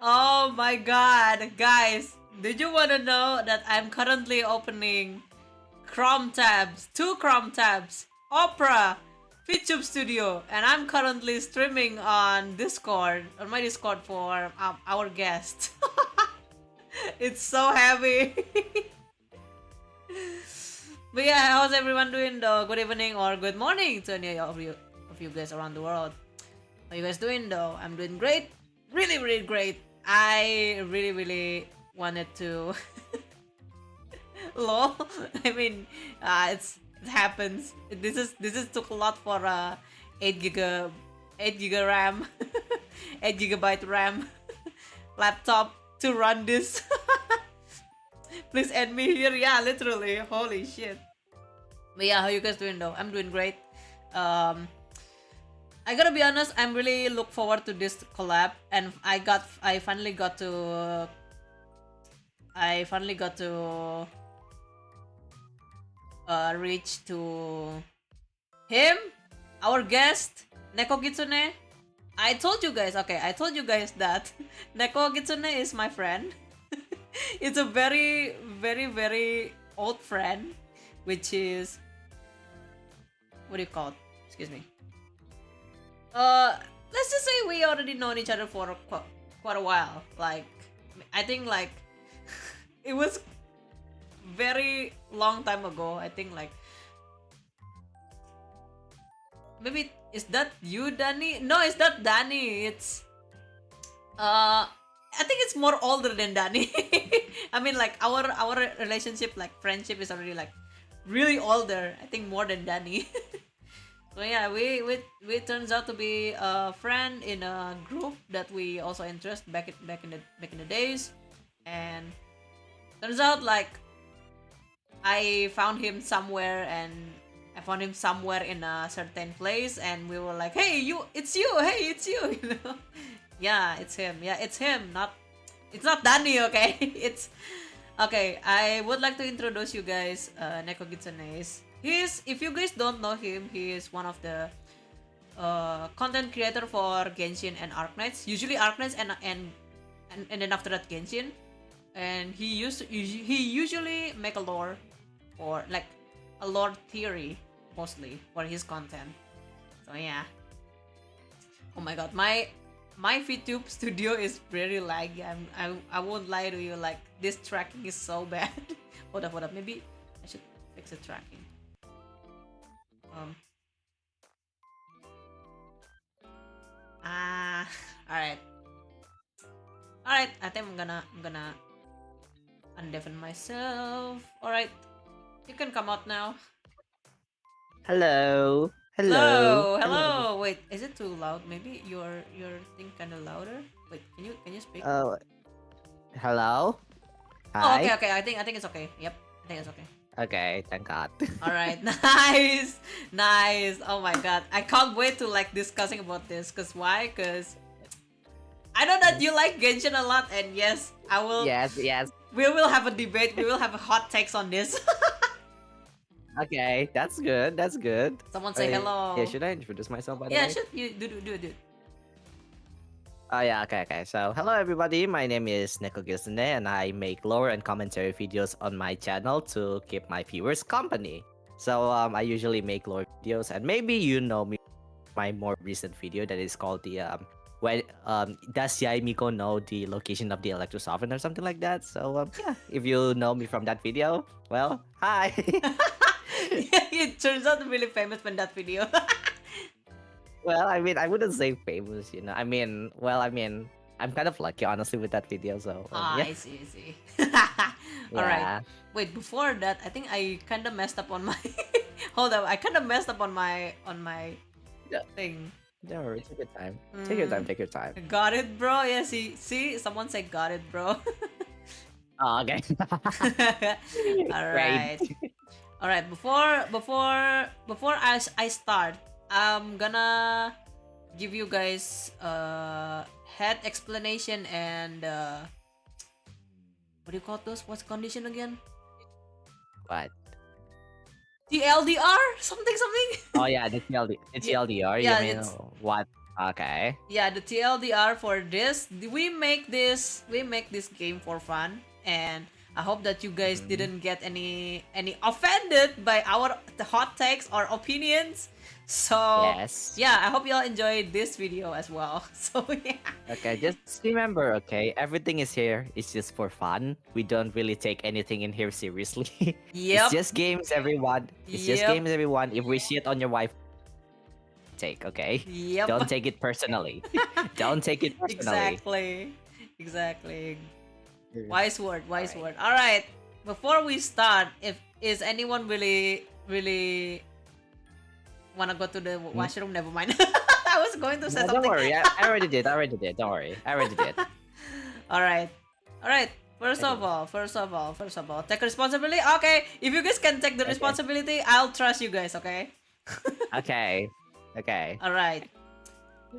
Oh my god, guys, did you want to know that I'm currently opening Chrome tabs, two Chrome tabs, Opera, FitTube Studio, and I'm currently streaming on Discord, on my Discord for our guest. It's so heavy. But yeah, how's everyone doing though? Good evening or good morning to any of you guys around the world. How you guys doing though? I'm doing great. Really, really great. I really wanted to lol. I mean, it happens. This is took a lot for 8 giga RAM, 8 GB RAM laptop to run this. Please add me here. Yeah, literally. Holy shit. But yeah, how you guys doing though? I'm doing great. I gotta be honest, I'm really look forward to this collab, and I finally got to reach to him, our guest, Nekogitsune. I told you guys, okay, I told you guys that Nekogitsune is my friend. It's a very old friend, which is, what do you call it? Excuse me. Let's just say we already known each other for quite a while. Like, I think like it was very long time ago. I think like maybe is that you, Danny? No, it's not Danny. It's I think it's more older than Danny. I mean, like our relationship, like friendship, is already like really older. I think more than Danny. So yeah, we turns out to be a friend in a group that we also interest back in the days, and turns out like I found him somewhere, and I found him somewhere in a certain place, and we were like, hey you, it's you, hey it's you, you know. Yeah, it's him. Yeah, it's him. It's not Danny, okay? It's okay. I would like to introduce you guys. Nekogitsune is. If you guys don't know him, he is one of the content creator for Genshin and Arknights. Usually Arknights and then after that Genshin. And he usually make a lore, or like a lore theory mostly for his content. So yeah. Oh my god, my FitTube studio is very laggy. I won't lie to you, like this tracking is so bad. Hold up, maybe I should fix the tracking. Alright. Alright, I think I'm gonna undeafen myself. Alright. You can come out now. Hello. Hello. Wait, is it too loud? Maybe your thing kinda louder? Wait, can you speak? Hello. Oh, Hi. okay. I think it's okay. Yep. I think it's okay. Okay, thank God. Alright, nice. Oh my god. I can't wait to like discussing about this. Cause why? Cause I know that you like Genshin a lot, and yes, I will. Yes. We will have a debate. We will have a hot takes on this. Okay, that's good. Someone say hello. Yeah, should I introduce myself by the Yeah, way? should you do. Oh yeah, okay. So hello everybody, my name is Nekogitsune and I make lore and commentary videos on my channel to keep my viewers company. So I usually make lore videos, and maybe you know me my more recent video that is called the when does Yai Miko know the location of the Electros Oven or something like that. So yeah, if you know me from that video, well, hi. It turns out to be really famous from that video. Well, I mean, I wouldn't say famous, you know. I mean, I'm kind of lucky, honestly, with that video. So, yeah. I see. Alright. Yeah. Wait, before that, I think I kind of messed up on my. Hold up, I kind of messed up on my Yeah. thing. Don't worry, take your time. Take your time. Got it, bro. Yeah, see, someone said got it, bro. Oh, okay. Alright. Alright, before I start, I'm gonna give you guys head explanation and what do you call those? What's condition again? What? TLDR? Something? Oh yeah, the TLDR. Yeah, You mean it's- what? Okay. Yeah, the TLDR for this, we make this game for fun, and I hope that you guys Mhm. didn't get any offended by our hot takes or opinions. So Yes. yeah, I hope y'all enjoyed this video as well. So yeah. Okay, just remember, okay, everything is here. It's just for fun. We don't really take anything in here seriously. It's Yep. just games, everyone. It's just Yep. games, everyone. If we shit on your wife, take, okay? Yep. Don't take it personally. Don't take it personally. Exactly. Exactly. Mm. Wise word, All wise right. word. All right. Before we start, if is anyone really wanna go to the Mm. washroom? Never mind. I was going to say No, don't something. worry. I already did. I already did. Don't worry. I already did. All right. All right. First I of did. all, take responsibility. Okay, if you guys can take the Okay. responsibility, I'll trust you guys. Okay. Okay. Okay. All right.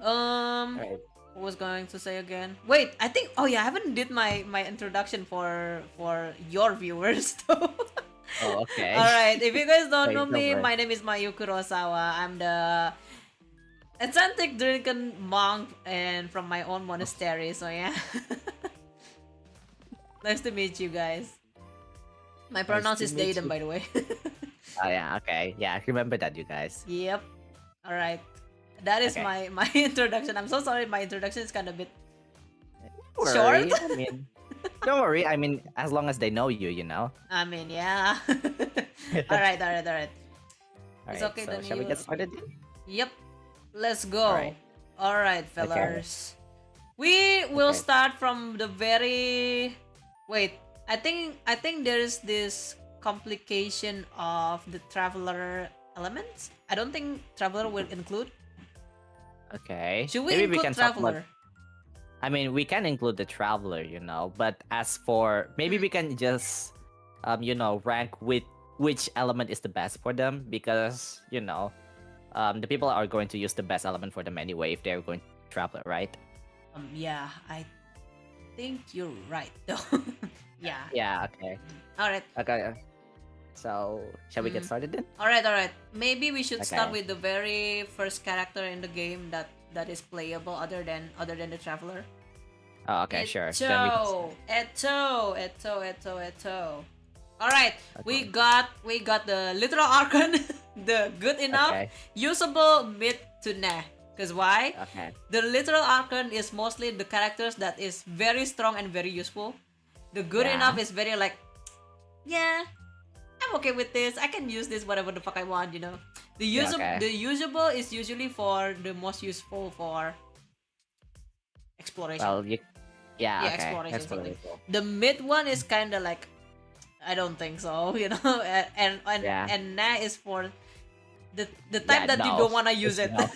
All right. What was going to say again? Wait, I think. Oh yeah, I haven't did my introduction for your viewers. Though. Oh, okay. All right. If you guys don't know Wait, don't me, worry. my name is Mayu Kurosawa. I'm the eccentric drinking monk and from my own monastery. So yeah. Nice to meet you guys. My Nice pronouns to is meet Daden, you. by the way. Oh yeah. Okay. Yeah. Remember that, you guys. Yep. All right. That is Okay. my introduction. I'm so sorry. My introduction is kind of a bit Don't short. worry. I mean, don't worry. I mean, as long as they know you, you know. I mean, yeah. All All right. All right. All right. It's right. okay So then. shall we You. get started? Yep. Let's All go. right. All right, Okay. fellers. We will Okay. start from the very. Wait. I think there is this complication of the traveler elements. I don't think traveler will include. Okay. Should we Maybe we include can talk about. traveler? I mean, we can include the traveler, you know. But as for maybe we can just, rank with which element is the best for them because the people are going to use the best element for them anyway if they're going to traveler, right? Yeah, I think you're right though. Yeah. Yeah. Okay. All right. Okay. So shall we get Mm. started then? All right. All right. Maybe we should start Okay. with the very first character in the game that is playable other than the traveler. Oh, okay. Sure. Then we can start. Eto. All right, we Okay. got the literal archon, the good enough, Okay. usable mid to nah. Cause why? Okay. The literal archon is mostly the characters that is very strong and very useful. The good Yeah. enough is very like, yeah, I'm okay with this. I can use this whatever the fuck I want, you know. Yeah, okay. The usable is usually for the most useful for exploration. Well, you. Yeah. Yeah, Okay. exploration something. Exploration. The mid one is kind of like, I don't think so, you know. Yeah. And nah is for the time Yeah. that you No. don't wanna use Just it. no.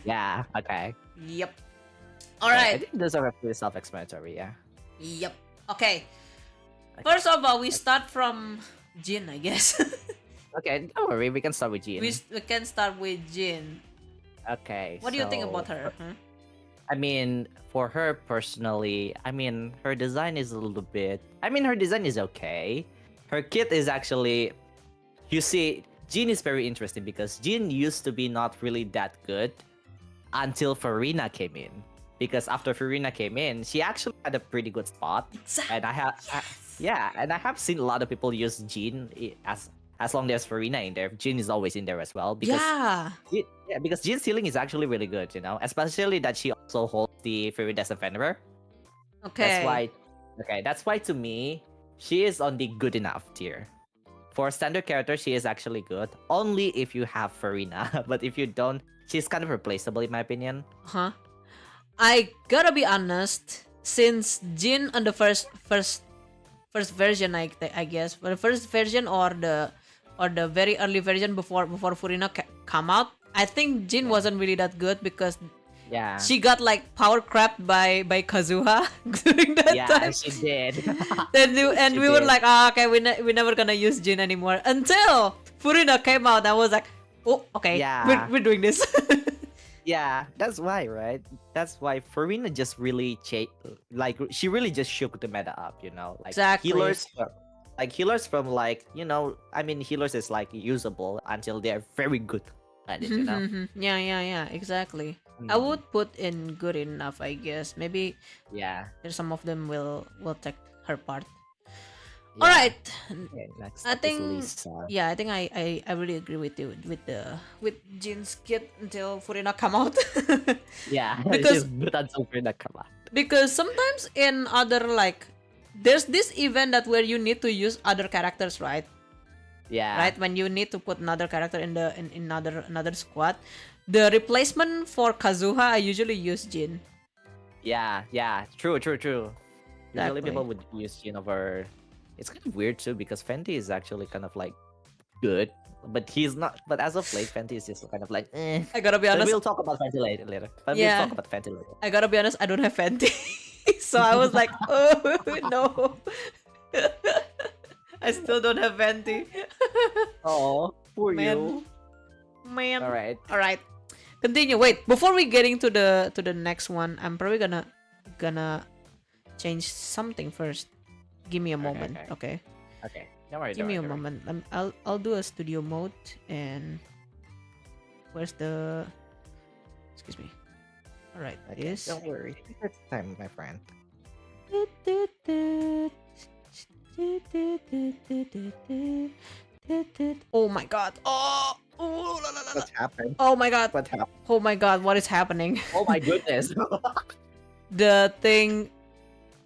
Yeah. Okay. Yep. All Okay, I right. think those are pretty self-explanatory. Yeah. Yep. Okay. Okay. First of all, we start from Jin, I guess. Okay. Don't worry. We can start with Jean. We can start with Jin. Okay. What do you think so about her? Huh? I mean, for her personally, I mean, her design is a little bit. I mean, her design is okay. Her kit is actually. You see, Jean is very interesting because Jean used to be not really that good until Farina came in. Because after Farina came in, she actually had a pretty good spot. Exactly. And yeah, and I have seen a lot of people use Jean as long as Farina in there. Jean is always in there as well because Yeah. because Jean's healing is actually really good, you know, especially that she also holds the Iridescent Venerer. Okay. That's why to me she is on the good enough tier. For a standard character, she is actually good only if you have Farina, but if you don't, she's kind of replaceable in my opinion. Huh? I gotta be honest. Since Jin on the first version, I guess, for the first version or the very early version before Furina come out, I think Jin wasn't really that good because Yeah. she got like power crapped by Kazuha during that Yeah, time. she did. And She we were did. like, oh, okay, we're never gonna use Jin anymore until Furina came out. I was like, oh, okay, Yeah. we're doing this. Yeah, that's why, right? That's why Farina just really she really just shook the meta up, you know? Like Exactly. healers from like, I mean healers is like usable until they're very good at it, you know? Yeah, exactly. I Mm, would put in good enough, I guess. Maybe yeah, there's some of them will take her part. All yeah. right. Okay, next I up is think Lisa. yeah, I think I really agree with you with Jin's kid until Furina come out. Yeah, she's because good at super nakama. because sometimes in other like there's this event that where you need to use other characters, right? Yeah, Right? When you need to put another character in the in another squad. The replacement for Kazuha I usually use Jin. yeah, yeah. True, true, true. Usually Exactly. people would use Jin over. It's kind of weird too because Fenty is actually kind of like good, but he's not. But as of late, Fenty is just kind of like, eh. I gotta be But honest. we'll talk about Fenty later. But we'll Yeah, talk about Fenty later. I gotta be honest. I don't have Fenty, so I was like, oh no. I still don't have Fenty. Oh, poor Man, you. man. All right. All right, continue. Wait, before we getting to the next one, I'm probably gonna change something first. Give me a Okay, moment, okay, okay? okay. Don't worry, Give don't me worry, a don't worry. moment. I'll do a studio mode and where's the excuse me. All right, Okay, this. don't worry. Take your time, my friend. Oh my god. Oh, la, la, la, la. What's happened? Oh my god. What happened? Oh my god, what is happening? Oh my goodness. The thing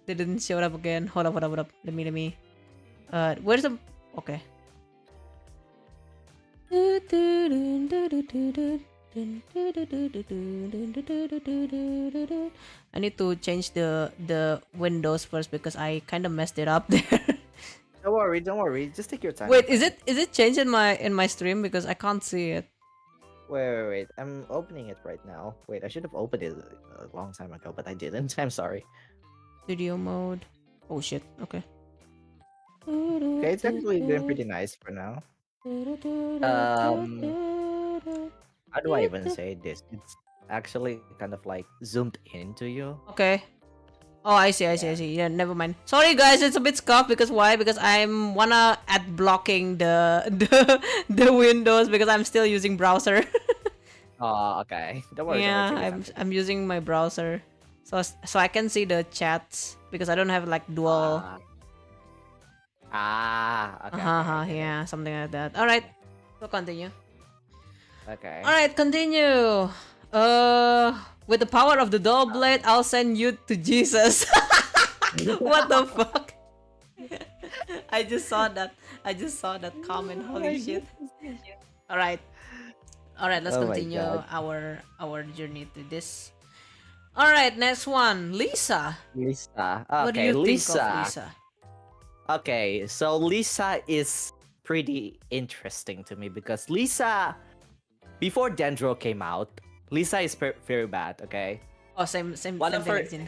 didn't show up again. Hold up, hold up, hold up. Let me. Where's the. Okay. I need to change the windows first because I kind of messed it up there. Don't worry, don't worry. Just take your time, my Wait, is friend. it changed in my stream because I can't see it? Wait. I'm opening it right now. Wait, I should have opened it a long time ago, but I didn't. I'm sorry. Studio mode. Oh shit. Okay. Okay, it's actually doing pretty nice for now. Um, how do I even say this? It's actually kind of like zoomed into you. Okay. Oh, I see, I see, I Yeah. see. Yeah, never mind. Sorry, guys, it's a bit scuffed because why? Because I'm wanna at blocking the windows because I'm still using browser. Oh, okay. Don't worry, don't worry. Yeah, Take your time. Take your I'm using my browser, so I can see the chats because I don't have like dual. time. Okay, okay, I get it. Yeah, something like that. All right, we'll continue. Okay. All right, continue. With the power of the dull blade, I'll send you to Jesus. What the fuck? I just saw that. I just saw that comment. Oh Holy my shit. goodness. All right. All right, let's Oh my continue god. our journey to this. All right, next one, Lisa. Lisa. What do Okay, you think of Lisa. Lisa? Okay, so Lisa is pretty interesting to me because Lisa, before Dendro came out, Lisa is very bad, okay? Oh, same One same of thing her, as Jin.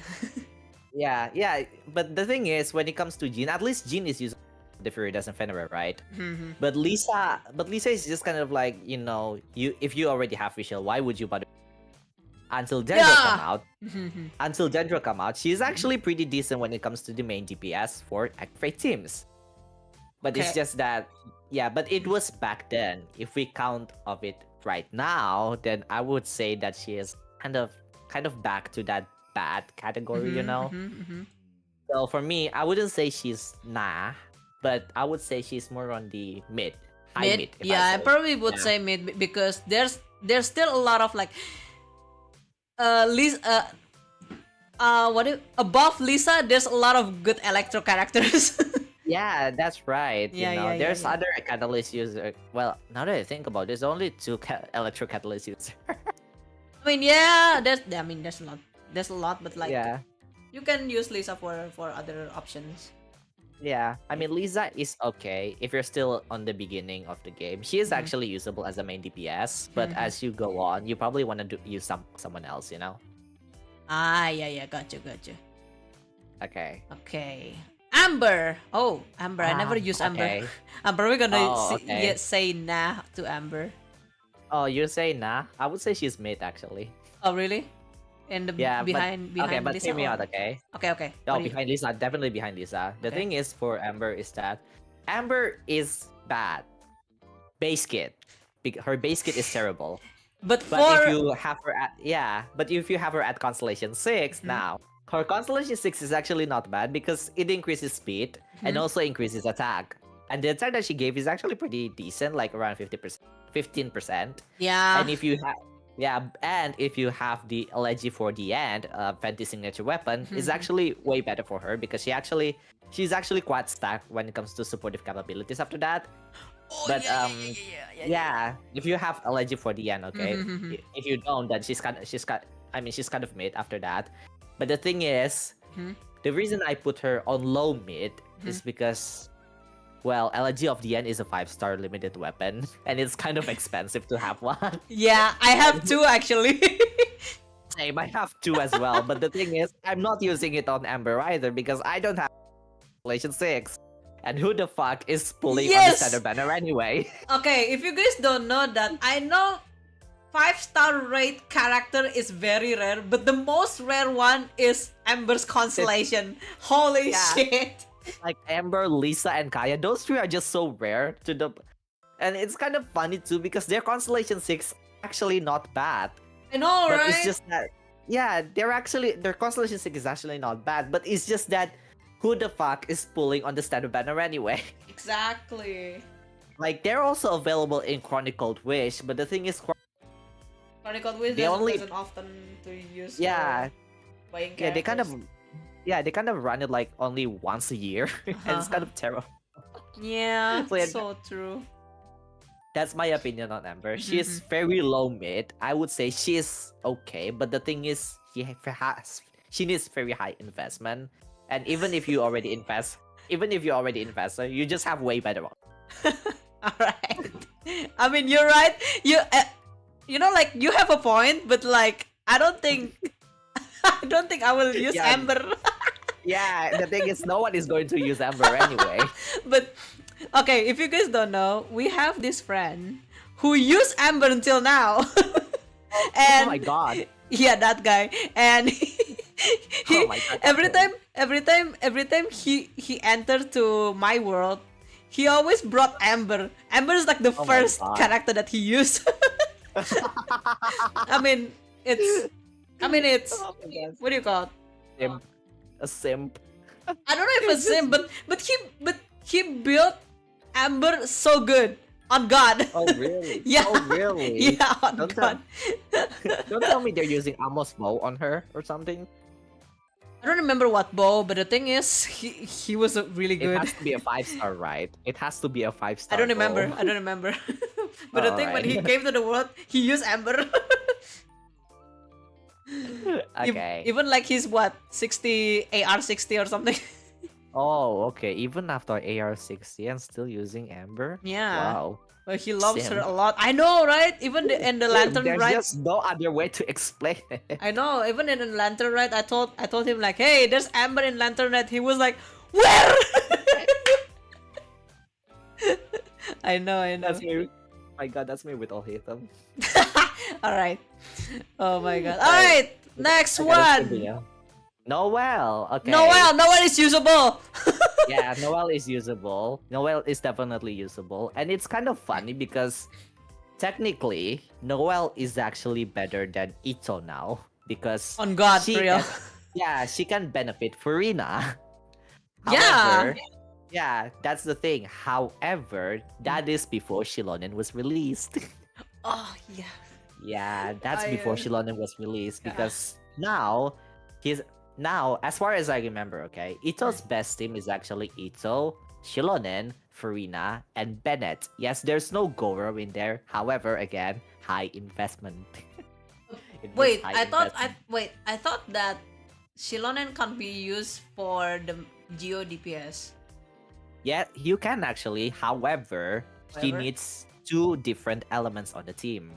yeah, but the thing is, when it comes to Jin, at least Jin is using the Furidas and Fenrir, right? Mhm. But Lisa is just kind of like, if you already have visual, why would you bother? Until Dendro come Yeah. out, Mhm. she's actually pretty decent when it comes to the main DPS for activate teams. But it's Okay. just that, yeah, but it was back then. If we count of it right now, then I would say that she is kind of back to that bad category. Mhm. So for me, I wouldn't say she's nah, but I would say she's more on the high Mid. mid, if I Yeah, I say. probably would Yeah. say mid because there's still a lot of like Lisa above Lisa there's a lot of good electro characters. Yeah, that's right. Yeah. There's other catalyst user. Well, now that I think about it, there's only two electro catalyst users. I mean, yeah, there's a lot. There's a lot, but like Yeah. you can use Lisa for other options. Yeah, I mean Lisa is okay if you're still on the beginning of the game. She is Mhm. actually usable as a main DPS, but Mhm. as you go on, you probably want to use someone else. Yeah, gotcha. Okay. Okay. Amber. Oh, Amber. I never Ah, use Amber. okay. I'm probably gonna Oh, okay. say nah to Amber. Oh, you say nah? I would say she's mid actually. Oh, really? And the Yeah, behind okay, but Lisa hear me or out, okay? okay. Oh, What do you? behind Lisa, definitely behind Lisa. The Okay. thing is for Amber is that Amber is bad. Base kit. Her base kit is terrible. But But if for you have her at but if you have her at Constellation 6 Mhm. now, her Constellation 6 is actually not bad because it increases speed and Mhm. also increases attack. And the attack that she gave is actually pretty decent, like around 50%, 15%. yeah, And if you have and if you have the Elegy for the end, Fenty signature weapon, is Mhm. actually way better for her because she's actually quite stacked when it comes to supportive capabilities after that. oh But yeah. if you have Elegy for the end, okay. Mhm. If you don't, then she's kind of mid after that. But the thing is, Mhm. the reason I put her on low mid is Mhm. because, well, Elegy of the End is a 5-star limited weapon, and it's kind of expensive to have one. Yeah, I have two actually. Same, I have two as well. But the thing is, I'm not using it on Ember either because I don't have Relation 6. And who the fuck is pulling on the Yes. standard banner anyway? Okay, if you guys don't know that, I know 5-star rate character is very rare, but the most rare one is Ember's Constellation. Holy Yeah. shit. Like Ember, Lisa, and Kaya, those three are just so rare to the. And it's kind of funny too because their Constellation 6 actually not bad. I know, But right? it's just that, yeah, their Constellation 6 is actually not bad. But it's just that, who the fuck is pulling on the standard banner anyway? Exactly. Like, they're also available in Chronicled Wish, but the thing is, Chronicle Wish they only, doesn't often to use yeah, for buying yeah, characters. they kind of run it like only once a year, and it's kind of terrible. Yeah, So yeah, so true. that's my opinion on Ember. She's very low mid. I would say she's okay, but the thing is, she needs very high investment. And even if you already invest, her, you just have way better one. Alright. I mean, you're right. You know, like, you have a point, but like, I don't think I will use Yeah. Amber. Yeah, the thing is, no one is going to use Ember anyway. But okay, if you guys don't know, we have this friend who used Amber until now. And Oh my god. yeah, that guy. And Oh my god. every time he entered to my world, he always brought Amber. Amber is like the Oh my first God. character that he used. I mean, it's Oh my god. what do you call it? Simp. A simp. I don't know if it's him, but he built Amber so good on God. Oh really? Yeah. Oh really? Yeah, on Don't God. Don't tell me they're using Amos bow on her or something. I don't remember what bow, but the thing is, he was really It good. has to be a 5-star, right? It has to be a 5-star. I don't remember. bow. I don't remember. But the thing when he Alright. came to the world, he used Amber. Okay. Even like he's what 60 AR 60 or something. Oh, okay. Even after AR-60 and still using Amber? Yeah. Wow. Well, he loves her Simp. a lot. I know, right? Even in the lantern There's ride. just no other way to explain it. I know. Even in the lantern ride, I told him like, hey, there's Amber in lantern ride. He was like, where? I know. That's me. My god, that's me with all hate them. All right. Oh my god. All right. Next Okay, let's one. continue. Noel. Okay. Noel is usable. Yeah, Noel is usable. Noel is definitely usable. And it's kind of funny because technically, Noel is actually better than Ito now. Because On God, she for real. she can benefit Furina. Yeah. However, yeah, that's the thing. However, that is before Shilonen was released. Oh yeah. Yeah, that's before Shilonen was released Yeah. because now as far as I remember, okay, Ito's best team is actually Ito, Shilonen, Furina, and Bennett. Yes, there's no Goro in there. However, again, high investment. It means Wait, high investment. I thought that Shilonen can't be used for the Geo DPS. Yeah, you can actually. However, she However? needs two different elements on the team.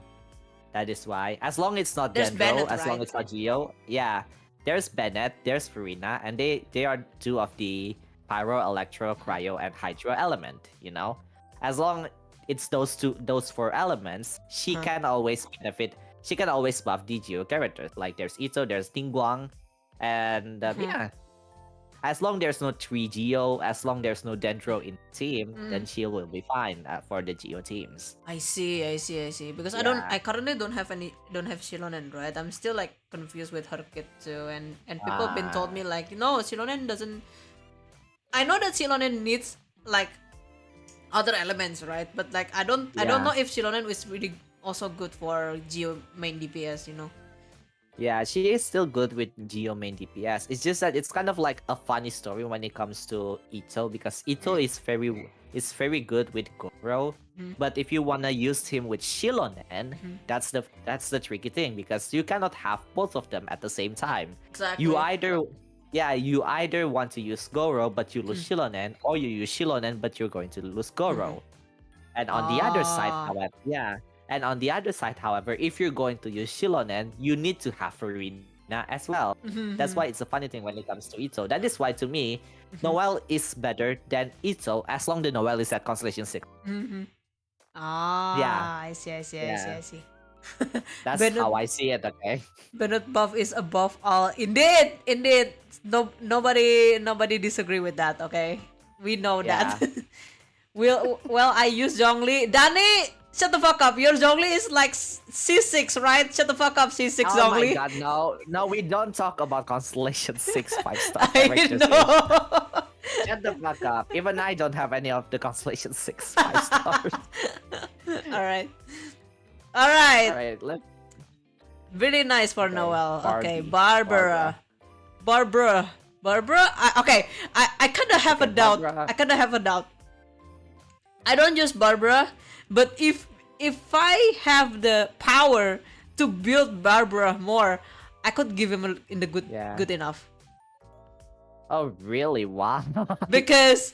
That is why, as long as it's not There's Dendro, Bennett, as long right? as it's not Geo, yeah, there's Bennett, there's Furina, and they are two of the Pyro, Electro, Cryo, and Hydro element. You know, as long it's those four elements, she Huh. can always benefit. She can always buff the Geo characters. Like there's Ito, there's Tingguang, and Mhm. yeah. as long there's no 3 Geo, as long there's no Dendro in the team, then she will be fine for the Geo teams. I see. Because Yeah. I currently don't have Shilonen, right? I'm still like confused with her kit too, and people have been told me like, no, Shilonen doesn't. I know that Shilonen needs like other elements, right? But like I don't know if Shilonen is really also good for Geo main DPS, you know. Yeah, she is still good with Geo main DPS. It's just that it's kind of like a funny story when it comes to Ito, because Ito is very good with Goro. But if you wanna use him with Shilonen, that's the tricky thing, because you cannot have both of them at the same time. Exactly. You either want to use Goro but you lose Shilonen, or you use Shilonen but you're going to lose Goro. And on the other side, however, if you're going to use Shilonen, you need to have Farina as well. That's why it's a funny thing when it comes to Ito. That is why, to me, Noelle is better than Ito as long as Noelle is at Constellation 6. I see. That's Bennett- how I see it, okay? Bennett buff is above all. Indeed. No, nobody disagree with that. Okay, we know that. well, I use Zhongli. Danny, shut the fuck up. Your Zhongli is like C6, right? Shut the fuck up, C6 Oh Zhongli. my god, no, we don't talk about Constellation 6 5-star I characters. know. Shut the fuck up. Even I don't have any of the Constellation 6 5-stars. All right. Alright, let's... Really nice for Okay, Noelle. Okay, Barbara. Barbara. I kind of have a doubt. Barbara. I don't use Barbara, but if I have the power to build Barbara more, I could give him in the good enough. Oh, really? Wow. Because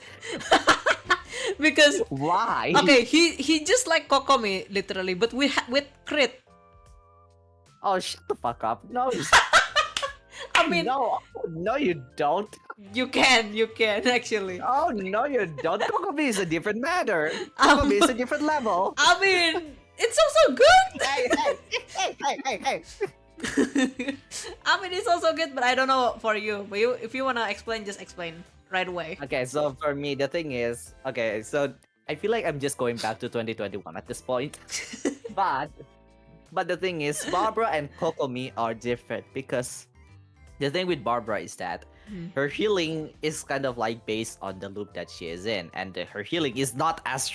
Why? okay, he just like Kokomi literally, but with crit. Oh, shut the fuck up. No, I mean, no, you don't. you can actually. Oh, no, you don't. Kokomi is a different matter. Kokomi is a different level. I mean, it's also good. Hey. I mean, it's also good, but I don't know for you. But if you wanna explain, just explain right away. Okay, so for me, the thing is, okay, so I feel like I'm just going back to 2021 at this point. But the thing is, Barbara and Kokomi are different, because the thing with Barbara is that her healing is kind of like based on the loop that she is in, and her healing is not as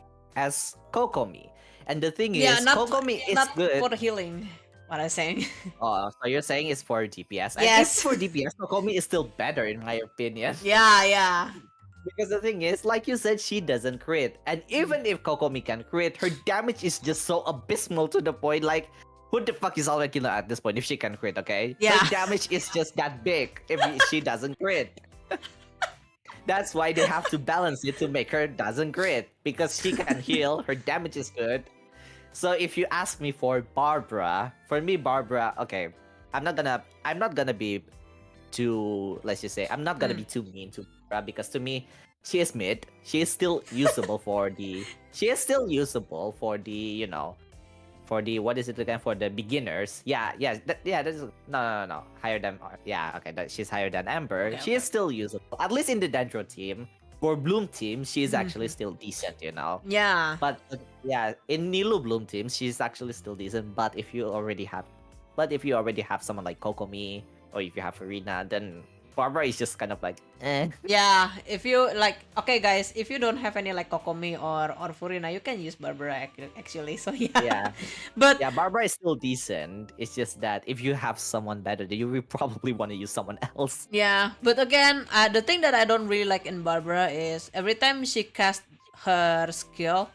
Kokomi. And the thing is, Kokomi is not good. for healing. What I'm saying. Oh, so you're saying it's for DPS? And Yes. if for DPS, Kokomi is still better in my opinion. Yeah. Because the thing is, like you said, she doesn't crit. And even if Kokomi can crit, her damage is just so abysmal to the point, like, who the fuck is already killer at this point if she can crit, okay? Yeah. Her damage is just that big if she doesn't crit. That's why they have to balance it to make her doesn't crit. Because she can heal, her damage is good. So if you ask me for Barbara, for me Barbara, okay, I'm not gonna be too, let's just say, I'm not gonna be too mean to Barbara, because to me, she is mid. She is still usable for the, you know, for the, what is it again, for the beginners. That is, no, higher than, she's higher than Ember. Okay, she is still usable, at least in the Dendro team. For Bloom team, she's actually still decent, you know. Yeah. But in Nilu Bloom team, she's actually still decent. But if you already have someone like Kokomi, or if you have Farina, then Barbara is just kind of like, eh. Yeah, if you like, okay guys, if you don't have any like Kokomi or Furina, you can use Barbara actually. So yeah. But yeah, Barbara is still decent. It's just that if you have someone better, then you will probably want to use someone else. yeah, but again, the thing that I don't really like in Barbara is every time she casts her skill,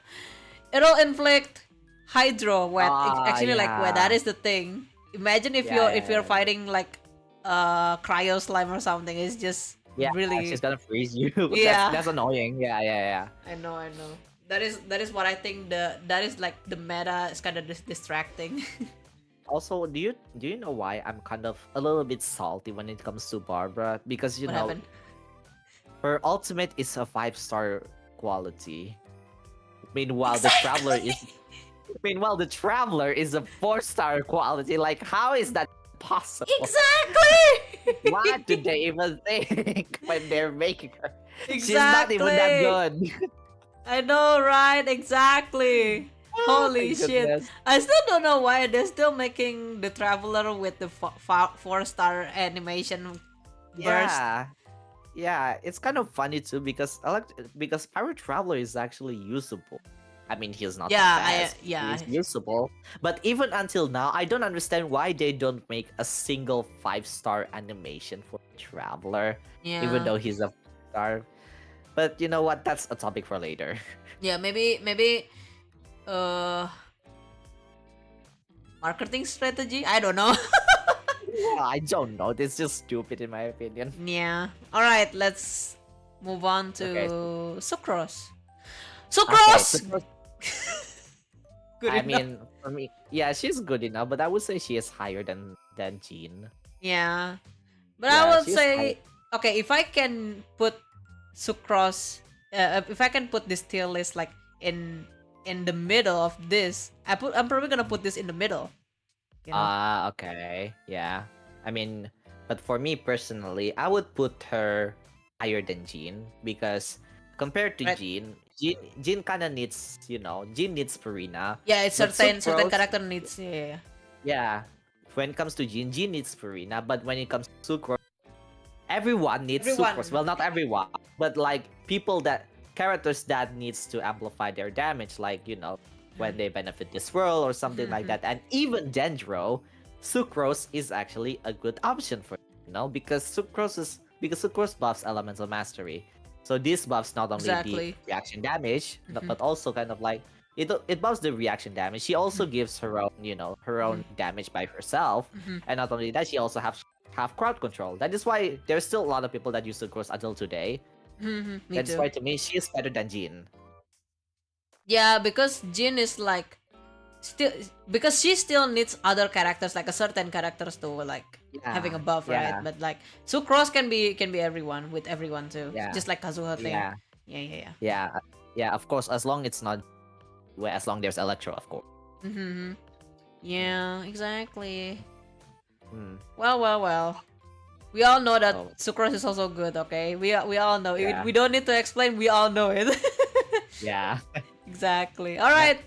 it'll inflict Hydro wet. Actually, like wet. That is the thing. Imagine if you're fighting like cryo slime or something. It's just really, she's gonna freeze you. Yeah. that's annoying. Yeah. I know. That is what I think that is like the meta is kind of distracting. Also, do you know why I'm kind of a little bit salty when it comes to Barbara? Because What happened? her ultimate is a 5-star quality. Meanwhile, Exactly. the traveler is a 4-star quality. Like, how is that possible? Exactly. What did they even think when they're making her? She's not even that Exactly. good. I know, right? Exactly. Oh my Holy shit. goodness. I still don't know why they're still making the Traveler with the 4-star animation burst. Yeah. Yeah, it's kind of funny too because because Pirate Traveler is actually usable. I mean, he's not the Yeah, best. yeah. He's usable, but even until now, I don't understand why they don't make a single 5-star animation for Traveler, even Yeah. though he's a star. But you know what? That's a topic for later. Yeah, maybe uh marketing strategy? I don't know. I don't know. It's just stupid in my opinion. Yeah. All right, let's move on Okay. to Sucrose. Okay. Sucrose. Good I enough. mean, for me, yeah, she's good enough, but I would say she is higher than Jean. Yeah. But I Yeah, would she's high. say, okay, if I can put Sucrose, if I can put this tier list like in the middle of this, I'm probably gonna put this in the middle. You know? Okay. Yeah. I mean, but for me personally, I would put her higher than Jean because compared to Right. Jean kind of needs, Jean needs Purina. Yeah, it's But certain Sucrose, character needs. Yeah. yeah. When it comes to Jean needs Purina, but when it comes to Sucrose, everyone needs Sucrose. Everyone. Well, not everyone, but like characters that needs to amplify their damage, like when they benefit this world or something like that. And even Dendro, Sucrose is actually a good option for because Sucrose buffs elemental mastery. So this buffs not only the Exactly. reaction damage, but also kind of like it buffs the reaction damage. She also gives her own, her own damage by herself. And not only that, she also have crowd control. That is why there's still a lot of people that use Sucrose until today. Me That is too. why to me she is better than Jean. Yeah, because Jin is like still because she still needs other characters like a certain characters to like having a buff, right? But like Sucrose can be everyone with everyone too. Yeah. Just like Kazuha thing. Yeah. Yeah. Yeah, of course, as long it's not as long there's Electro, of course. Yeah, exactly. Hmm. Well. We all know that Oh. Sucrose is also good, okay? We all know. Yeah. We don't need to explain, we all know it. Yeah. Exactly. Alright.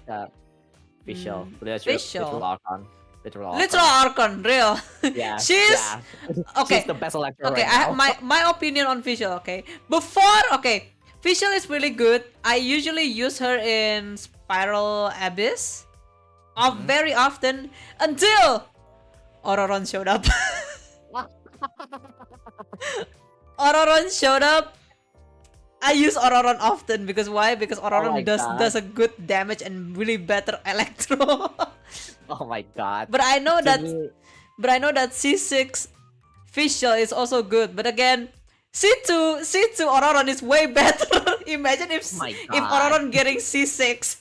Official. Official. Literal Archon. Literal Archon, real. Yeah. She's okay. She's the best Electro Okay, right I now. have my opinion on Fischl, okay? Fischl is really good. I usually use her in Spiral Abyss very often until Ororon showed up. Ororon showed up. I use Ororon often because why? Because Ororon my God. does a good damage and really better Electro. Oh my god. But I know To that me- C6 Fischl is also good. But again, C2 Ororon is way better. Imagine if my if God. Ororon getting C6.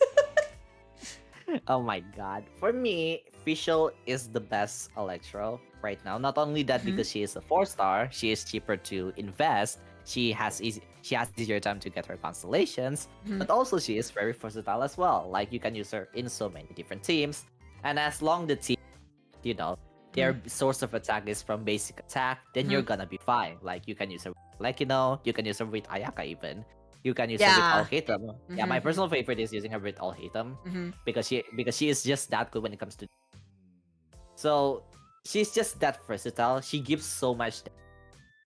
Oh my god. For me, Fischl is the best Electro right now. Not only that, because she is a 4-star, she is cheaper to invest. She has easier time to get her constellations, but also she is very versatile as well. Like you can use her in so many different teams, and as long the team, their source of attack is from basic attack, then you're gonna be fine. Like you can use her, you can use her with Ayaka even. You can use her with Alhaitham. Yeah, my personal favorite is using her with Alhaitham because she is just that good when it comes to. So she's just that versatile. She gives so much,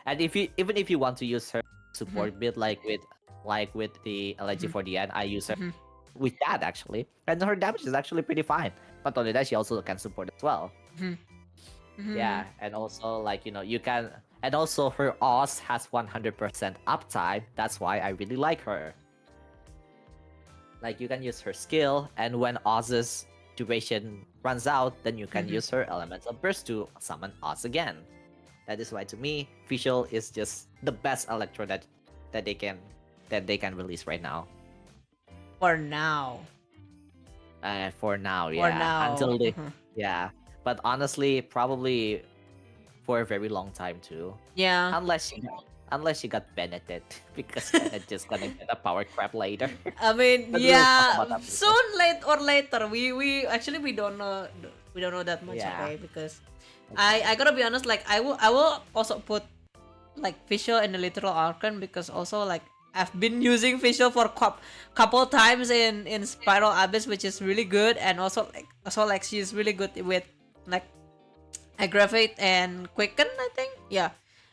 and even if you want to use her support build like with the LG for the end, I use her with that actually, and her damage is actually pretty fine. Not only that, she also can support as well. Yeah, and also you can, and also her Oz has 100% uptime. That's why I really like her. Like you can use her skill, and when Oz's duration runs out, then you can use her elemental burst to summon Oz again. That is why to me, Fischl is just the best Electro that they can release right now. For now. For now, yeah. For now. Until they, yeah. But honestly, probably for a very long time too. Yeah. Unless you got Benedict, because Benedict just gonna get a power crap later. I mean, But we'll talk yeah, about that soon, late or later. We actually we don't know that much, Yeah. okay? Because I gotta be honest. Like I will also put like Fischl in the literal archon because also like I've been using Fischl for couple times in Spiral Abyss, which is really good, and also like she's really good with like aggravate and quicken. I think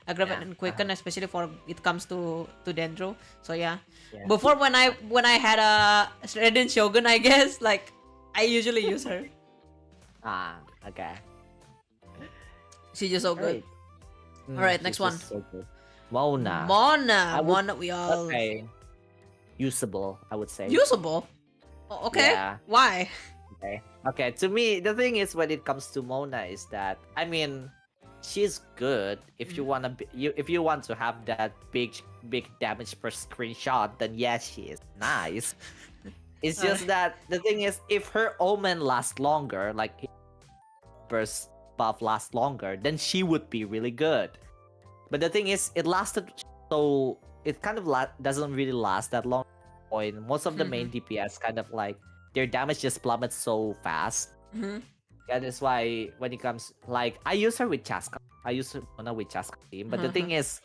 aggravate Yeah. and quicken, especially for it comes to Dendro. So yeah. Yeah. Before when I had a Raiden Shogun, I guess like I usually use her. Ah, okay. She's just so good. Great. Alright, She's next one. just so good. Mona. I Mona. would Mona we all okay. Usable, I would say. usable. Oh, okay. Yeah. Why? Okay. Okay. To me, the thing is when it comes to Mona is that I mean, she's good if you wanna if you want to have that big damage per screenshot. Then yes, she is nice. It's just that the thing is if her omen lasts longer, like burst buff lasts longer, then she would be really good. But the thing is, it lasted so it kind of doesn't really last that long. Point most of the main DPS kind of like their damage just plummets so fast. That is why when it comes like I use her with Chaska. I use her Mona with Chaska team, but the thing is,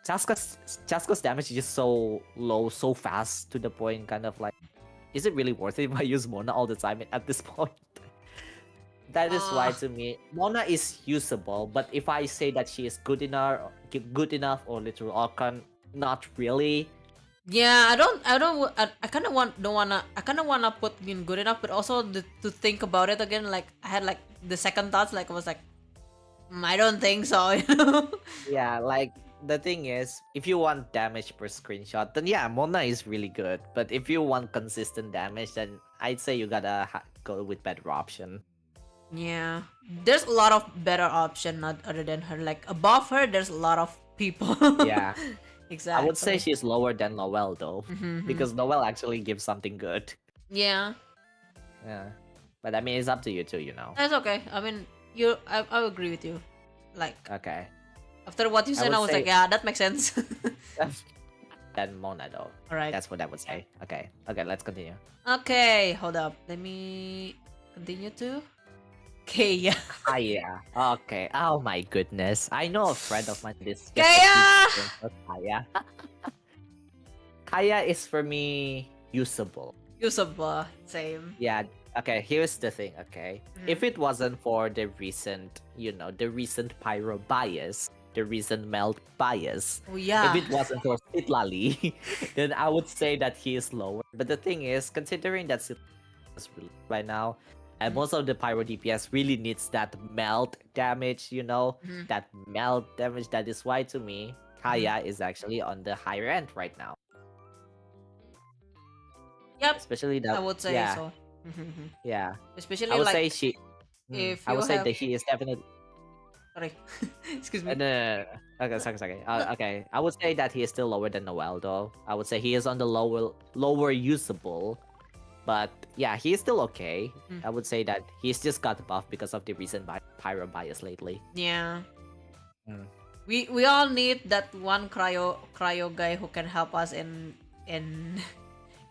Chaska's damage is just so low, so fast to the point. Kind of like, is it really worth it if I use Mona all the time at this point? That is why to me Mona is usable, but if I say that she is good enough or literal archon, not really. Yeah, I kind of wanna put in good enough, but also to think about it again. Like I had like the second thoughts. Like I was like, I don't think so. You know? Yeah, like the thing is, if you want damage per screenshot, then yeah, Mona is really good. But if you want consistent damage, then I'd say you gotta go with better option. Yeah, there's a lot of better option not other than her. Like above her, there's a lot of people. Yeah, exactly. I would say she's lower than Noelle though, because Noelle actually gives something good. Yeah, Yeah, but I mean, it's up to you too, you know. that's okay. I mean, I agree with you. Like Okay. after what you said, would I was like, say- yeah, that makes sense. Then Mona though. All right. That's what I would say. Okay. Okay, let's continue. Okay, hold up. Let me continue to. Okay, yeah. Kaya. Okay. Oh my goodness. I know a friend of mine is just Kaya! Kaya. Kaya is for me usable. Usable. Same. Yeah. Okay, here's the thing, okay? If it wasn't for the recent, the recent pyro bias, the recent melt bias, Oh yeah. if it wasn't for Sitlali, then I would say that he is lower. But the thing is, considering that Sitlali is really right now, and most of the pyro DPS really needs that melt damage, that melt damage. That is why to me, Kaya is actually on the higher end right now. Yep. Especially that. I would say yeah, so. Yeah. Especially I would like say she. if I would you say have- that he is definitely. sorry. Excuse me. No. Okay, sorry. Okay, I would say that he is still lower than Noelle, though. I would say he is on the lower usable, but yeah, he is still okay. I would say that he's just got buffed because of the recent pyro bias lately. Yeah. Mm. We all need that one cryo guy who can help us in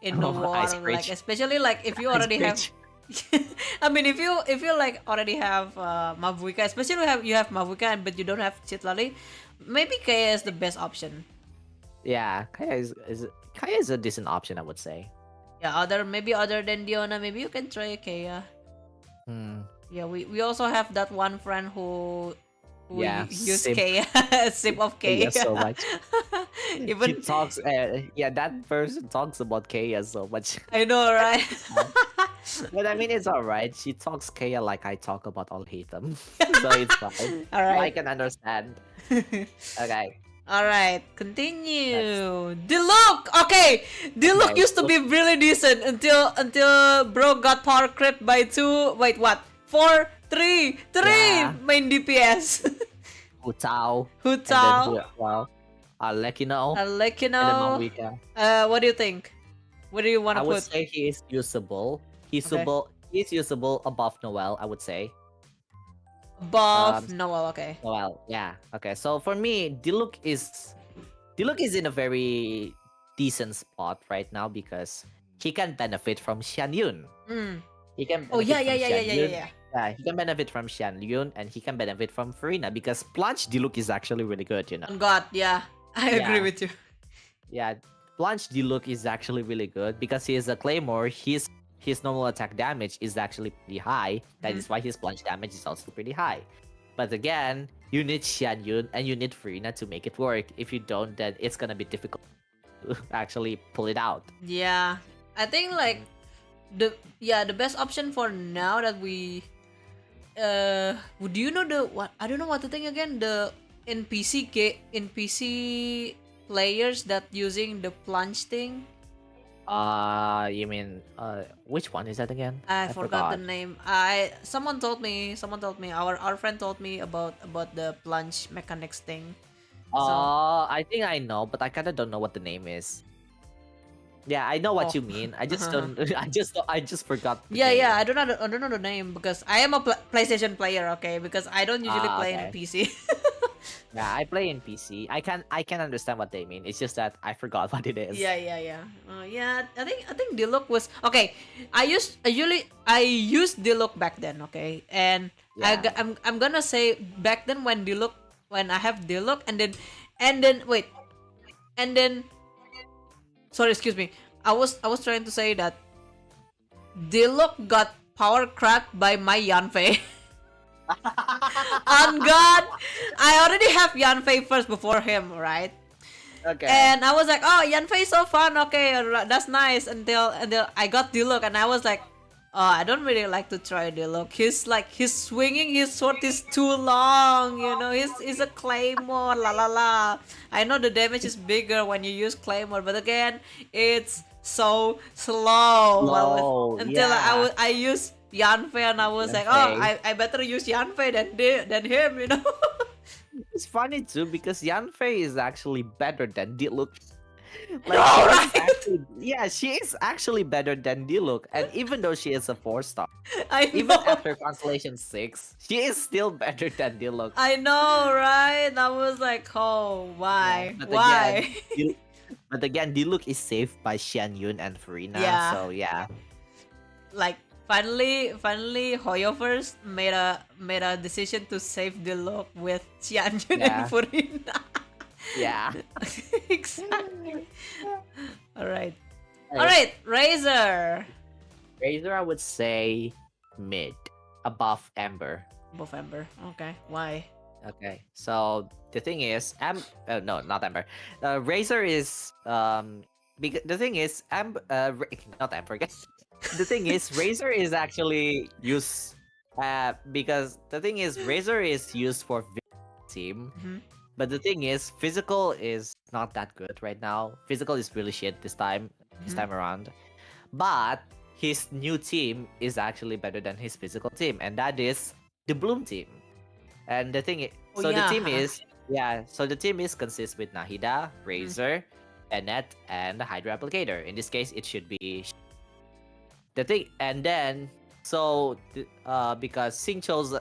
the war, Ice like Bridge. especially like if you already have. I mean, if you like already have Mavuika, especially you have Mavuika, but you don't have Chitlali, maybe Kaya is the best option. Yeah, Kaya is a decent option, I would say. Yeah, maybe other than Diona, maybe you can try Kaya. Yeah, we also have that one friend who use sip. Kaya, sip of Kaya. Kaya so much. Even She talks. That person talks about Kaya so much. I know, right? But I mean, it's alright. She talks Kaya like I talk about all Hatham. So it's fine. All right. I can understand. Okay. All right, continue. Diluc. Okay, Diluc Okay, used to be really decent until bro got power crept by 2. Wait, what? 4, 3 Yeah. main DPS. Hu Tao. Hu And then Tao. well, I'll let you know. I'll let you And then know. Mawika. What do you think? What do you want I to would put? say he is usable. He's usable above Noelle, I would say. Above Noel. Okay. Noelle, yeah. Okay, so for me, Diluc is in a very decent spot right now because he can benefit from Xian Yun. Mm. He can Oh benefit yeah. from Xian Yun. Yeah, he can benefit from Xian Yun and he can benefit from Farina because Plunge Diluc is actually really good, you know. On God, yeah, I agree Yeah, with you. yeah. Plunge Diluc is actually really good because he is a Claymore. His normal attack damage is actually pretty high. That Mhm. is why his plunge damage is also pretty high. But again, you need Xian Yun and you need Farina to make it work. If you don't, then it's gonna be difficult to actually pull it out. Yeah, I think like the best option for now that we do you know the what I don't know what to think again, the NPC players that using the plunge thing. You mean which one is that again? I I forgot the forgot. name. Someone told me, our friend told me about the plunge mechanics thing. So I think I know, but I kind of don't know what the name is. Yeah, I know what oh you mean. I just don't. I just forgot the yeah, name. I don't know the name because I am a PlayStation player, okay, because I don't usually play in Okay. PC. Yeah, I play in PC. I can understand what they mean. It's just that I forgot what it is. Yeah. I think Diluc was okay. I used Diluc back then, okay, and Yeah. I'm gonna say back then when I have Diluc and then wait and then sorry, excuse me. I was trying to say that Diluc got power cracked by my Yanfei. On God, I already have Yanfei first before him, right? Okay. And I was like, oh, Yanfei is so fun. Okay, that's nice. Until I got Diluc, and I was like, oh, I don't really like to try Diluc. He's swinging his sword is too long. You know, he's a claymore. La la la. I know the damage is bigger when you use claymore, but again, it's so slow. Well, Slow. until Yeah. I use Yanfei, and I was like, oh, Yanfei. I better use Yanfei than him. You know. It's funny too because Yanfei is actually better than Diluc. I Like she know, is right? actually, yeah, she is actually better than Diluc, and even though she is a 4-star, I even know. after Constellation 6, she is still better than Diluc. I know, right? I was like, oh, Yeah, why? Why? But again, Diluc is saved by Xian Yun and Farina, Yeah, so yeah, like finally, Hoyoverse made a decision to save the look with Xianyun and yeah, Furina. yeah. Exactly. All Right. right, Razor. Razor, I would say mid, above Ember. Bofember. Okay, why? Okay, so the thing is, no, not Ember. Razor is because the thing is, not Ember. The thing is, Razor is actually used, because the thing is, Razor is used for team, Mhm. but the thing is, physical is not that good right now. Physical is really shit this Mhm. time around. But his new team is actually better than his physical team, and that is the Bloom team. And Oh so the yeah. team is, yeah, so the team is consists with Nahida, Mhm. Razor, Bennett, and the Hydra Applicator. In this case, it should be the thing. And then, because Sincho's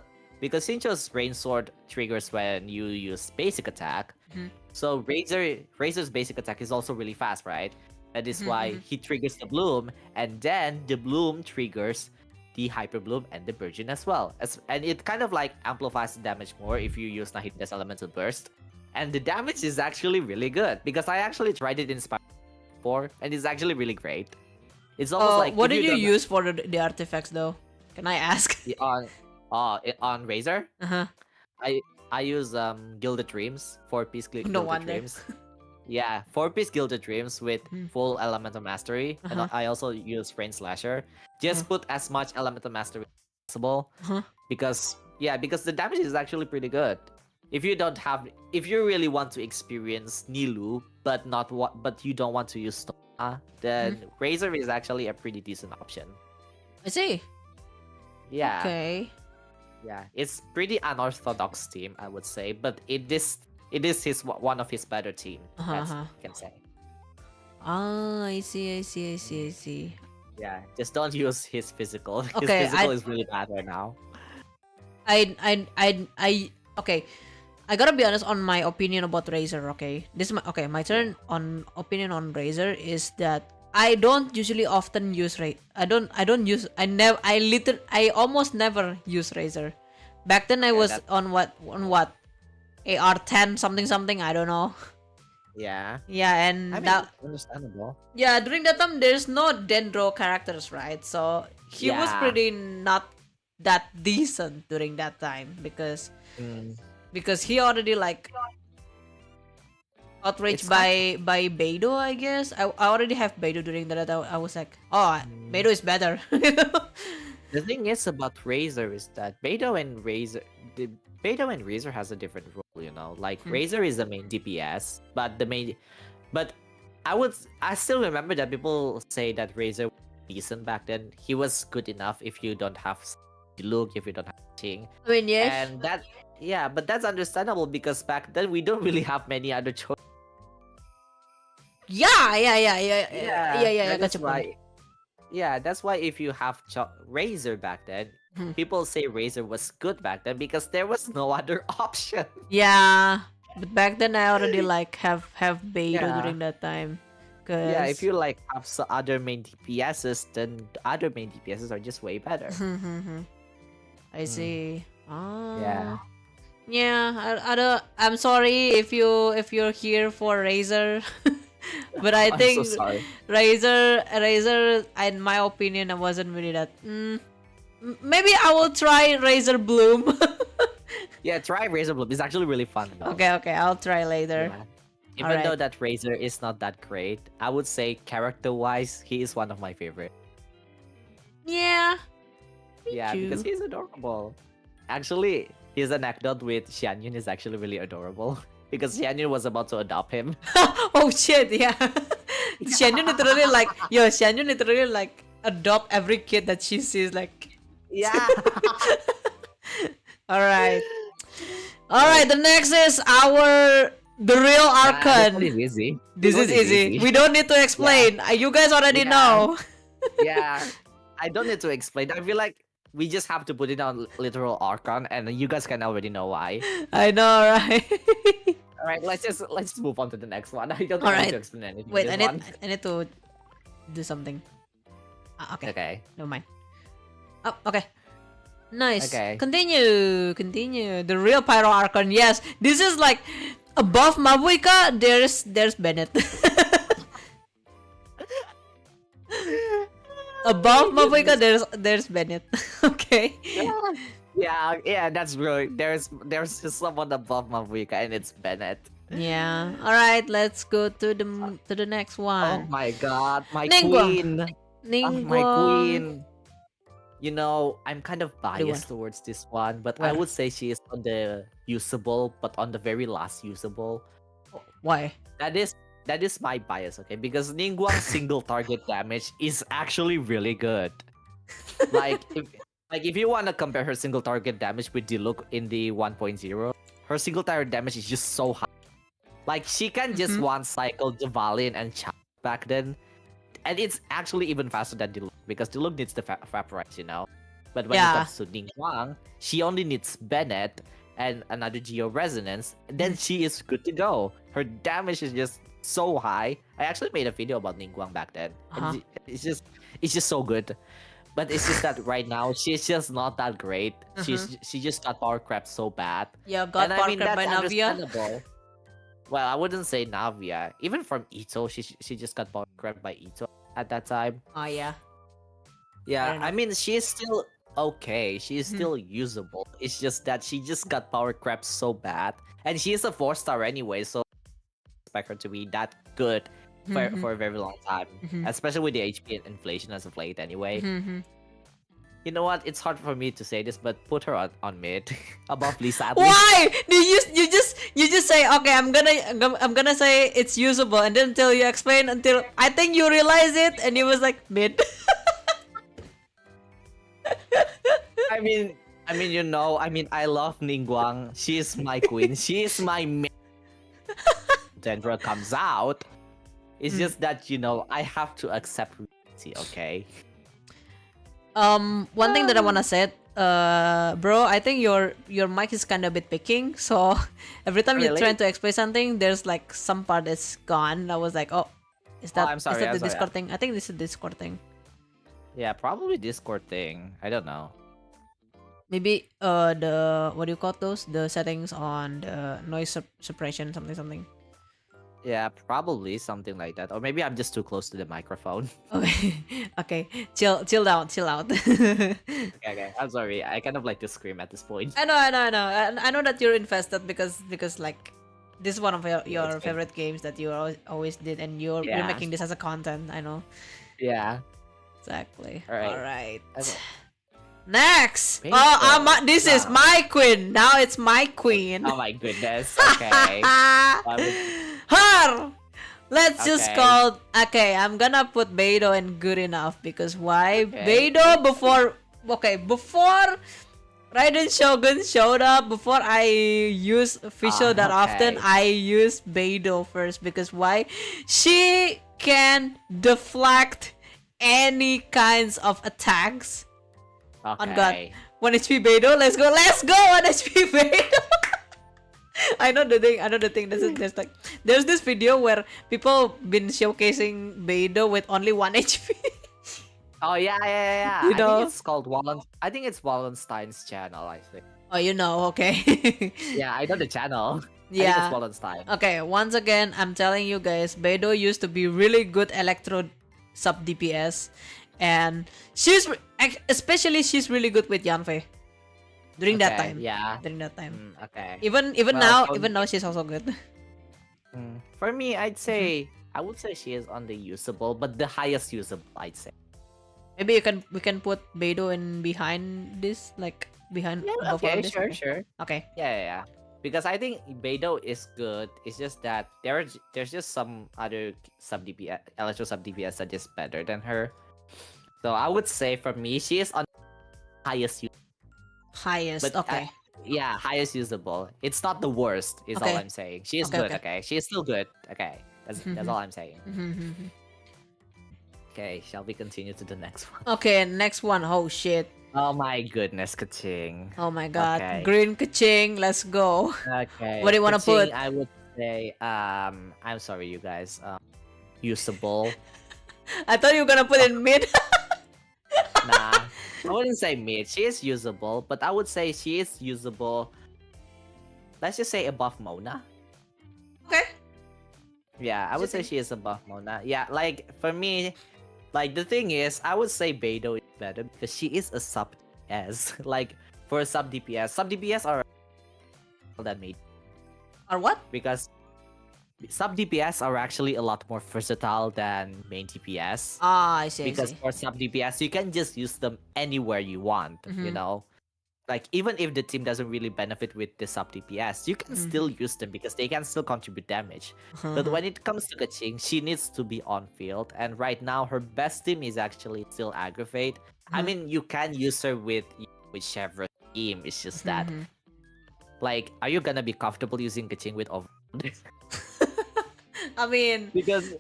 Rain Sword triggers when you use basic attack, Mhm. so Razor's basic attack is also really fast, right? That is Mhm, why mhm. he triggers the Bloom, and then the Bloom triggers the Hyper Bloom and the Virgin as well. And it kind of like amplifies the damage more if you use Nahida's Elemental Burst. And the damage is actually really good because I actually tried it in Spire 4, and it's actually really great. It's almost like What if did you you don't use for the artifacts though? Can I ask? on on Razor, Uh-huh. I I use Gilded Dreams, 4-piece No Gilded wonder. Dreams. Yeah, 4-piece Gilded Dreams with Mhm. full Elemental Mastery, and Uh-huh. I also use Rain Slasher. Uh-huh. Just put as much Elemental Mastery as possible Uh-huh. because the damage is actually pretty good. If you really want to experience Nilu, but you don't want to use Stoma, Mhm. then Razor is actually a pretty decent option. I see. Yeah, Okay. yeah, it's pretty unorthodox team, I would say, but it is one of his better team. Uh-huh. That's Uh-huh. I can say. Ah, I see. I see. I see. I see. Yeah, just don't use his physical. His Okay. physical is really bad right now. Okay. I gotta be honest on my opinion about Razor. Okay, this is my okay. My turn on opinion on Razor is that I don't usually often use I almost never use Razer. Back then I Yeah, was on what AR10 something something, I don't know. yeah. Yeah, I and mean, that it's understandable. yeah, during that time there's no Dendro characters, right? So he was Yeah. pretty not that decent during that time because Mm. he already like outraged It's not. by Beidou, I guess. I already have Beidou during that. I was like, oh, Mm. Beidou is better. The thing is about Razer is that Beidou and Razer has a different role, you know. Like Razer is the main DPS, but I still remember that people say that Razer was decent back then. He was good enough if you don't have look, if you don't have ting. I mean, yes. And that yeah, but that's understandable because back then we don't really have many other choices. Yeah. That Got is your point. why. Yeah, that's why if you have Razer back then, people say Razer was good back then because there was no other option. Yeah, but back then I already like have Beidou Yeah. during that time. Yeah, if Cause you like have other main DPSs, then the other main DPSs are just way better. I see. Oh. Yeah. Yeah, I don't. I'm sorry if you're here for Razer, but I I'm think so sorry. Razer, in my opinion, I wasn't really that. Maybe I will try Razer Bloom. Yeah, try Razer Bloom. It's actually really fun though. Okay, I'll try later. Yeah. Even though Alright. that Razer is not that great, I would say character-wise, he is one of my favorite. Yeah. Yeah, too. because he's adorable. Actually, his anecdote with Xianyun is actually really adorable. Because Xianyun was about to adopt him. Oh shit, yeah. Xianyun literally like adopt every kid that she sees, like. Yeah. Alright. Alright, the next is the real Archon. This one is easy. This one is easy. We don't need to explain. You guys already Yeah. know. Yeah. I don't need to explain. I feel like we just have to put it on literal Archon, and you guys can already know why. I know, right? Alright, let's just move on to the next one. I don't think I Alright. need to explain anything. Wait, this I one. need to do something. Okay. Okay. Never mind. Oh, okay. Nice. Okay. Continue. The real Pyro Archon. Yes, this is like above Mabuika. There's Bennett. Above Mabuika, there's Bennett. Okay. Yeah, that's really there's just someone above Mavuika and it's Bennett. Yeah. All right. Let's go to the next Oh one. my god, my Ningguang. queen. Ningguang. My queen. You know, I'm kind of one. biased towards this one, but I Where? would say she is on the usable, but on the very last usable. Why? That is my bias, okay? Because Ningguang's single target damage is actually really good. Like if you want to compare her single target damage with Diluc in the 1.0, her single target damage is just so high. Like she can just one cycle Javalian and Chap back then. And it's actually even faster than Diluc because Diluc needs the Vaporize, you know. But when it comes to Ningguang, she only needs Bennett and another Geo Resonance, and then she is good to go. Her damage is just so high. I actually made a video about Ningguang back then. And it's just so good. But it's just that right now she's just not that great. She just got power crept so bad. Yeah, got power crept by Navia. Understandable. Well, I wouldn't say Navia. Even from Ito, she just got power crept by Ito at that time. Oh yeah. Yeah, I mean she's still okay. She is still usable. It's just that she just got power crept so bad, and she is a 4-star anyway, so I expect her to be that good for a very long time, especially with the HP inflation as of late. Anyway, you know what? It's hard for me to say this, but put her on mid above Lisa. At least. Why? You just say okay. I'm gonna say it's usable, and then until you explain, until I think you realize it, and it was like mid. I mean, you know, I love Ningguang. She is my queen. She is my main. Dendra comes out. It's just that, you know, I have to accept reality, okay? One thing that I wanna say, bro, I think your mic is kind of a bit picking. So every time you're Really? trying to explain something, there's like some part that's gone. I was like, oh, Is Oh, that I'm sorry. the I'm sorry. Discord thing? I think this is Discord thing. Yeah, probably Discord thing. I don't know. Maybe the what do you call those? The settings on the noise suppression, something. Yeah, probably something like that. Or maybe I'm just too close to the microphone. Okay, okay, chill out. Okay. I'm sorry. I kind of like to scream at this point. I know. I know that you're invested because like this is one of Yeah, your favorite games that you always did, and you're Yeah. making this as a content. I know Yeah. exactly. All right. All right. Okay. Next. Bingo. This is Wow. my queen. Now it's my queen. Oh my goodness. Okay. Her. Let's just Okay. call. Okay, I'm gonna put Beidou in good enough because why? Okay. Beidou before. Okay, before Raiden Shogun showed up, before I use official that often, Okay. I use Beidou first because why? She can deflect any kinds of attacks. On God. Okay. 1 HP Beidou, let's go 1 HP Beidou. I know the thing. There's this video where people been showcasing Beidou with only 1 HP. Oh yeah. You I know? think it's called I think it's Wallenstein's channel. I think. Oh, you know, okay. Yeah, I know the channel. I think Yeah. it's Wallenstein. Okay, once again, I'm telling you guys, Beidou used to be really good electro sub DPS, and especially she's really good with Yanfei. During that Okay, time. Yeah. During that time. Okay. Even Well, now she's also good. For me, I would say she is on the usable, but the highest usable, I'd say. Maybe we can put Beidou in behind this, like behind above all Okay, this. sure. Okay. Yeah. Because I think Beidou is good. It's just that there's just some other sub DPS, electro sub DPS that is better than her. So I would say for me, she is on highest. Highest. But, okay. Yeah, highest usable. It's not the worst. Is Okay. all I'm saying. She is Okay, good. okay. Okay, she is still good. Okay, that's all I'm saying. Okay, shall we continue to the next one? Okay, next one. Oh shit. Oh my goodness, Kaching. Oh my god. Okay. Green Kaching. Let's go. Okay. What do you wanna Kaching, put? I would say I'm sorry, you guys. Usable. I thought you were gonna put in mid. Nah, I wouldn't say mid. She is usable, but I would say she is usable. Let's just say above Mona. Okay. Yeah, I would say she is above Mona. Yeah, like for me, like the thing is, I would say Beidou is better because she is a sub DPS. Like for a sub DPS are than me Or what? because sub DPS are actually a lot more versatile than main DPS. Ah, I see. Because for sub DPS, you can just use them anywhere you want. You know, like even if the team doesn't really benefit with the sub DPS, you can still use them because they can still contribute damage. But when it comes to Kaching, she needs to be on field, and right now her best team is actually still Aggravate. I mean, you can use her with whichever team. It's just that, like, are you gonna be comfortable using Kaching with Overload? I mean, because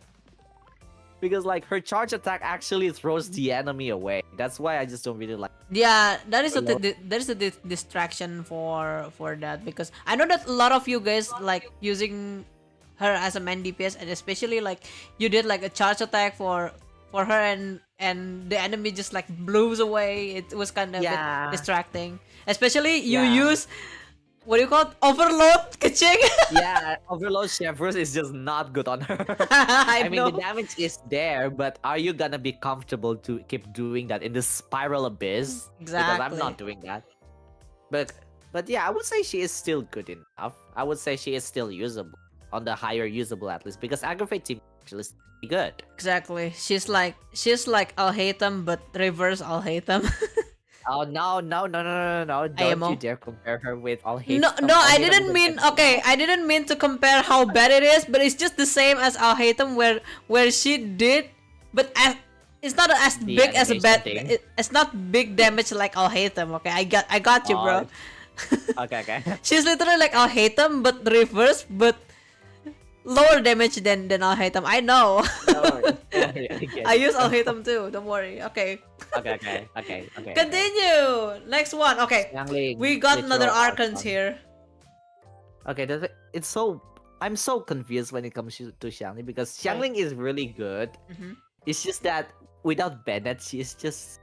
like her charge attack actually throws the enemy away. That's why I just don't really like. yeah, that is a distraction for that, because I know that a lot of you guys like using her as a main DPS, and especially like you did like a charge attack for her, and the enemy just like blows away. It was kind of a bit distracting, especially you use what do you call it? Overload Kaching. Yeah, Overload Chevros is just not good on her. I mean, know. the damage is there, but are you gonna be comfortable to keep doing that in the Spiral Abyss? Because I'm Exactly. not doing that. But yeah, I would say she is still good enough. I would say she is still usable, on the higher usable at least, because Aggravate team actually is pretty good. Exactly. She's like I'll hate them, but reverse I'll hate them. Oh no! Don't IMO. you dare compare her with All Hate. No, I didn't mean. Okay, I didn't mean to compare how bad it is, but it's just the same as I'll hate them, where she did, but it's not as The big as a bad. animation thing. It's not big damage like I'll hate them. Okay, I got you, bro. Okay. She's literally like I'll hate them, but reverse, but lower damage than I'll hate them. I know. I use I'll hate them too. Don't worry. Okay. Okay. Continue. Next one. Okay. Youngling, We got another literal Archons Archon. here. Okay, it's so I'm so confused when it comes to Xiangling because Right. Xiangling is really good. Mm-hmm. It's just that without Bennett, she is just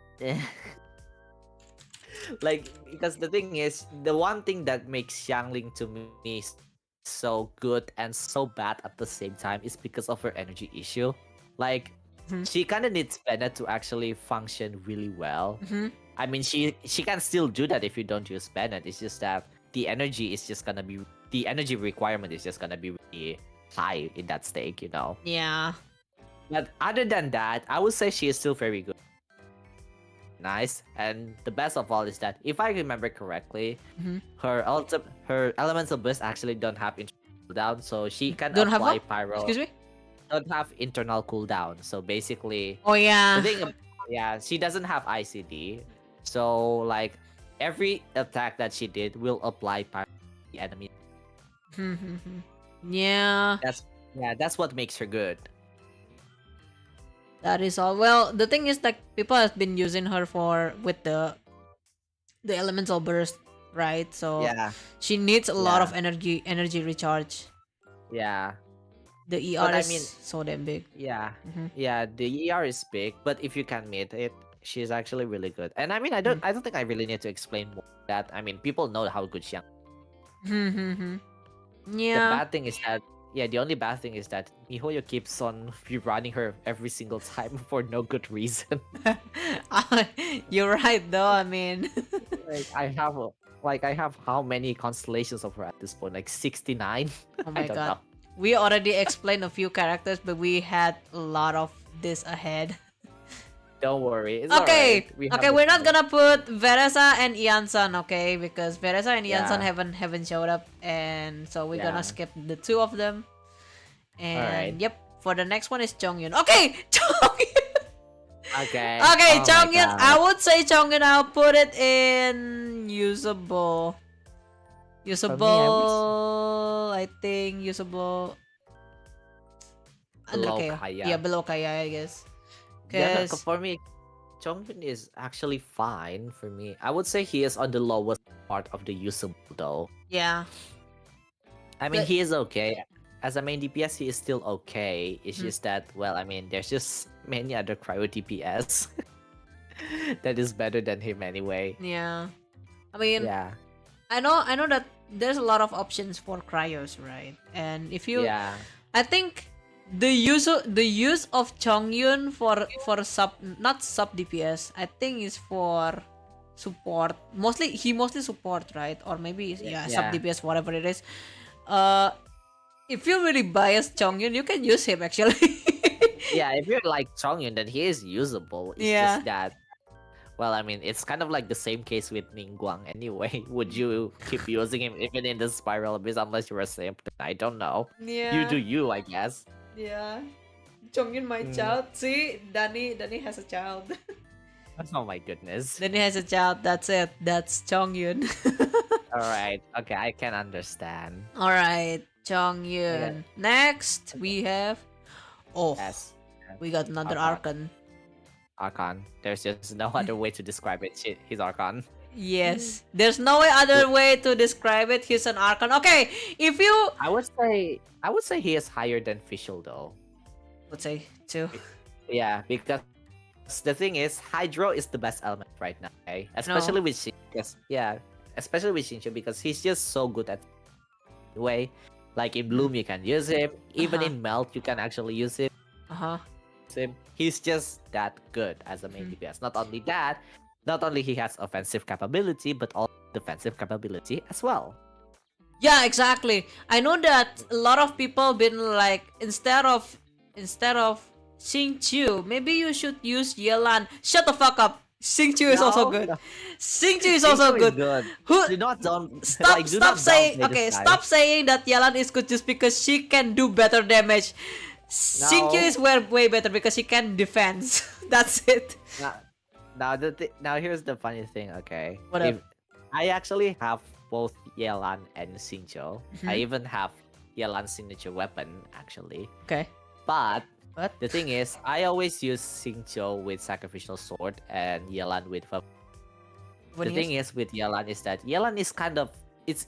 like because the thing is the one thing that makes Xiangling to me so good and so bad at the same time is because of her energy issue. Like Mm-hmm. she kind of needs Bennett to actually function really well. Mm-hmm. I mean, she can still do that if you don't use Bennett. It's just that the energy is just gonna be the energy requirement is just gonna be really high in that stake, you know. Yeah. But other than that, I would say she is still very good. Nice, and the best of all is that if I remember correctly, Mm-hmm. her elemental burst actually don't have internal cooldown, so she can Don't have apply what? pyro. Excuse me. Don't have internal cooldown, so basically Oh the yeah. thing, yeah, she doesn't have ICD, so like every attack that she did will apply pyro to the enemy. Mm-hmm. Yeah. That's what makes her good. That is all. Well, the thing is that people have been using her for with the elemental burst, right? So Yeah, she needs a lot yeah, of energy recharge. yeah. The ER But I is mean, so damn big. yeah, Mm-hmm. yeah. The ER is big, but if you can meet it, she's actually really good. And I mean, I don't think I really need to explain more that. I mean, people know how good she. Mm-hmm. The Yeah. bad thing is that, yeah, the only bad thing is that Mihoyo keeps on rerunning her every single time for no good reason. You're right though. I mean, like I have how many constellations of her at this point? Like 69? oh I my don't god. know. We already explained a few characters, but we had a lot of this ahead. Don't worry, it's Okay, alright. We have okay, the we're not time. gonna put Veresa and Iansan, okay? Because Veresa and Iansan Yeah, haven't showed up, and so we're gonna yeah. skip the two of them. Alright. And yep, for the next one is Chongyun. Okay, Chongyun. Okay. Okay, Oh my Chongyun. I god. would say Chongyun. I'll put it in usable. For me, I would I think usable under below KO. Yeah, Kaya. below Kaya, I guess. Yeah, no, Cause for me, Chongbin is actually fine for me. I would say he is on the lowest part of the usable though. yeah, I mean, but he is okay. As a main DPS, he is still okay. It's mhm, just that, well, I mean, there's just many other cryo DPS that is better than him anyway. yeah. I mean, Yeah, I know that there's a lot of options for cryos, right? And if you, yeah, I think the use of Chongyun for sub not sub DPS, I think is for support. He mostly support, right? Or maybe yeah, sub yeah, DPS, whatever it is. Uh, if you really bias Chongyun, you can use him actually. yeah. If you're like Chongyun, then he is usable. It's Yeah. just that, well, I mean, it's kind of like the same case with Ningguang anyway. Would you keep using him even in the Spiral Abyss unless you're a simp? I don't know. You Yeah. do you, I guess. Yeah. Chongyun my Mm. child. See, Danny has a child. Oh my goodness. Danny has a child. That's it. That's Chongyun. All right. Okay, I can understand. All right, Chongyun. Next we have. Oh, Yes. we got another Archon. Archon. Archon. There's just no other way to describe it. He's Archon. Yes, there's no way other way to describe it. He's an Archon. Okay, if you I would say he is higher than Fischl though. would say two. Yeah, because the thing is, Hydro is the best element right now, okay? No. Especially with Shin. Because, yeah, especially with Shinshu because he's just so good at way. Like in Bloom, you can use him. Even Uh-huh. in Melt, you can actually use him. Uh huh. He's just that good as a main Mhm. DPS. Not only that, not only he has offensive capability, but also defensive capability as well. Yeah, exactly. I know that a lot of people been like instead of Xingqiu, maybe you should use Yelan. Shut the fuck up. Xingqiu is also good. No. Xingqiu is also Shinshu is good. good. Who Do not down stop like do stop not saying downplay okay, this guy. stop saying that Yelan is good just because she can do better damage. Xingqiu No. is way better because she can defense. That's it. Now here's the funny thing, okay? What up? I actually have both Yelan and Xingqiu. I Mhm. even have Yelan's signature weapon, actually. Okay. But What? the thing is, I always use Xingqiu with Sacrificial Sword and Yelan with... The What thing is with Yelan is that Yelan is kind of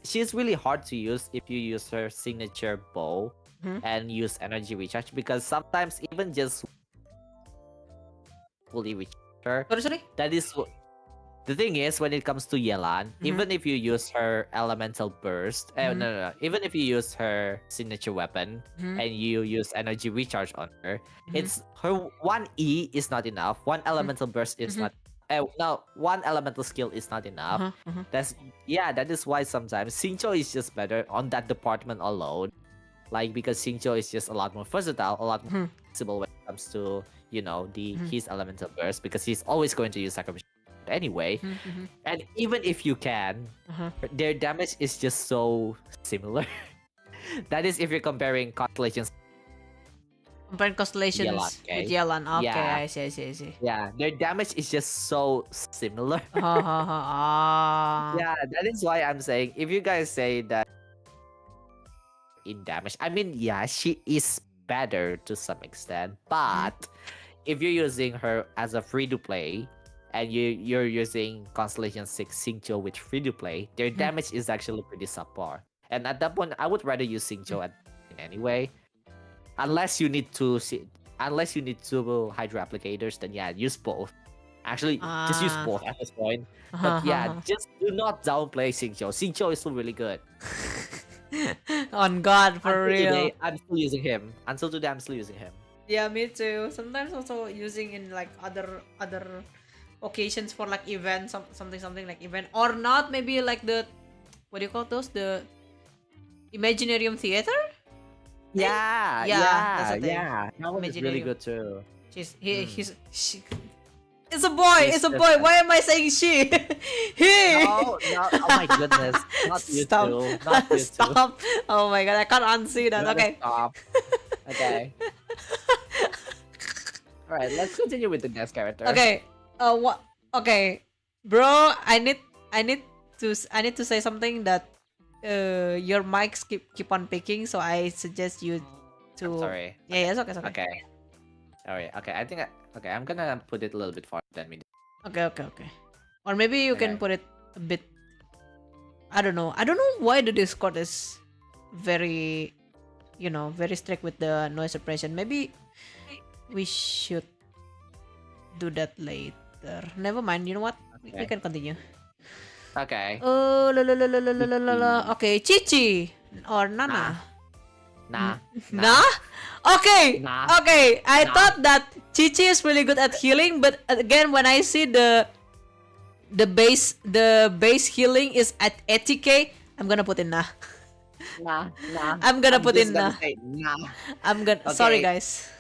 she's really hard to use if you use her signature bow Mhm. and use energy recharge, because sometimes even just fully recharge her, Sorry. that is the thing is, when it comes to Yelan, even if you use her elemental burst, no, even if you use her signature weapon Mhm. and you use energy recharge on her, Mhm. it's her one E is not enough. One elemental burst is not. No, one elemental skill is not enough. That's that is why sometimes Xingqiu is just better on that department alone. Like, because Xingqiu is just a lot more versatile, a lot more flexible when it comes to his elemental burst, because he's always going to use sacrifice anyway. And even if you can, their damage is just so similar. That is if you're comparing constellations Comparing with Yelan, constellations okay? with Yelan. Okay, Yeah, I see. yeah, their damage is just so similar. Ah. Yeah, that is why I'm saying, if you guys say that in damage, I mean, yeah, she is better to some extent, but if you're using her as a free to play and you're using Constellation 6 Xingqiu with free to play, their damage is actually pretty subpar. And at that point, I would rather use Xingqiu anyway. Unless you need to hydro applicators, then yeah, use both. Actually, just use both at this point. But yeah, just do not downplay Xingqiu. Xingqiu is still really good. On God, for Until real. today, I'm still using him. Until today, I'm still using him. Yeah, me too. Sometimes also using in like other occasions for like events, something like event, or not, maybe like the, what do you call those, the Imaginarium Theater. Yeah, that's the thing. yeah. That one is really Imaginarium. good too. She. It's a boy. He's It's a just boy. Why am I saying she? He. No, no. Oh my goodness. Not you Stop. too. Not you too. Stop. Oh my God, I can't unsee that. You gotta Okay. Stop. Okay. All right. Let's continue with the next character. Okay. What? Okay, bro. I need to say something that your mics keep on picking, so I suggest you to. I'm sorry. Yeah, it's okay. It's okay. Okay. All right. Okay. Okay. I'm gonna put it a little bit farther than me. Okay. Or maybe you can Okay. put it a bit. I don't know why the Discord is very, very strict with the noise suppression. Maybe we should do that later. Never mind. You know what? We Okay. can continue. Okay. Oh, la. Okay, Chichi or Nana. Nah. Nah? Okay. Nah. Okay. I Nah. thought that Chichi is really good at healing, but again, when I see the base healing is at 80k, I'm gonna put in Nah. Nah. I'm gonna put just in gonna Nah. say nah. I'm gonna. Sorry, Okay. guys.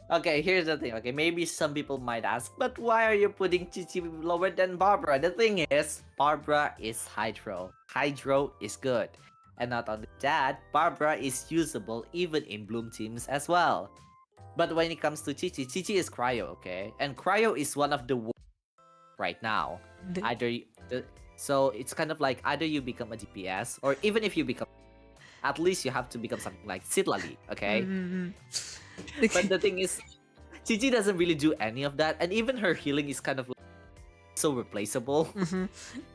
Okay, here's the thing. Okay, maybe some people might ask, but why are you putting Chichi lower than Barbara? The thing is, Barbara is Hydro. Hydro is good. And not only that, Barbara is usable even in Bloom teams as well. But when it comes to Chichi, Chichi is Cryo, okay? And Cryo is one of the worst right now. So it's kind of like either you become a DPS, or even if you become, at least you have to become something like Sidlali, okay? But the thing is, Chichi doesn't really do any of that, and even her healing is kind of like so replaceable.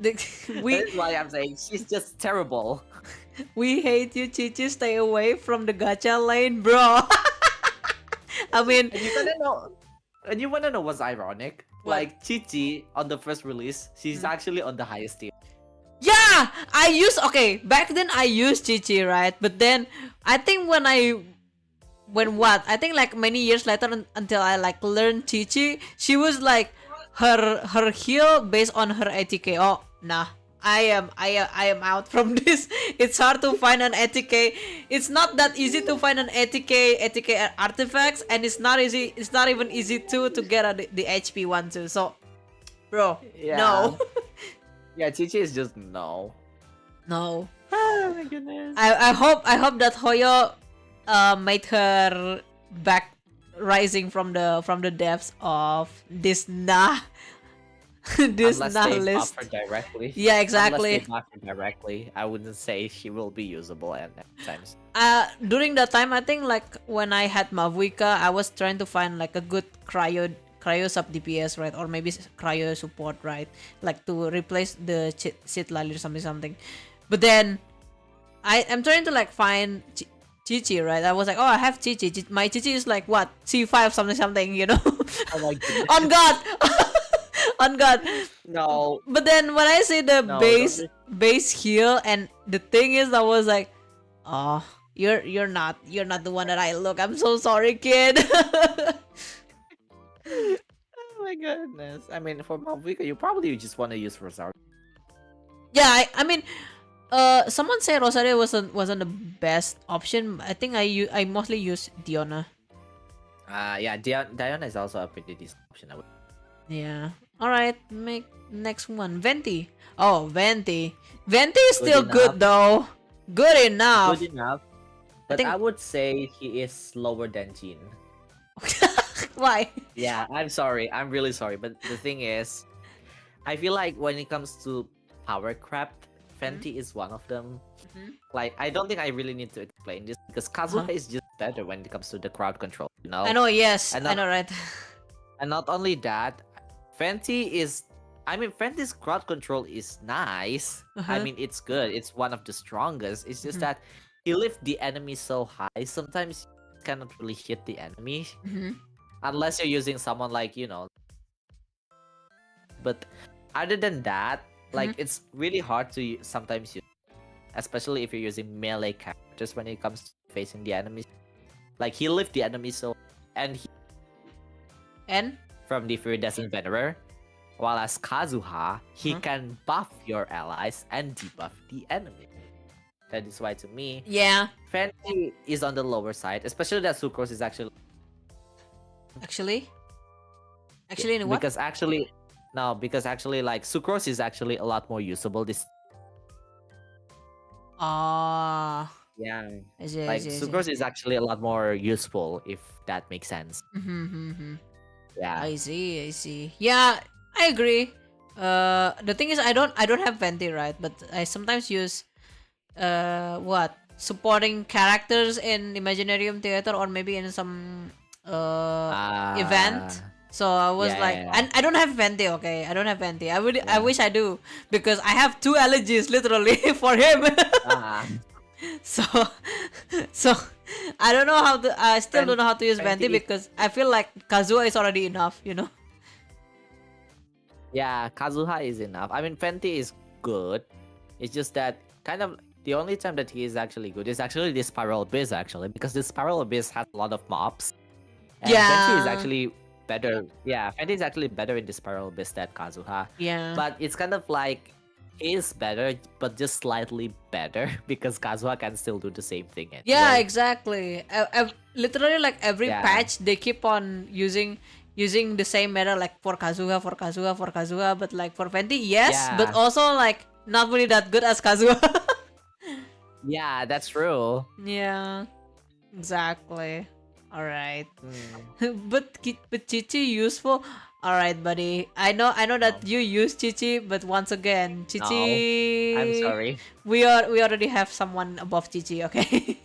That is why I'm saying she's just terrible. We hate you, Chichi. Stay away from the gacha lane, bro. I mean, And you wanna know what's ironic? What? Like, Chichi on the first release, she's actually on the highest tier. yeah, back then I used Chichi, right? But then I think I think like many years later, until I like learned Chichi, she was like her heal based on her ATK. Oh, nah. I am out from this. It's hard to find an ATK. It's not that easy to find an ATK artifacts, and it's not even easy to get the HP one too. So, bro, Yeah. no. Yeah, Chichi is just no. No. Oh my goodness. I hope that Hoyo made her back rising from the depths of this this Unless they list. buff her directly. Yeah, exactly. Unless they buff her directly, I wouldn't say she will be usable at times. During that time, I think like when I had Mavuika, I was trying to find like a good cryo sub DPS, right, or maybe cryo support, right, like to replace the Sid Lali or something. But then I'm trying to like find Chichi, right? I was like, oh, I have Chichi. My Chichi is like what, C5 something something, you know? Oh my goodness. On God, on God. No, But then when I see the no, don't base heal, and the thing is, I was like, oh, you're not the one that I look. I'm so sorry, kid. Oh my goodness. I mean, for Malvika, you probably just want to use Rosario. Yeah, I mean, someone said Rosario wasn't the best option. I think I mostly use Diona. Yeah, Diana is also a pretty decent option. I would. Yeah. All right. Make next one. Venti. Oh, Venti. Venti is Good still enough. good though. Good enough. Good enough. But think- I would say he is slower than Jean. Why? Yeah, I'm sorry. I'm really sorry. But the thing is, I feel like when it comes to power craft, Fenty is one of them. Mhm. Like, I don't think I really need to explain this because Kazuha is just better when it comes to the crowd control, you know? I know. Yes. And I know. Right. And not only that, Fenty is. I mean, Fenty's crowd control is nice. I Uh-huh. mean, it's good. It's one of the strongest. It's just Mhm. that he lift the enemy so high. Sometimes you cannot really hit the enemy Mhm. unless you're using someone like, you know. But other than that, like it's really hard to sometimes use, especially if you're using melee characters when it comes to facing the enemies. Like he lift the enemy so, and he And from the Iridescent Venerer, while as Kazuha, he Huh? can buff your allies and debuff the enemy. That is why to me, yeah, Fenty is on the lower side, especially that Sucrose is actually actually, in what? because actually like Sucrose is actually a lot more usable. This Ah, yeah, I see. like Sucrose is actually a lot more useful if that makes sense. Yeah. I see. I see. Yeah, I agree. The thing is, I don't have Venti, right? But I sometimes use what, supporting characters in Imaginarium Theater, or maybe in some event. Ah, So I was yeah, like, yeah, and I don't have Venti. Okay, I don't have Venti. I Yeah. wish I do, because I have 2 allergies literally for him. ah. So, so I don't know how to. I still don't know how to use Venti Venti- because I feel like Kazuha is already enough. You know. Yeah, Kazuha is enough. I mean, Fenty is good. It's just that kind of the only time that he is actually good is actually this Spiral Abyss, actually, because this Spiral Abyss has a lot of mobs. And Fenty is Yeah. actually better. Yeah, Fenty is actually better in the Spiral Abyss than Kazuha. Yeah. But it's kind of like he is better, but just slightly better because Kazuha can still do the same thing. Yeah, anyway. exactly. Literally, like every Yeah. patch, they keep on using the same meta, like for Kazuha, but like for Fenty, yes, but Yeah. also like not really that good as Kazuha. Yeah, that's true. Yeah, exactly. All right. Mm. but Chichi useful. All right, buddy. I know that you use Chichi, but once again, Chichi. I'm sorry. We already have someone above Chichi. Okay.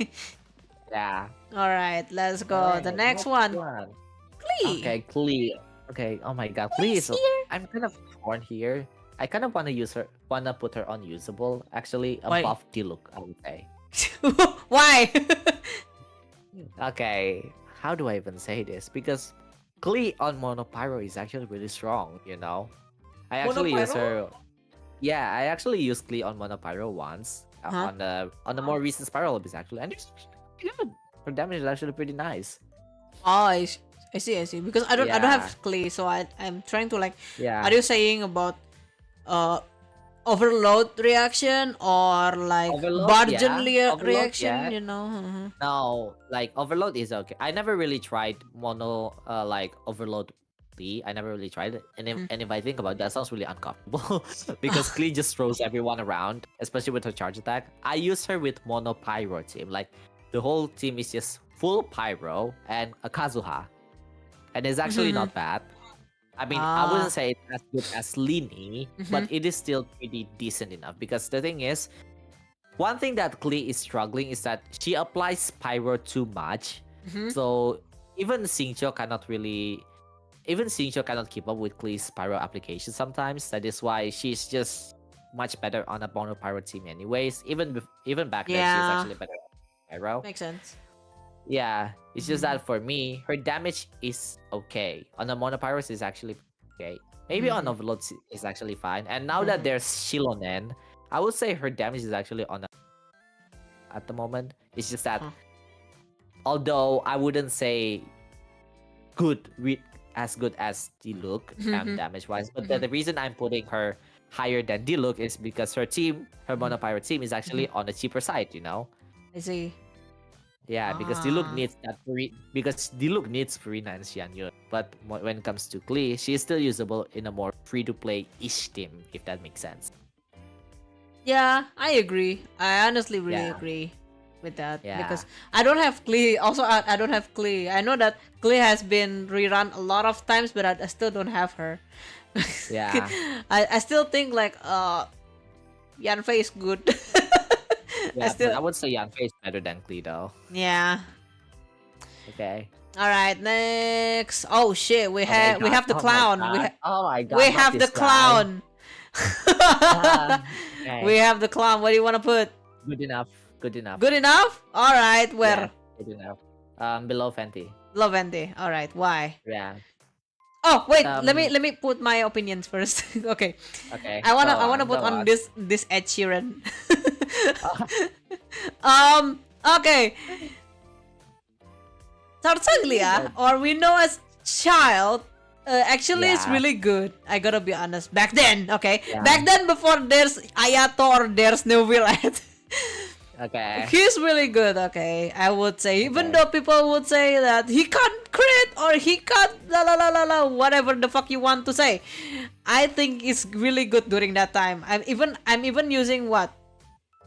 Yeah. All right, let's go. Alright, The next one. Klee. Okay, Klee. Okay, oh my god, Klee is. I'm kind of torn here. I kind of wanna put her on usable, actually, Why? above Diluc, I would say. Why? Okay, how do I even say this? Because Klee on Monopyro is actually really strong, you know? I actually use her. Yeah, I actually used Klee on Monopyro once. Huh? On the more recent Spiral Abyss, actually. And it's good. Her damage is actually pretty nice. Oh, I see. Because I don't Yeah. have Klee, so I'm trying to like. Yeah. Are you saying about overload reaction or like Overload, Bargen yeah. Overload, reaction? yeah. You know. No, like Overload is okay. I never really tried like Overload Klee. I never really tried it. And if I think about it, that sounds really uncomfortable because Klee just throws everyone around, especially with her charge attack. I use her with Mono Pyro team. Like the whole team is just full Pyro and a Kazuha. And it's actually not bad. I mean, I Ah. wouldn't say it's as good as Lini, but it is still pretty decent enough. Because the thing is, one thing that Klee is struggling is that she applies Pyro too much. So even Xingqiu cannot keep up with Klee's Pyro application sometimes. That is why she's just much better on a mono pyro team anyways. Even back then, she was Yeah, actually better on pyro. makes sense. Yeah, it's just Mhm. that for me, her damage is okay. On a mono pyro, is actually okay. Maybe on Mhm. overload is actually fine. And now that Mhm. there's Shilonen, I would say her damage is actually on a, at the moment. It's just that Huh. although I wouldn't say good as good as Diluc Mhm. damage wise, but Mhm. the reason I'm putting her higher than Diluc is because her team, her Mhm. monopyro team, is actually Mhm. on the cheaper side. You know. I see. Yeah, because Diluc Ah. needs that because Diluc needs Farina and Xianyun. But when it comes to Klee, she is still usable in a more free to play ish team, if that makes sense. Yeah, I agree. I honestly really Yeah, agree with that yeah, because I don't have Klee. Also, I don't have Klee. I know that Klee has been rerun a lot of times, but I still don't have her. yeah, I still think like Yanfei is good. I yeah. But still I would say Yanfei is better than Klee though. yeah. Okay. All right, next. Oh shit, Oh my we god. have the Oh my clown. god. Oh my We god. Not have the this guy. clown. We Okay. have the clown. What do you want to put? Good enough. Good enough. Good enough? All right, Yeah. where? Good enough. Below Fenty. Lavende. All right, why? Yeah. Oh, wait, Um. let me put my opinions first. Okay. Okay. I wanna put Go on on. this Ed Sheeran. Oh, Okay. Tartaglia, or we know as Child, actually is yeah. really good. I gotta be honest. Back then, okay? Yeah. Back then, before there's Ayato or there's Neuvillette. Okay. He's really good, okay? I would say, even Okay. though people would say that he can't crit or he can't la la la la la, whatever the fuck you want to say, I think it's really good during that time. I'm even using what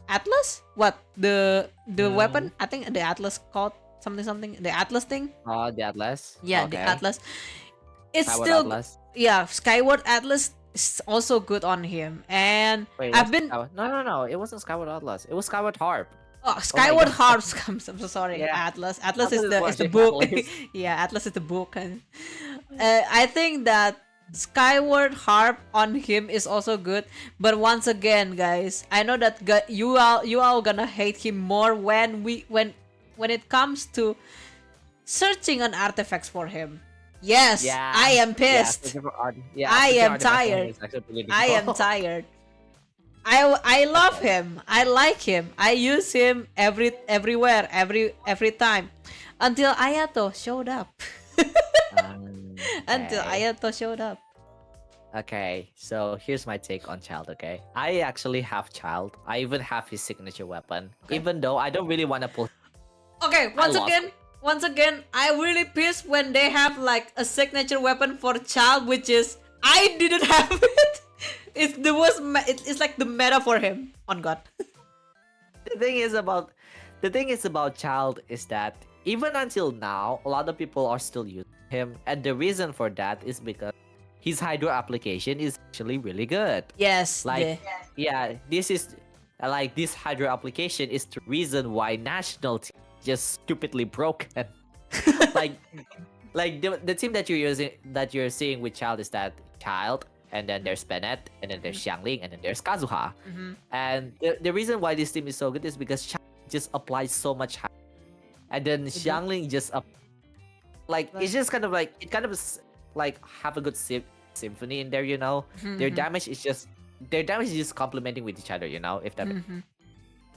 Atlas? What the Mm. weapon? I think the Atlas called something something. The Atlas thing. Oh, the Atlas. Yeah, the Okay. Atlas. It's Skyward still Atlas. yeah. Skyward Atlas is also good on him, and Wait, I've what's been Skyward? No, no, no. It wasn't Skyward Atlas. It was Skyward Harp. oh, Oh my Skyward god. Harps comes. I'm so sorry. Yeah. Atlas. Atlas Atlas is one is of the the book. catalysts. Yeah, Atlas is the book, and I think that Skyward Harp on him is also good. But once again, guys, I know that you all gonna hate him more when it comes to searching on artifacts for him. Yes, Yeah. I am Yeah. pissed. Searching for art. Yeah. I Searching am artifacts for him tired. is actually pretty I am difficult. tired. I love Okay. him. I like him. I use him everywhere every time until Ayato showed up. Until Okay. Ayato showed up. Okay, so here's my take on Child, okay? I actually have Child. I even have his signature weapon. Okay. Even though I don't really want to pull Okay, I lost it. once again, I really pissed when they have like a signature weapon for Child, which is I didn't have it. It's the worst. It's like the meta for him. On God. The thing is about Child is that even until now, a lot of people are still using him. And the reason for that is because his Hydro application is actually really good. Yes. Like, yeah, this is like this Hydro application is the reason why national team just stupidly broken. like the team that you're seeing with Child is that Child, and then there's Bennett, and then there's Xiangling, and then there's Kazuha. Mhm. And the reason why this team is so good is because Child just applies so much hype. And then do. Xiangling just it's just kind of like it kind of like have a good symphony in there, you know. Their Mhm. damage is just complementing with each other, you know, if that. Mhm.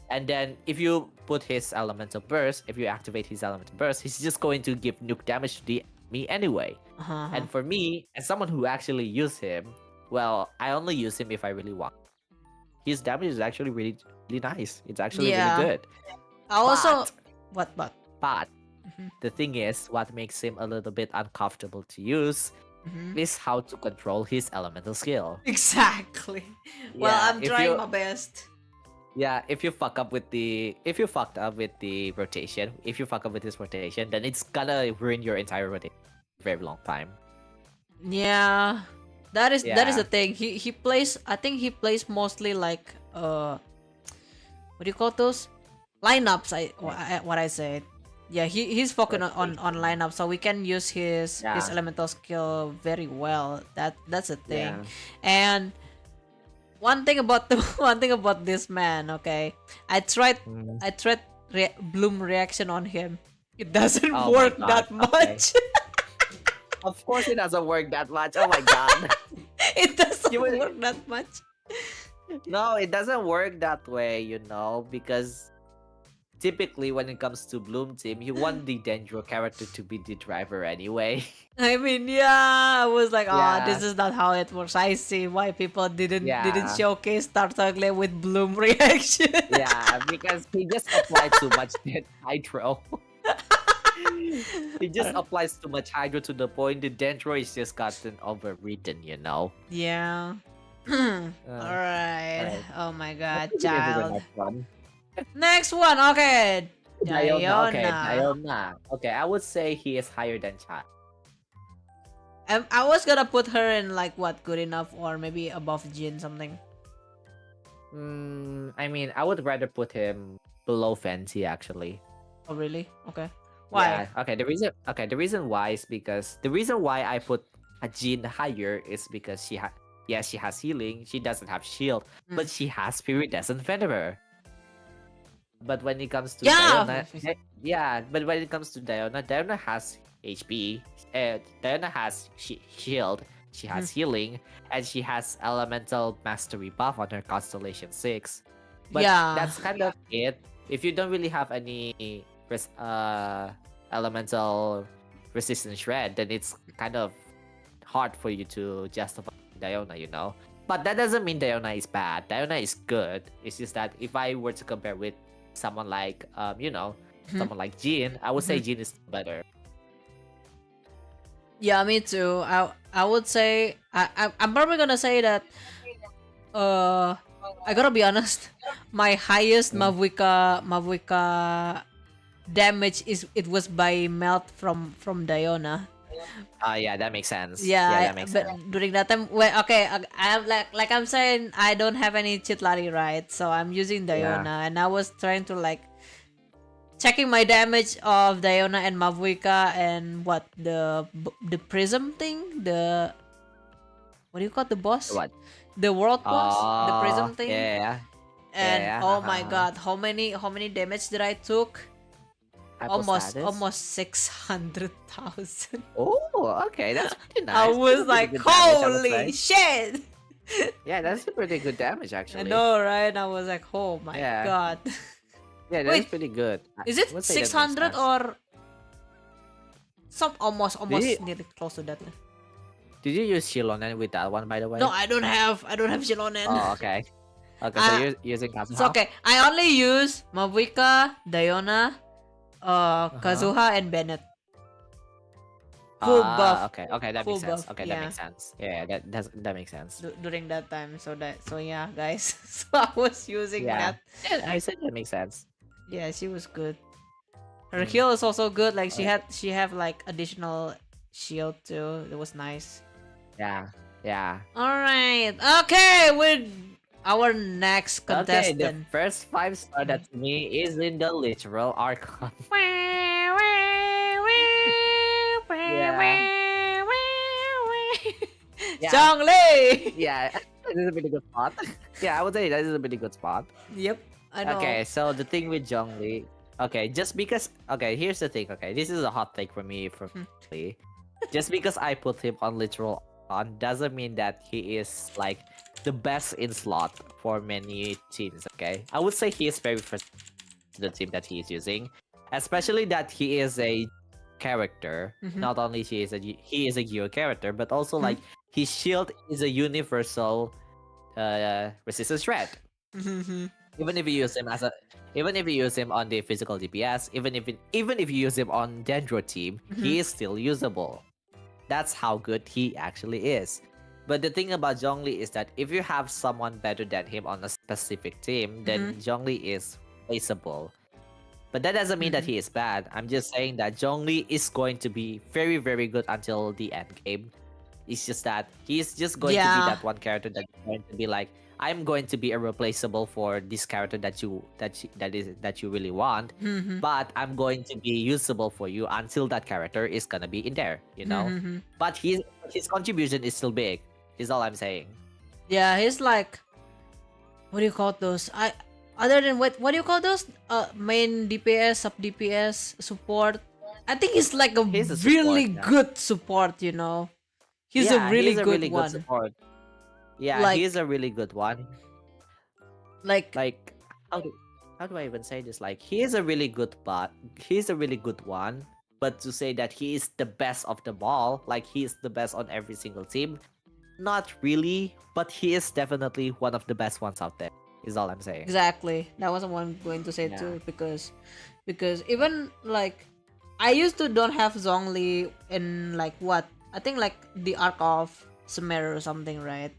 And then if you put his elemental burst, if you activate his elemental burst, he's just going to give nuke damage to the enemy anyway. Uh-huh. And for me, as someone who actually use him, well, I only use him if I really want. His damage is actually really, really nice. It's actually really Yeah. good. I also But but but Mhm. the thing is, what makes him a little bit uncomfortable to use Mhm. is how to control his elemental skill. Exactly. Well, Yeah, I'm if trying you my best. yeah, if you fucked up with the rotation, if you fuck up with his rotation, then it's gonna ruin your entire rotation for a very long time. Yeah. That is Yeah. the thing. He plays I think he plays mostly like what do you call those? Lineups what I said. Yeah, he's focused on lineup, so we can use his Yeah. elemental skill very well. That's a thing. Yeah. And one thing about the one thing about this man, okay? I tried Mm. I tried Bloom reaction on him. It doesn't Oh my work god. that Okay. much. Of course it doesn't work that much. Oh my god. It You doesn't will, work that much. no, it doesn't work that way, because typically when it comes to Bloom Team, you want the Dendro character to be the driver anyway. I mean, yeah, I was like, ah, this Yeah. is not how it works. I see why people didn't Yeah. showcase Tartagle with Bloom reaction. Yeah, because he just applied too much hydro. He just applies too much hydro to the point the Dendro is just gotten overridden. Yeah. Uh, Alright. Alright. Oh my god, Let's begin to the child. next one. Next one, okay. Diona. Okay, Diona. Diona. Okay, I would say he is higher than Chat. I was gonna put her in like what, good enough or maybe above Jin something. I mean, I would rather put him below Fancy actually. Oh really? Okay. Why? Yeah. The reason why is because the reason why I put a Jin higher is because she has healing. She doesn't have shield, but she has Iridescent Venerer. But when it comes to Yeah. But when it comes to Diona has HP. Diona has shield. She has healing, and she has Elemental Mastery buff on her Constellation 6. But Yeah. that's kind of it. If you don't really have any elemental resistance shred, then it's kind of hard for you to justify Diona. But that doesn't mean Diona is bad. Diona is good. It's just that if I were to compare with someone like someone like Jean, I would say Jean is better. Yeah, me too. I would say I'm probably gonna say that I gotta be honest. My highest Mavuika damage was by melt from Diona. Yeah, that makes sense. Yeah, that makes but sense. during that time, okay, I'm like I'm saying, I don't have any Chitlari, right? So I'm using Diona, and I was trying to like checking my damage of Diona and Mavuika and what the prism thing, what do you call it, the boss? What? The world boss, the prism thing. Yeah. And yeah, oh my uh-huh. god, how many damage did I took? Almost Hypostatus? 600,000. Oh, okay, that's pretty nice. I That's was a pretty like, good damage, I would holy say. shit! Yeah, that's a pretty good damage I actually. know, right? I was like, oh my Yeah. god. Yeah, that's Wait, pretty good. Is I it would say that makes 600 sense. or almost you- nearly close to that? Did you use Shilonen with that one, by the way? No, I don't have Shilonen. Oh, okay. Okay, so you're using Kazuha? It's okay. I only use Mavuika, Diona, Kazuha, and Bennett. Full buff. Okay, that Full makes sense. buff, Okay, yeah. that makes sense. Yeah, that makes sense. During that time, so yeah, guys. So I was using Yeah. that. Yeah, I said that makes sense. Yeah, she was good. Her heal is also good. Like she have like additional shield too. It was nice. Yeah. All right. Okay, with our next Okay, the contestant. first 5-star that to me is in the literal Archon. Yeah. Zhongli. Yeah, this is a pretty good spot. Yeah, I would say that is a pretty good spot. Yep, I know. Okay, so the thing with Zhongli, just because, here's the thing, this is a hot take for me, just because I put him on literal on doesn't mean that he is like the best in slot for many teams, okay? I would say he is very first to the team that he is using, especially that he is a character. Not only he is a Geo character, but also like his shield is a universal resistance shred. Even if you use him on the physical DPS, even if you use him on Dendro team, he is still usable. That's how good he actually is. But the thing about Zhongli is that if you have someone better than him on a specific team, then Zhongli is placeable. But that doesn't mean that he is bad. I'm just saying that Zhongli is going to be very, very good until the end game. It's just that he's just going to be that one character that's going to be like, I'm going to be irreplaceable for this character that you really want, but I'm going to be usable for you until that character is gonna be in there, But his contribution is still big. Is all I'm saying. Yeah, he's like what do you call those? I other than what do you call those? Main DPS, sub DPS, support. I think he's like a He's a support, really yeah. good support. You know, he's a Yeah, really he's a good really good one. support. Yeah, he's Like a really good one. like Like how do how do I even say this? Like he is a really good bot. He's a really good one. But to say that he is the best of them all, like he is the best on every single team, not really. But he is definitely one of the best ones out there. Is all I'm saying. exactly. That was what I'm going to say Yeah. too, because even like I used to don't have Zhongli in like what I think like the arc of Sumer or something, right?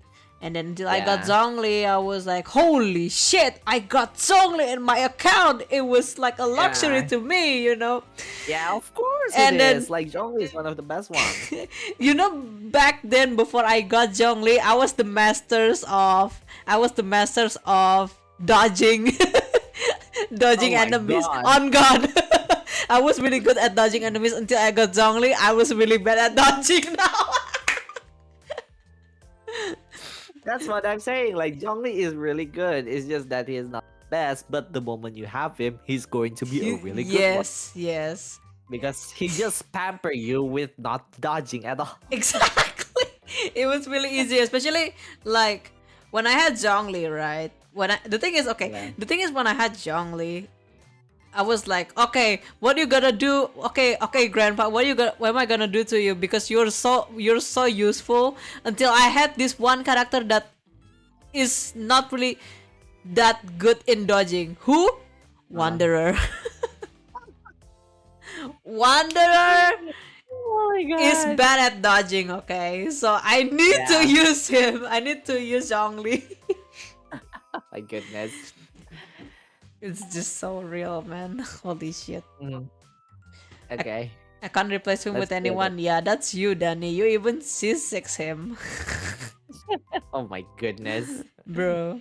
And then until I got Yeah. Zhongli, I was like, holy shit, I got Zhongli in my account. It was like a luxury Yeah. to me, you know? Yeah, of course And it then, is. Like Zhongli is one of the best ones. you know, back then before I got Zhongli, I was the masters of dodging dodging Oh my enemies god. on God. I was really good at dodging enemies until I got Zhongli. I was really bad at dodging now. That's what I'm saying. Like Zhongli is really good. It's just that he is not best, but the moment you have him, he's going to be a really good one. Yes. Because he just pamper you with not dodging at all. Exactly. It was really easy, especially like when I had Zhongli, right? The thing is, okay, Yeah. the thing is when I had Zhongli, I was like, okay, what you gonna do? Okay, grandpa, what am I gonna do to you? Because you're so useful. Until I had this one character that is not really that good in dodging. Who? Wanderer. Wanderer Oh my god. is bad at dodging, okay? So I need to Yeah. use him. I need to use Zhongli. My goodness. It's just so real, man. Holy shit. Mhm. Okay. I can't replace him Let's with get it. anyone. Yeah, that's you, Danny. You even C6 him. Oh my goodness. Bro.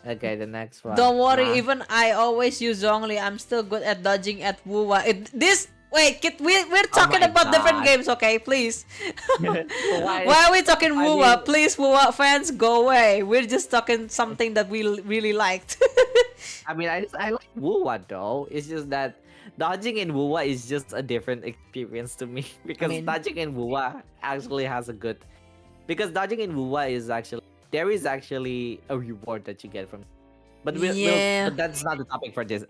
Okay, the next one. Don't worry, Nah. even I always use Zhongli. I'm still good at dodging at Wuwa. Wait, we're talking my about different God. games, okay? Please. Why? Why are we talking I Wuwa? mean- Please, Wuwa fans, go away. We're just talking something that we really liked. I mean, I like Wuwa though. It's just that dodging in Wuwa is just a different experience to me because mean- dodging in Wuwa actually has a good. Because dodging in Wuwa is actually actually a reward that you get from. But Yeah. but that's not the topic for this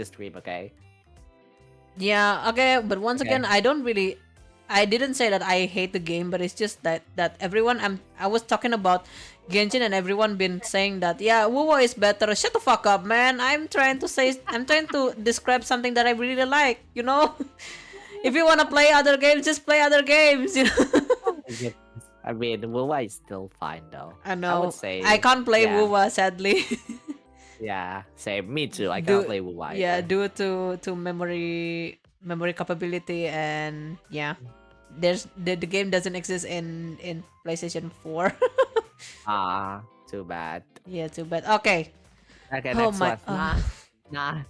stream, okay? Yeah, okay, but once Okay. again, I didn't say that I hate the game, but it's just that everyone I was talking about Genshin and everyone been saying that yeah, Wuwo is better. Shut the fuck up, man. I'm trying to describe something that I really like, you know? If you want to play other games, just play other games, you know? I mean, Wuwa is still fine though. I know. would say I can't play yeah. Wuwa, sadly. Yeah, same. Me too. I Do- can't play Wuwa. Yeah, either. due to memory capability, and yeah, the game doesn't exist in PlayStation 4. Ah, too bad. Yeah, too bad. Okay. Okay, Oh next my- one. Nah.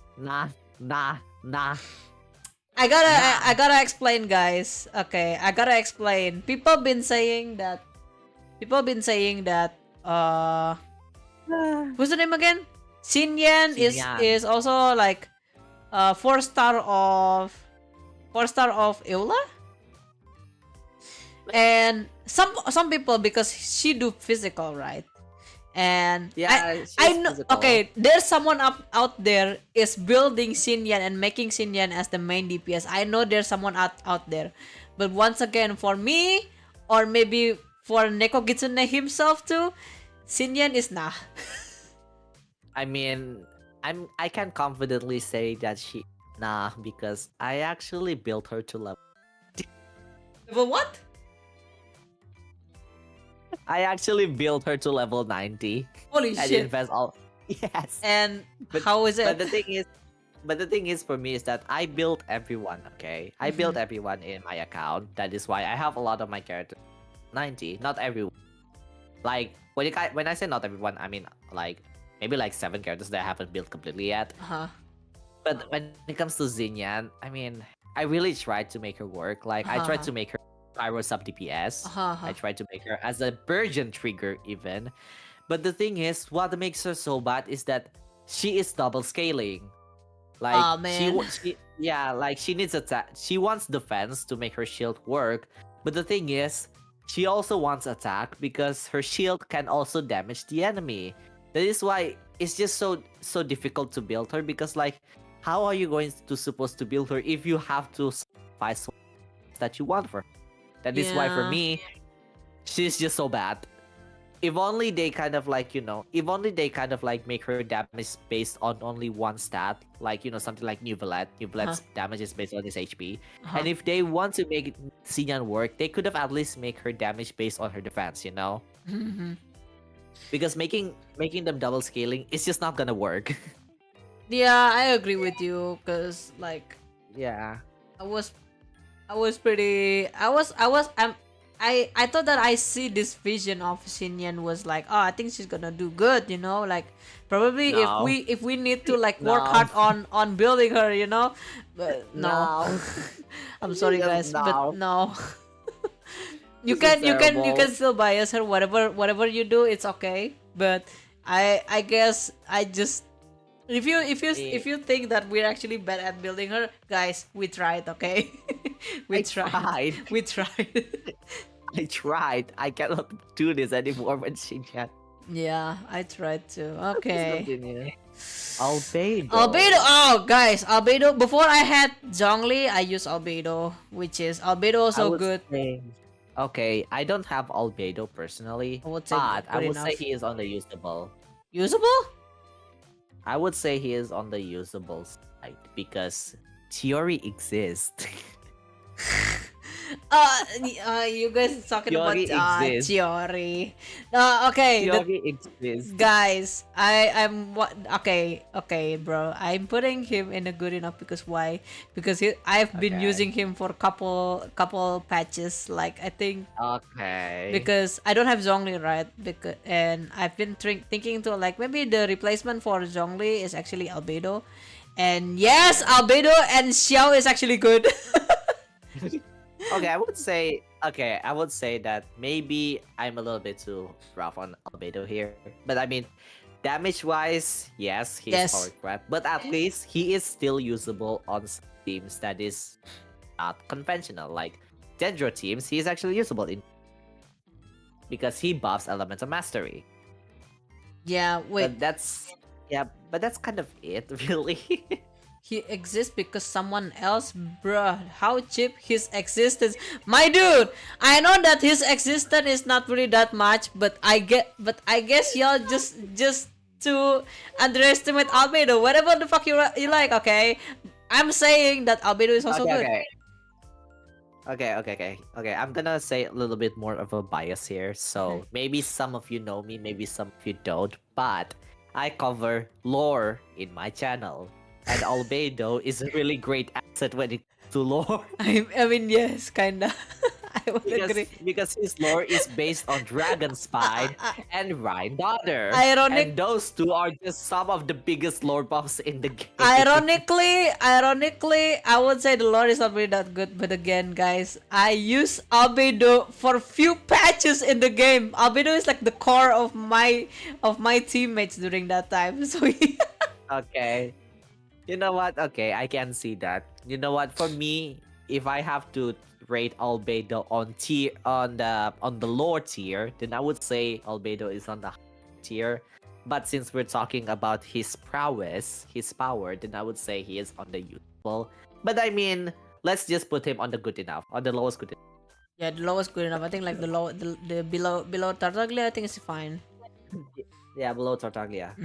I gotta explain, guys. Okay, I gotta explain. People been saying that who's the name again? Xinyan Xinyan. is also like 4-star of Eula. And some people, because she do physical, right? And Yeah, I she's know. physical. Okay, there's someone out there is building Xinyan and making Xinyan as the main DPS. I know there's someone out there, but once again, for me, or maybe for Nekogitsune himself too, Xinyan is nah. I mean, I can confidently say that because I actually built her to level. But what? I actually built her to level 90. Holy I shit! invest all. Yes. And But- how is But it? the thing is for me is that I built everyone, okay? I built Mm-hmm. everyone in my account. That is why I have a lot of my characters 90, not everyone. Like when I say not everyone, I mean like maybe like 7 characters that I haven't built completely yet. Uh-huh. But when it comes to Xinyan, I mean, I really tried to make her work. Like I tried to make her pyro sub DPS. Uh-huh. I tried to make her as a Burgeon trigger even. But the thing is, what makes her so bad is that she is double scaling. Like Oh man. like she needs attack. She wants defense to make her shield work, but the thing is, she also wants attack because her shield can also damage the enemy. That is why it's just so difficult to build her because like, how are you going to supposed to build her if you have to sacrifice that you want for her? That is why for Yeah. me, she's just so bad. If only they kind of like, if only they kind of like make her damage based on only one stat, like, something like Nuvelet. Nuvelet's damage is based on his HP. And if they want to make Xinyan work, they could have at least make her damage based on her defense, Mhm. Because making them double scaling is just not gonna work. Yeah, I agree with you because like Yeah. I was pretty I thought that I see this vision of Xinyan was like, oh, I think she's gonna do good, like probably No. if we need to like work No. hard on building her, but no. No. I'm sorry guys, Just but no. You This is you can terrible. still bias her, whatever you do, it's okay, but I guess I just if you think that we're actually bad at building her, guys, we tried, okay? I tried. We tried. I tried. I cannot do this anymore with Xinyan. Yeah, I tried to. Let's Okay. continue. Albedo. Albedo. Oh, guys, Albedo. Before I had Zhongli, I used Albedo, which is Albedo I also would good. say, okay, I don't have Albedo personally, I would say but I good would say enough. he is on the usable. Usable? I would say he is on the usable side because theory exists. You guys talking about Theory exists. theory. Okay, Theory exists. guys, I'm what? Okay, bro. I'm putting him in a good enough because why? Because I've been Okay. using him for couple patches. Like I think Okay. because I don't have Zhongli, right? And I've been thinking to like maybe the replacement for Zhongli is actually Albedo, and yes, Albedo and Xiao is actually good. Okay, I would say that maybe I'm a little bit too rough on Albedo here. But I mean, damage wise, yes, he's Yes. power crap. But at least he is still usable on some teams that is not conventional. Like Dendro teams, he is actually usable in because he buffs elemental mastery. Yeah, wait. But that's kind of it, really. He exists because someone else, bruh. How cheap his existence, my dude. I know that his existence is not really that much, but I guess y'all just to underestimate Albedo. Whatever the fuck you like, okay. I'm saying that Albedo is also good. Okay. I'm gonna say a little bit more of a bias here. So maybe some of you know me, maybe some of you don't, but I cover lore in my channel. And Albedo is a really great asset when it comes to lore. I mean, yes, kinda. I would agree. Because his lore is based on Dragon Spine and Rhine Daughter. Ironic- And those two are just some of the biggest lore buffs in the game. Ironically, I would say the lore is not really that good, but again, guys, I use Albedo for few patches in the game. Albedo is like the core of my teammates during that time. So Okay. You know what? Okay, I can see that. You know what? For me, if I have to rate Albedo on the lore tier, then I would say Albedo is on the high tier. But since we're talking about his prowess, his power, then I would say he is on the useful. But I mean, let's just put him on the good enough, on the lowest good enough. yeah, the lowest good enough. I think like the below Tartaglia, I think it's fine. Yeah, below Tartaglia.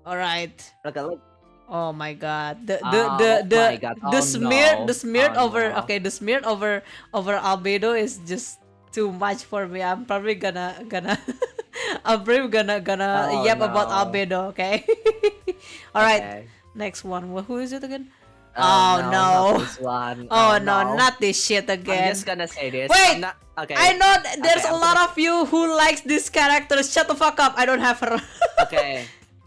All right. Okay, Oh my god. The my God. the Oh, smear no. the smeared Oh, over no. okay, the smeared over Albedo is just too much for me. I'm probably gonna I'm probably gonna Oh, yap about no. Albedo, okay? All right. Okay. Next one. Who is it again? Oh, no. not this one. Oh no, not this shit I'm again. just gonna say this. Wait! I'm not, okay. I know there's Okay, a lot of you who likes this character. Shut the fuck up. I don't have her.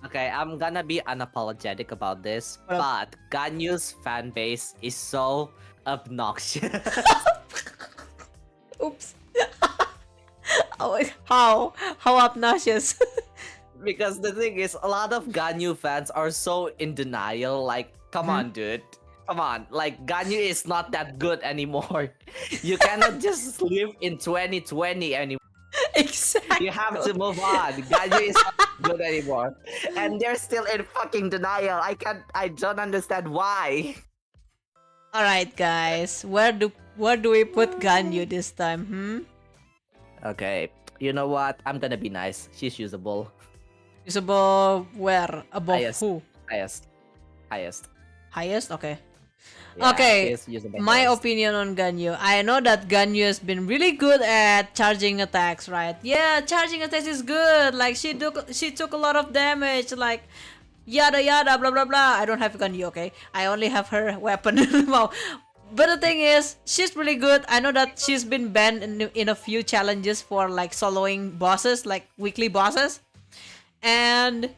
Okay, I'm gonna be unapologetic about this, What but Ganyu's fan base is so obnoxious. Oops. Oh, how obnoxious. Because the thing is, a lot of Ganyu fans are so in denial. Like, come Mhm. on, dude. Come on. Like, Ganyu is not that good anymore. You cannot just live in 2020 anymore. You have Exactly. to move on. Ganyu is not good anymore. And they're still in fucking denial. I don't understand why. All right, guys. Where do we put Ganyu this time? Okay. You know what? I'm gonna be nice. She's usable. Is above where? Above Highest. who? Highest. Highest. Highest? Okay. Yeah, Okay. she's usable My highest. opinion on Ganyu. I know that Ganyu has been really good at charging attacks, right? Yeah, charging attacks is good. Like she took a lot of damage. Like yada yada blah blah blah. I don't have Ganyu, okay? I only have her weapon. Wow. But the thing is, she's really good. I know that she's been banned in a few challenges for like soloing bosses, like weekly bosses. And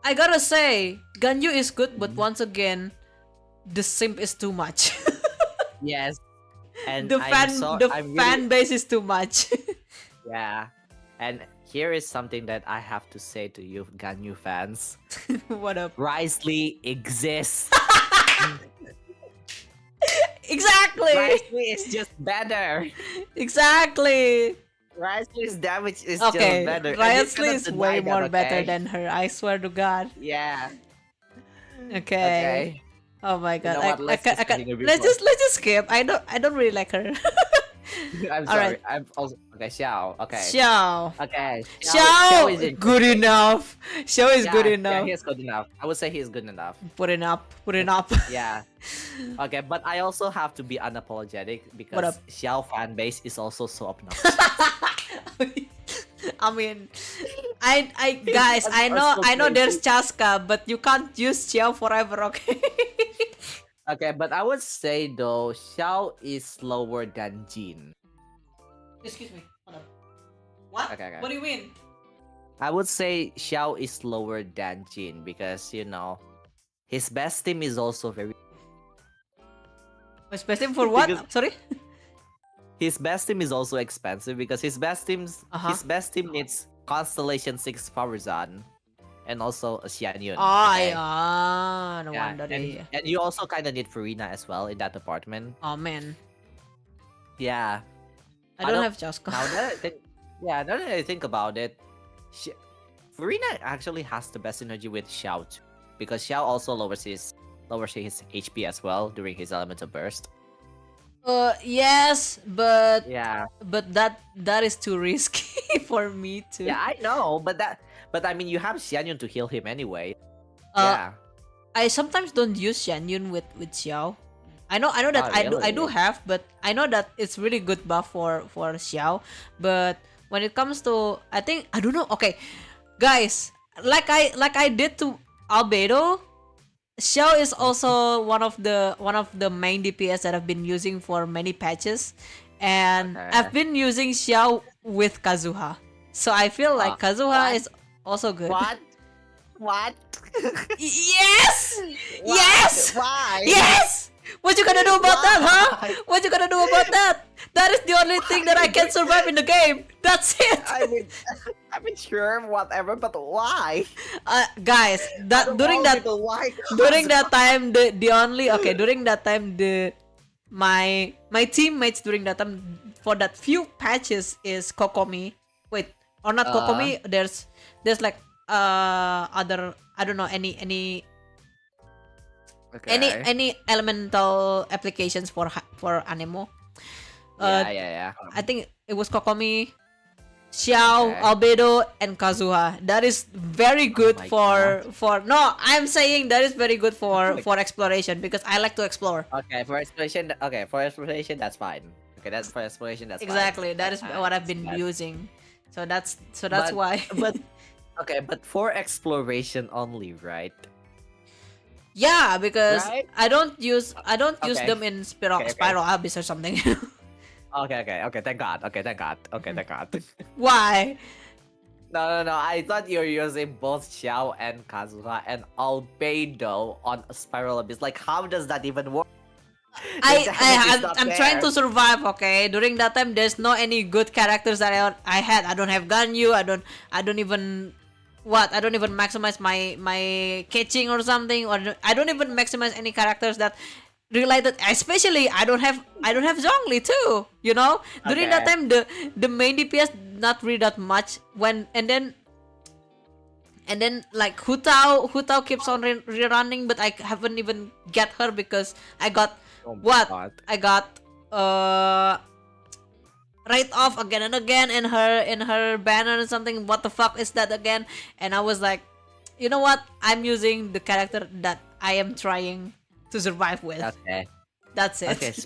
I gotta say, Ganyu is good, but once again, the simp is too much. Yes. And the I'm fan really base is too much. yeah. And here is something that I have to say to you, Ganyu fans. What up? Risley exists. Exactly. Risley is just better. Exactly. Risley's damage is Okay, just better. And you Riosley cannot is deny way that, more better okay? than her. I swear to God. Yeah. Okay. Okay. Oh my You God. know what? Let's just continue Let's before. just skip. I don't really like her. I'm All right. sorry. I'm also okay. Xiao. Okay. Xiao. Okay. Xiao is Xiao, good interesting. enough. Xiao is good Yeah. Yeah. enough. He's good enough. I would say he's good enough. Put it up. Put it But up. yeah. Okay. But I also have to be unapologetic What up? because Xiao fan base is also so obnoxious. I mean, I guys, That's I know there's crazy. Chaska, but you can't use Xiao forever, okay? Okay, but I would say though, Xiao is slower than Jin. Excuse me. Hold up. What? Okay, okay. What do you mean? I would say Xiao is slower than Jin because his best team is also very. Specific for what? Because Sorry? his best team is also expensive because Uh-huh. his best team needs Constellation 6 Farzan and also a Xianyun. Oh, Okay. yeah. No Yeah, wonder. and you also kind of need Farina as well in that department. Oh, man. Yeah. I I don't don't. have Chaska. Now that I think, yeah, now that I think about it, Farina actually has the best synergy with Xiao too, because Xiao also lowers his HP as well during his elemental burst. Yes, but Yeah. that is too risky for me to. Yeah, I know, but I mean, you have Xianyun to heal him anyway. Uh, Yeah. I sometimes don't use Xianyun with Xiao. I know that Oh, I do really? have, but I know that it's really good buff for Xiao. But when it comes to, I don't know. Okay, guys, like I did to Albedo, Xiao is also one of the main DPS that I've been using for many patches, and Okay. I've been using Xiao with Kazuha. So I feel like Kazuha What? is also good. What? What? Yes! What? Yes! Why? Yes! What you gonna do about that, huh? Why? What you gonna do about that? That is the only thing that I can survive in the game. That's it. I mean, I mean, sure, whatever, but why? Guys, Out that of during all that people, why? during that time the only okay during that time my teammates during that time for that few patches is Kokomi. Wait, or not Uh, Kokomi? There's like other, I don't know, any okay. any elemental applications for Anemo. Yeah, yeah, yeah. I think it was Kokomi, Xiao, Okay. Albedo, and Kazuha. That is very good my for no. I'm saying that is very good Oh my- for exploration because I like to explore. Okay, for exploration. Okay, for exploration, that's fine. Okay, that's for exploration. That's fine. Exactly. That is I what I've been understand. using. So that's But why. but okay, but for exploration only, right? Yeah, because Right? I don't use Okay. them in Okay, okay. Spiral Abyss or something. Okay, okay, okay. Thank God. Okay, thank God. Okay, thank God. Why? No, no, no. I thought you were using both Xiao and Kazuha and Albedo on a Spiral Abyss. Like, how does that even work? The damage is not I'm trying there. to survive. Okay, during that time, there's no any good characters that I had. I don't have Ganyu. I don't even what. I don't even maximize my catching or something. Or I don't even maximize any characters that related. Especially I don't have Zhongli too. You know, during that Okay. time the main DPS not really that much. When and then like Hu Tao keeps on rerunning, but I haven't even get her because I got Oh my what god. I got right off again and again in her banner and something. What the fuck is that again? And I was like, you know what? I'm using the character that I am trying to survive with. Okay. That's it.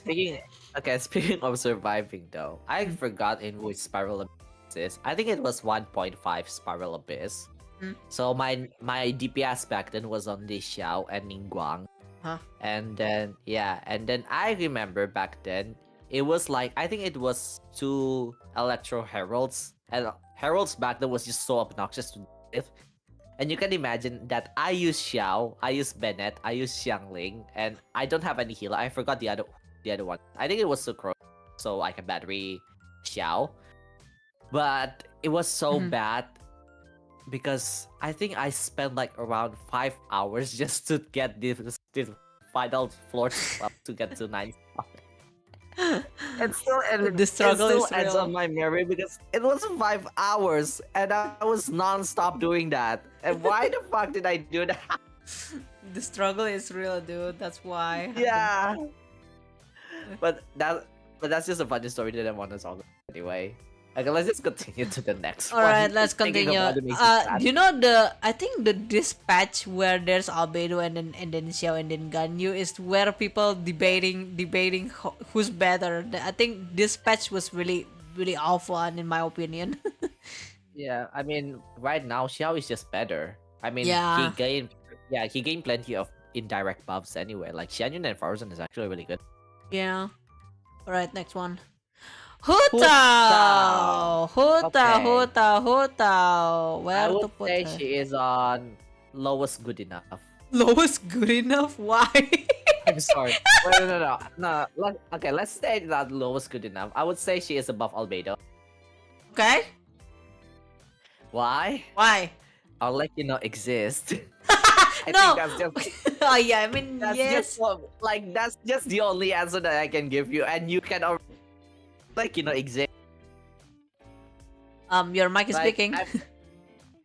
Okay, speaking of surviving though, I forgot in which spiral abyss is. I think it was 1.5 spiral abyss. Hmm. So my DPS back then was on Li Xiao and Ningguang. Huh? And then I remember back then it was like I think it was 2 Electro Heralds, and Heralds back then was just so obnoxious to deal with. And you can imagine that I use Xiao, I use Bennett, I use Xiangling, and I don't have any healer. I forgot the other one. I think it was Sucro, so I can battery Xiao. But it was so Mhm. bad because I think I spent like around 5 hours just to get this final floor to get to 9. The struggle It still is ends real. on my memory because it was 5 hours and I was non-stop doing that. And why the fuck did I do that? The struggle is real, dude. That's why. Yeah. But that's just a funny story that I want to talk about anyway. Okay, let's just continue to the next All one. right, let's Thinking continue. about it makes me sad. You know I think the dispatch where there's Albedo and then Xiao and then Ganyu is where people debating who's better. I think dispatch was really awful in my opinion. Yeah, I mean, right now Xiao is just better. I mean, Yeah. he gained plenty of indirect buffs anyway. Like Xianyun and Frozen is actually really good. Yeah. All right, next one. Hutao. Okay. Hutao. I Where to would put say her? she is on lowest good enough. Lowest good enough? Why? I'm sorry. Wait, no. Okay, let's say that lowest good enough. I would say she is above Albedo. Okay. Why? Why? I'll let you know exist. I No. think that's just Oh yeah, I mean that's yes. that's just the only answer that I can give you, and you can exist. Your mic is Like, speaking.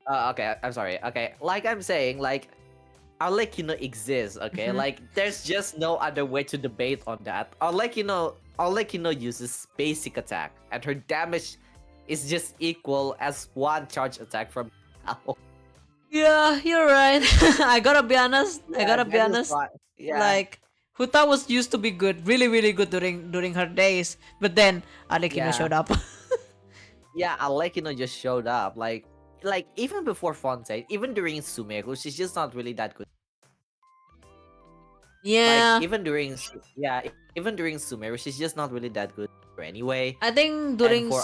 Okay, I'm sorry. Okay, like I'm saying, like Arlecchino exists. Okay, Mhm. like there's just no other way to debate on that. Arlecchino uses basic attack, and her damage is just equal as one charge attack from. Yeah, you're right. I gotta be honest. I Yeah, gotta be that is honest. why. Yeah, Like Huta was used to be good, really good during her days, but then Alekino yeah, showed up. yeah. Arlecchino just showed up. Like even before Fontaine, even during Sumeru, she's just not really that good. Like Yeah, even during Sumeru, she's just not really that good anyway. I think And during for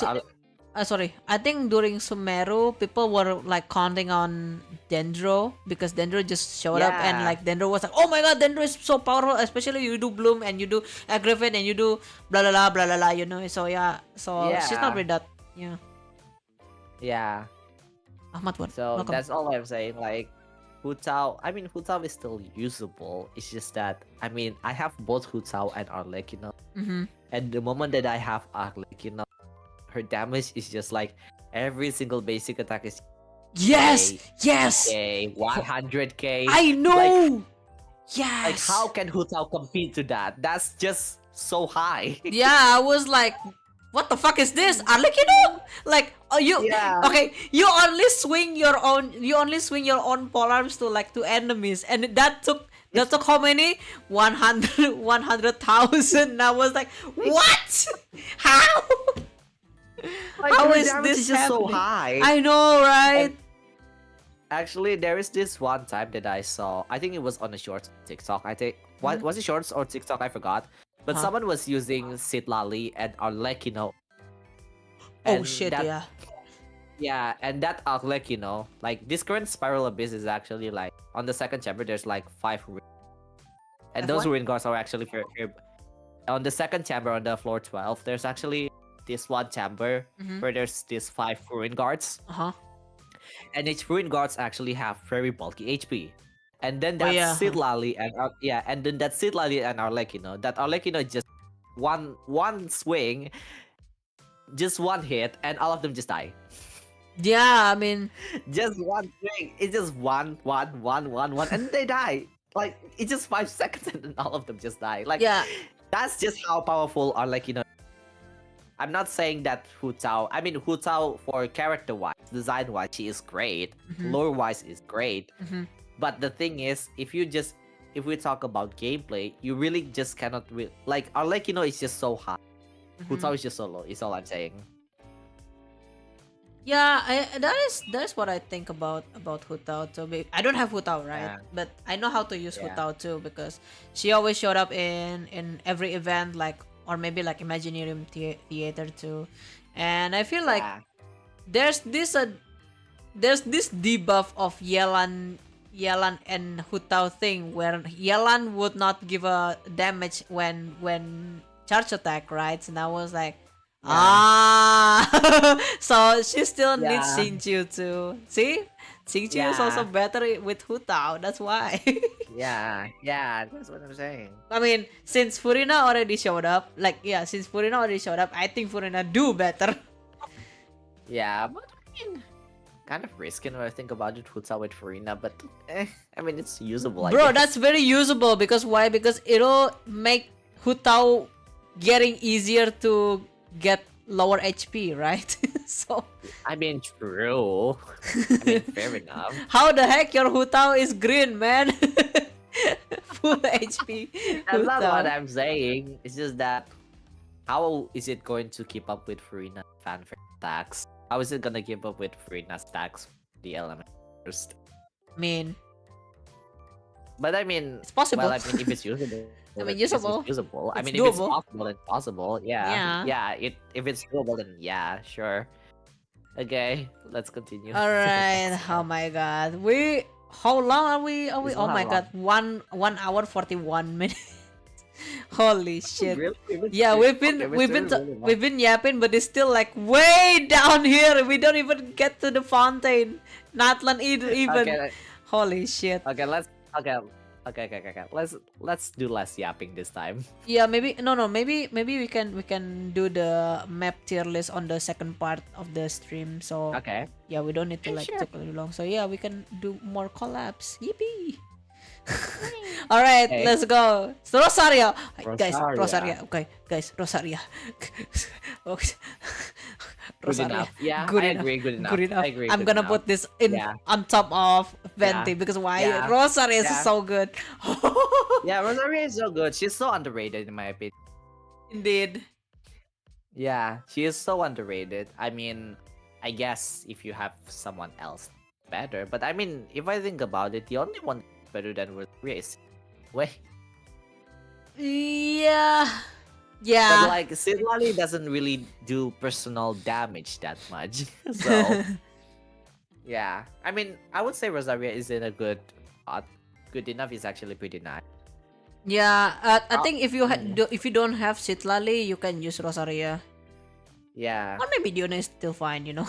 sorry, I think during Sumeru, people were like counting on Dendro because Dendro just showed up and Yeah. like Dendro was like, oh my god, Dendro is so powerful, especially you do Bloom and you do Aggravate and you do blah blah blah, you know. So yeah, so she's not Yeah. really that. Yeah, Yeah. Ahmad, what? So Welcome. that's all I'm saying. Like, Hu Tao is still usable. It's just that, I mean, I have both Hu Tao and Arlecchino. Mm-hmm. And the moment that I have Arlecchino, her damage is just like every single basic attack is Yes, K, yes, K, 100K. I know. Yes. Like, how can Hu Tao compete to that? That's just so high. Yeah, I was like, what the fuck is this? Arlecchino? Like, oh, you Yeah. okay? You only swing your own. You only swing your own polearms to enemies, and that took how many? 100,000. I was like, what? How? Like, How her is damage this is just so happening? high. I know, right? Actually, there is this one time that I saw. I think it was on a shorts on TikTok. I think what was it, shorts or TikTok? I forgot. But Huh? someone was using Sitlali and Arlecchino. Oh And shit! that, Yeah. yeah, and that Arlecchino, like this current Spiral Abyss is actually like on the second chapter. There's like 5 and those F1? ruin guards are actually on the second chamber on the floor 12, there's actually this one chamber Mm-hmm. where there's these 5 ruin guards, Uh-huh. and each ruin guards actually have very bulky HP. And then Oh that yeah. Sid Lally and and then that Sid Lally and Arlecchino, that Arlecchino just one swing, just one hit, and all of them just die. Yeah, I mean, Just one swing, it's just one, and they die. Like it's just 5 seconds, and then all of them just die. Like yeah. that's just how powerful Arlecchino. I'm not saying that Hu Tao. I mean Hu Tao for character wise, design wise, she is great. Mhm. Lore wise is great. Mm-hmm. But the thing is, if we talk about gameplay, you really just cannot like Arlecchino is just so high. Hu Mhm. Tao is just so low. Is all I'm saying. Yeah, that is what I think about Hu Tao too. I don't have Hu Tao, right? Yeah. But I know how to use Hu Yeah. Tao too because she always showed up in every event, like, or maybe like Imaginarium Theater too. And I feel like Yeah. there's this debuff of Yelan and Hu Tao thing where Yelan would not give a damage when charge attack, right? And I was like, so she still needs Yeah. Xingqiu too. See? Xingqiu is also Yeah. better with Hu Tao, that's why. Yeah, that's what I'm saying. I mean, since Furina already showed up, I think Furina do better. Yeah, but I mean, kind of risky when I think about it, Hu Tao with Farina, but I mean, it's usable. I Bro, guess. that's very usable because why? Because it'll make Hu Tao getting easier to get lower HP, right? So I mean, true. I mean, fair enough. how the heck your Hu Tao is green, man? Full HP. That's Hu not Tao. what I'm saying. It's just that how is it going to keep up with Farina fanfare stacks? How is it gonna keep up with Farina stacks? The element first. I mean, But I mean, it's possible. well, I mean, if it's usable, I mean, then it's usable. usable. I It's mean, if it's doable. possible, then possible. Yeah. If it's doable, then yeah, sure. Okay, let's continue. All right. Oh my God. How long are we? We Oh still my have God. 1 hour 41 minutes. Holy shit. Really? Yeah, we've been yapping, but it's still like way down here. We don't even get to the fountain. Natlan either even. Okay, Holy shit. okay, okay. Let's do less yapping this time. Yeah, maybe maybe we can do the map tier list on the second part of the stream. So Okay. yeah, we don't need to Yeah, like sure. take really long. So yeah, we can do more collabs. Yippee! All right, Okay. let's go. So Rosaria, guys, Rosaria. Rosaria. Okay, guys, Rosaria. Okay. Good enough. Yeah, I agree. Good enough. Good enough. I agree. I'm good gonna enough. put this in Yeah. on top of Venti Yeah. because why? Yeah. Rosaria is Yeah. so good. Yeah, Rosaria is so good. She's so underrated in my opinion. Indeed. Yeah, she is so underrated. I mean, I guess if you have someone else better, but I mean, if I think about it, the only one better than Rosaria is Wei. Yeah. But Yeah. like Sid Lally doesn't really do personal damage that much. So yeah. I mean, I would say Rosaria is in a good spot. Good enough is actually pretty nice. Yeah, I think if you Mm. if you don't have Citlali, you can use Rosaria. Yeah. Or maybe Diona is still fine, you know.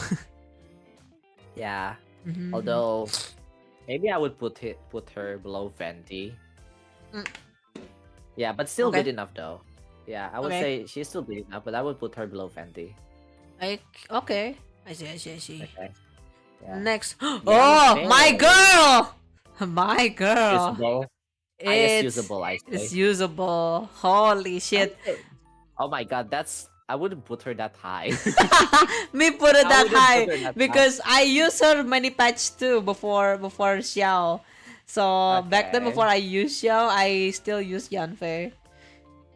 Yeah. Mhm. Although maybe I would put her below Fenty. Mm. Yeah, but still Okay. good enough though. Yeah, I would Okay. say she's still good enough, but I would put her below Fenty. Okay. I see. Okay. Yeah. Next. Yeah, Oh, okay. my girl! My girl. Usable. Highest It's usable, I it's say. usable. Holy shit. Oh my god, I wouldn't put her that high. Me put it I that wouldn't high put her that because I use her many patch too before Xiao. So back then Okay. before I used Xiao, I still use Yanfei.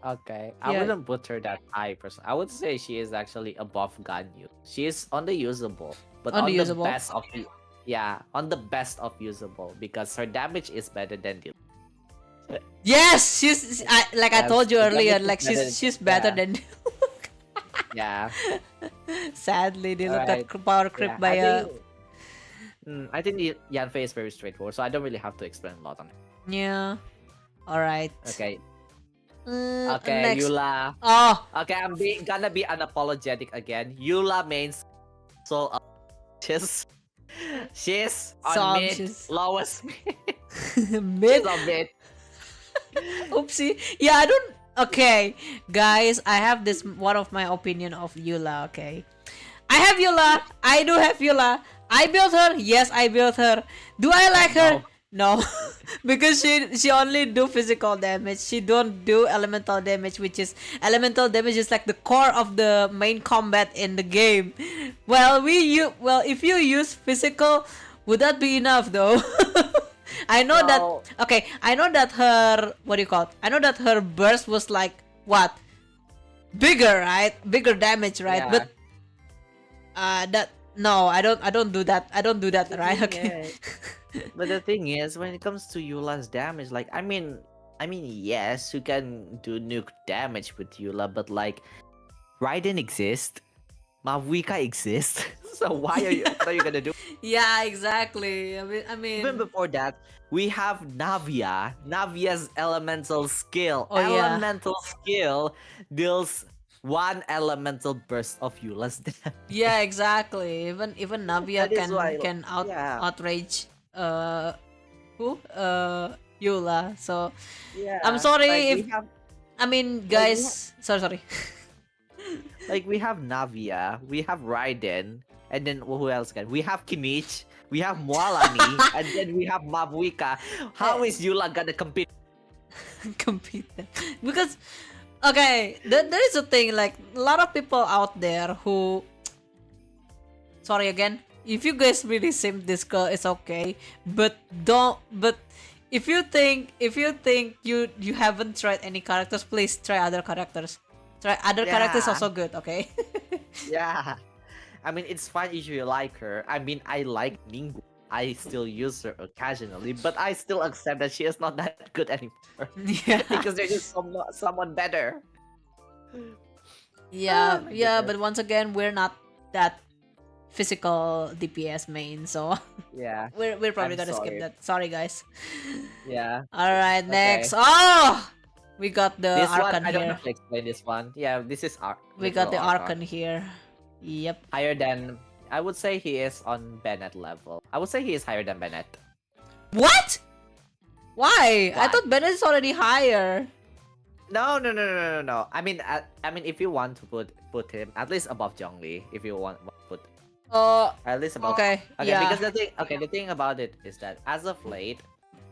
Okay, I Yeah. wouldn't put her that high. I would say she is actually above Ganyu. She is on the usable, but On on the the usable? best of on the best of usable because her damage is better than the. Yes, like I Yes, told you the earlier, damage like is better- she's better yeah. than. Yeah, Sadly, they look Alright. at power creep yeah. by I think Yanfei is very straightforward, so I don't really have to explain a lot on it. yeah. All right. Okay, Okay, Next. Eula. Oh, Okay, gonna be unapologetic again. Eula mains so she's she's on mid Assumptions. lowest. Mid. She's on mid. Oopsie. Yeah, I don't. Okay, guys, I have this one of my opinion of Eula. Okay, I have Eula. I do have Eula. I built her. Yes, I built her. Do I like her? No. No, because she only do physical damage. She don't do elemental damage, which is elemental damage is like the core of the main combat in the game. Well, if you use physical, would that be enough though? I know that. Well, Okay, I know that her what do you call it? I know that her burst was like what bigger, right? Bigger damage, right? yeah. But that no, I don't do that. I don't do that, The right? thing Okay. is, but the thing is, when it comes to Eula's damage, like I mean, yes, you can do nuke damage with Eula, but like Raiden exists, Mavuika exists. So why are you? What are you gonna do? Yeah, exactly. I Even mean, before that, we have Navia. Navia's elemental skill. oh yeah, Elemental skill deals one elemental burst of Eula's damage. yeah, exactly. Even Navia That is why, can yeah, outrage who Eula. So I'm yeah. Like sorry if we have, I mean like we have, guys. Sorry. like we have Navia, we have Raiden, and then who else can? We have Kinich, we have Moalani, and then we have Mavuika. How is Eula gonna compete? Compete them. Because okay, there is a thing like a lot of people out there who sorry again, if you guys really simp this girl, it's okay, but don't but if you think you haven't tried any characters, please try other characters. Try other characters Yeah, also good, okay? yeah. I mean, it's fine if you like her. I mean, I like Ninggu. I still use her occasionally, but I still accept that she is not that good anymore Yeah. because there's just someone better. Yeah, Oh my yeah, goodness. but once again, we're not that physical DPS main, so Yeah, we're probably I'm gonna skip sorry. that. Sorry, guys. Yeah. All right, next. Okay. Oh, we got the This one, Archon I don't here. have to explain this one. Yeah, this is We got literal the Archon. Archon here. Yep. Higher than, I would say he is on Bennett level. I would say he is higher than Bennett. What? Why? I What? thought Bennett is already higher. No, no, no, no, no, no, no. I mean, if you want to put him at least above Zhongli, if you want to put at least above. Okay. Okay, Yeah. because the thing about it is that as of late,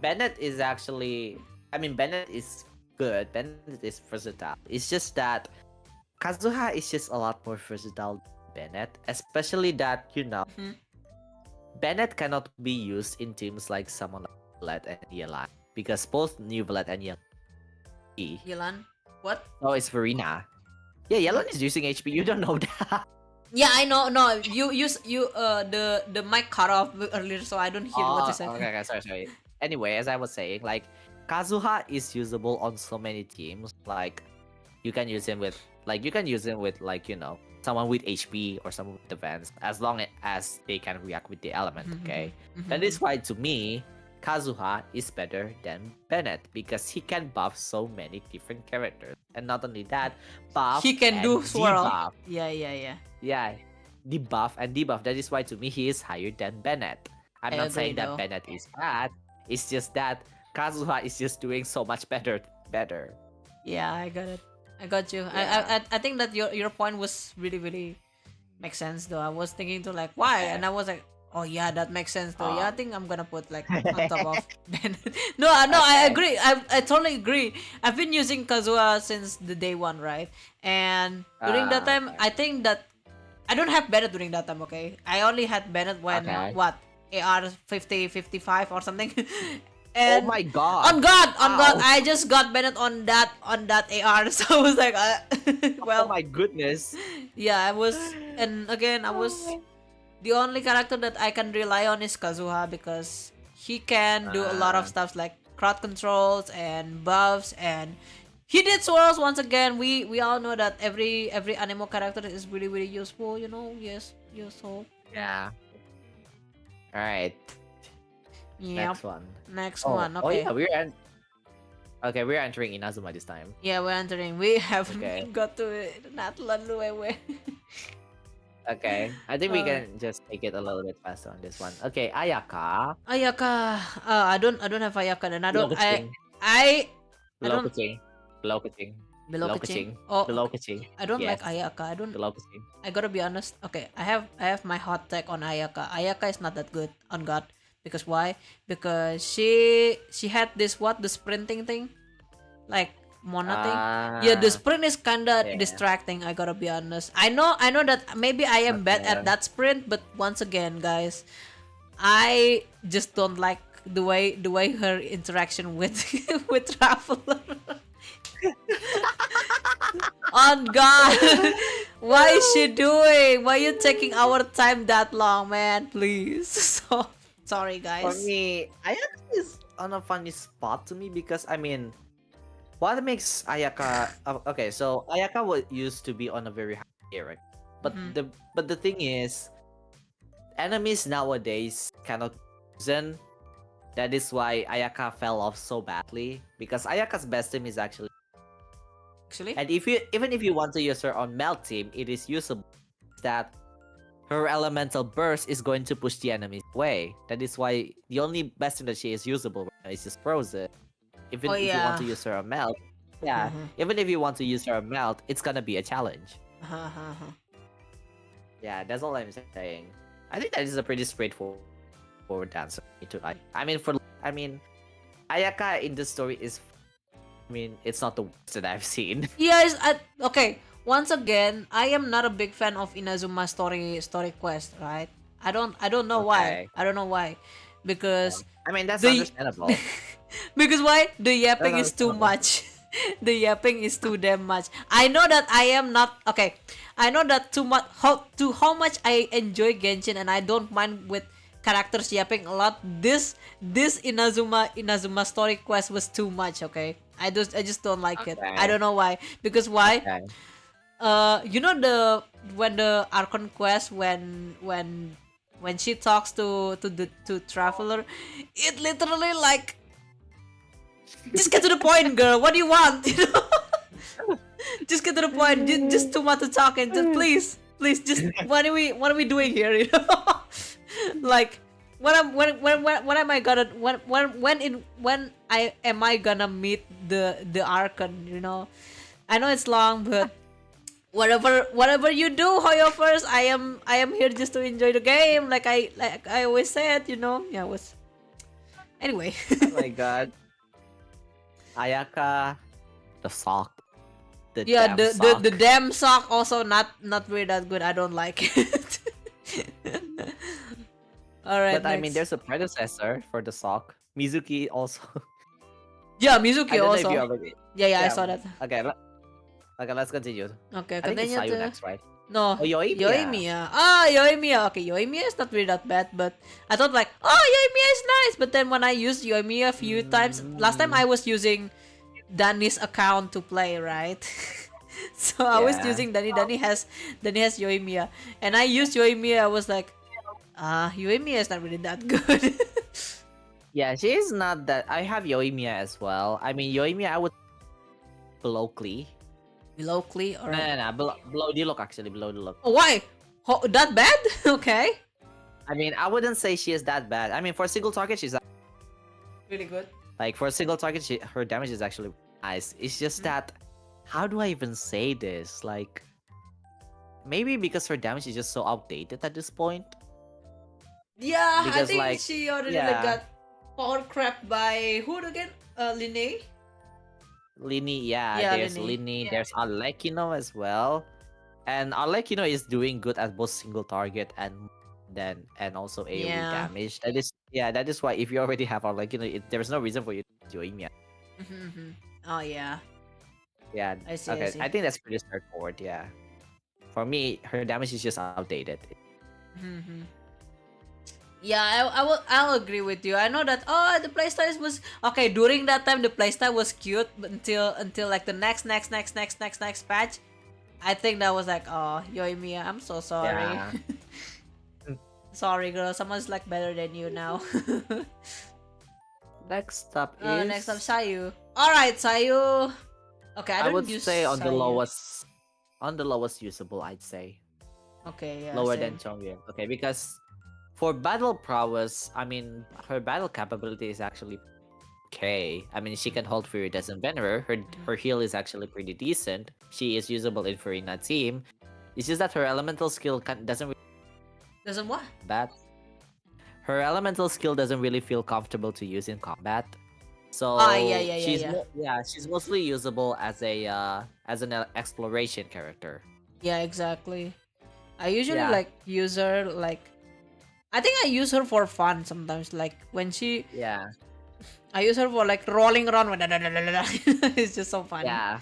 Bennett is actually, I mean, Bennett is good. Bennett is versatile. It's just that Kazuha is just a lot more versatile than Bennett, especially that Mhm. Bennett cannot be used in teams like someone like Violet and Yelan because both New Violet and Yelan. Yelan. What? Oh, it's Verena. Yeah, Yelan is using HP. You don't know that. Yeah, I know. No, you the mic cut off earlier, so I don't hear what you said. Okay, sorry. Anyway, as I was saying, like Kazuha is usable on so many teams. Like you can use him with someone with HP or someone with defense, as long as they can react with the element. Okay, that is why to me, Kazuha is better than Bennett because he can buff so many different characters, and not only that, buff He can and do swirl. debuff. Yeah. Yeah, debuff and debuff. That is why to me he is higher than Bennett. I'm I not agree, saying that though. Bennett is bad. It's just that Kazuha is just doing so much better. Yeah, I got it. I got you. Yeah. I think that your point was really makes sense though. I was thinking to like why, and I was like, oh yeah, that makes sense though. Yeah, I think I'm gonna put like on top of Bennett. No, I Okay. agree. I totally agree. I've been using Kazuha since the day one, right? And during that time, Okay. I think that I don't have Bennett during that time. Okay, I only had Bennett when Okay. what AR 50 55 or something. Oh And my god. on God, Ow. I just got Bennett on that AR, so I was like, Oh well, my goodness. yeah, I was, and again, I was the only character that I can rely on is Kazuha because he can do a lot of stuff like crowd controls and buffs, and he did swirls once again. We all know that every animo character is really useful, you know. Yes, useful. Yeah. All right. Yep. Next one. Next Oh, one. oh Okay. yeah, Okay, we're entering Inazuma this time. Yeah, we're entering. We haven't Okay. got to Natlan Luewe. Okay. I think we Alright. can just take it a little bit faster on this one. Okay, Ayaka. Ayaka. I don't have Ayaka then. Below Kuching. I Below don't Kuching. Below Kuching. below Below Kuching. Kuching. Oh, Below okay. Kuching. I don't like Yes. Ayaka. Below Kuching. I gotta be honest. Okay, I have my hot take on Ayaka. Ayaka is not that good on God. Because why? Because she had this what, the sprinting thing, like Mona thing. Yeah, the sprint is kinda Yeah. distracting. I gotta be honest. I know that maybe I am bad at that sprint, but once again, guys, I just don't like the way her interaction with with Traveler. On God, why is she doing? Why you taking our time that long, man? Please. So sorry, For guys. me, Ayaka is on a funny spot to me because I mean, what makes Ayaka okay? So Ayaka used to be on a very high tier, right? But Mhm. the thing is, enemies nowadays cannot reason. That is why Ayaka fell off so badly because Ayaka's best team is actually, Actually, and even if you want to use her on melt team, it is usable. That her elemental burst is going to push the enemies away. That is why the only best team that she is usable right now is just Frozen. Even oh if you want yeah. to use her on melt, yeah, even if you want to use her on melt, it's gonna be a challenge. Yeah, that's all I'm saying. I think that is a pretty straightforward answer to I mean, Ayaka in the story is, I mean, it's not the worst that I've seen. Yes, okay. Once again, I am not a big fan of Inazuma story quest, right? I don't know why. Okay. I don't know why. Because I mean, that's the understandable. because why? The yapping That's is too understandable. much. The yapping is too damn much. I know that I am not okay. I know that too much how much I enjoy Genshin, and I don't mind with characters yapping a lot. This Inazuma story quest was too much. Okay, I just don't like it. I Okay. don't know why. Because why? Okay. You know when the Archon quest when she talks to Traveler, it literally like, just get to the point, girl. What do you want? You know, just get to the point. Just too much to talk and just please, just what are we doing here? You know, like when am I gonna when I am I gonna meet the Archon? You know, I know it's long, but whatever you do, Hoyo first, I am here just to enjoy the game. Like I always said, you know. Yeah, it was anyway. Oh my god. Ayaka, the sock. The Yeah, damn sock. the damn sock also not really that good. I don't like it. All right, But I mean, next. there's a predecessor for the sock. Mizuki also. Yeah, I Mizuki don't know if you also. already. Yeah, I Yeah. saw that. Okay. Okay, let's continue. Okay, I think it's continue Sayu to next, right? no. Oh, Yoimiya. Yoimiya. Ah, Yoimiya. Okay, Yoimiya is not really that bad, but I thought like, oh, Yoimiya is nice. But then when I used Yoimiya a few times, last time I was using Danny's account to play, right? So I was Yeah. using Danny has Yoimiya, and I used Yoimiya. I was like, Yoimiya is not really that good. Yeah, she is not that. I have Yoimiya as well. I mean, Yoimiya, I would below Klee. Below Klee, or No. Below Diluc, actually. Below Diluc. oh, why? That bad? Okay. I mean, I wouldn't say she is that bad. I mean, for a single target, she's Really good. like, for a single target, her damage is actually nice. It's just that, how do I even say this? Like, maybe because her damage is just so outdated at this point. Yeah, I Because, think like, she already yeah. got power crap by who again? Linne? Lini, yeah, Yeah, there's Linne. Lini, there's Alekino as well. And Alekino is doing good at both single target and also AoE Yeah. damage. That is why if you already have Alekino, there's no reason for you to join me. Oh yeah. Yeah. I see, Okay. I see. I think that's pretty straightforward. Yeah. For me, her damage is just outdated. Yeah, I'll agree with you. I know that the playstyle was okay during that time. The playstyle was cute, but until like the next patch, I think that was like, oh, Yoimiya, I'm so sorry. Yeah. Sorry, girl. Someone's like better than you now. Next up is Next up, Sayu. All right, Sayu. Okay, I I don't would use say Sayu. on the lowest usable, I'd say. Okay, yeah, Lower than same. Chongyun. Okay, because for battle prowess, I mean, her battle capability is actually okay. I mean, she can hold Fury doesn't Venerer. Her heal is actually pretty decent. She is usable in Furina team. It's just that her elemental skill doesn't really Doesn't what? combat. Her elemental skill doesn't really feel comfortable to use in combat. Ah, yeah, So yeah, yeah, yeah. she's mostly usable as a as an exploration character. Yeah, exactly. I usually Yeah, like use her like I think I use her for fun sometimes. Like when yeah, I use her for like rolling around. It's just so funny. yeah.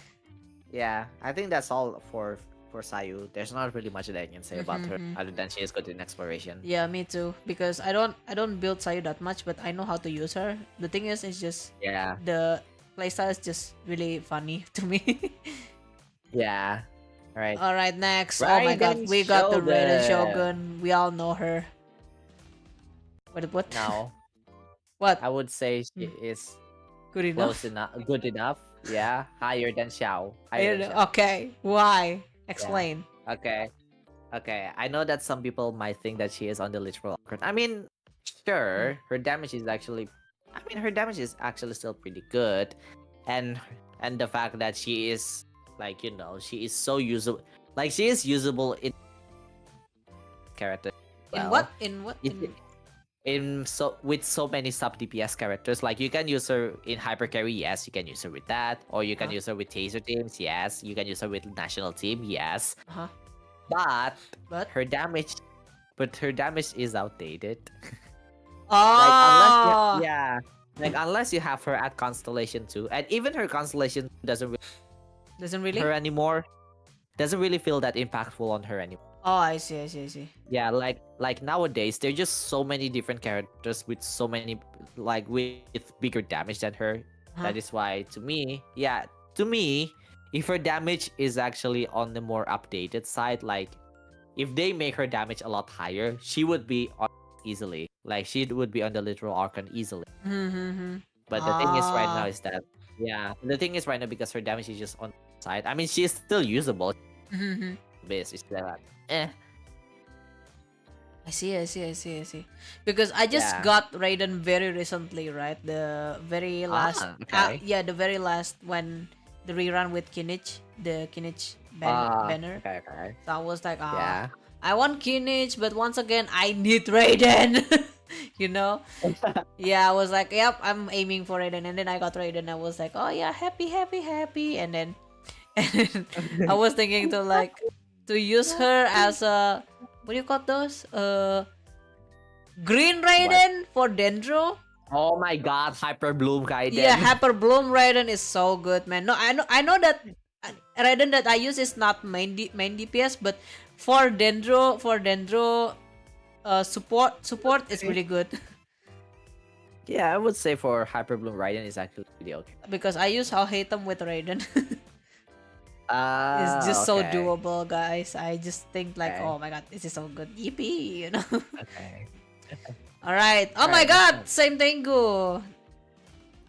Yeah, I think that's all for Sayu. There's not really much that I can say about her other than she is good in exploration. Yeah, me too. Because I don't build Sayu that much, but I know how to use her. The thing is, it's just Yeah, the playstyle is just really funny to me. yeah. Right. All right, next. Oh my God, Raiden we got the Raiden Shogun. Shogun. We all know her. What? Now, What? I would say she Hmm, is good close enough. enough, good enough. Yeah, higher than Xiao. Higher than Xiao. Okay, why? Yeah. Explain. Okay. Okay. I know that some people might think that she is on the literal awkward. I mean, sure, her damage is actually. I mean, her damage is actually still pretty good, and and the fact that she is like she is so usable. Like she is usable in character. In Well, what? In what? it, in so with so many sub DPS characters. Like you can use her in hyper carry, yes, you can use her with that, or you can Huh? use her with taser teams, yes, you can use her with national team, yes. Uh-huh. But But her damage, her damage is outdated. Like oh, yeah, like unless you have her at Constellation 2, and even her Constellation doesn't really doesn't her really. anymore. Doesn't really feel that impactful on her anymore. Oh, I see. I see. I see. Yeah, like nowadays there's just so many different characters with so many like with bigger damage than her. Huh? That is why to me, if her damage is actually on the more updated side, like if they make her damage a lot higher, she would be on easily. Like she would be on the literal Archon easily. Mm-hmm. But the thing is right now Ah. is that the thing is right now because her damage is just on the side. I mean she is still usable. Mm-hmm. Base is that eh. I see. I see. I see. I see. Because I just Yeah. got Raiden very recently, right? The very last. Okay. Yeah, the very last when the rerun with Kinich, the Kinich banner. Okay, okay. So I was like, Yeah. I want Kinich, but once again, I need Raiden. you know? Yeah, I was like, yep, I'm aiming for Raiden, and then I got Raiden. I was like, oh yeah, happy, happy, happy, and then, and then I was thinking to use her as a what do you call those? Green What? Raiden for Dendro. Oh my god, Hyper Bloom Yeah, Gaiden. Hyper Bloom Raiden is so good, man. No, I know that Raiden that I use is not main DPS, but for Dendro support is really good Yeah, I would say for Hyper Bloom Raiden is actually pretty okay. because I use how hate them with Raiden. It's just so Okay. doable, guys. I just think like, Okay. oh my god, this is so good. Yippee, you know. Okay. All right. Oh my Alright, next god, one. same thing go.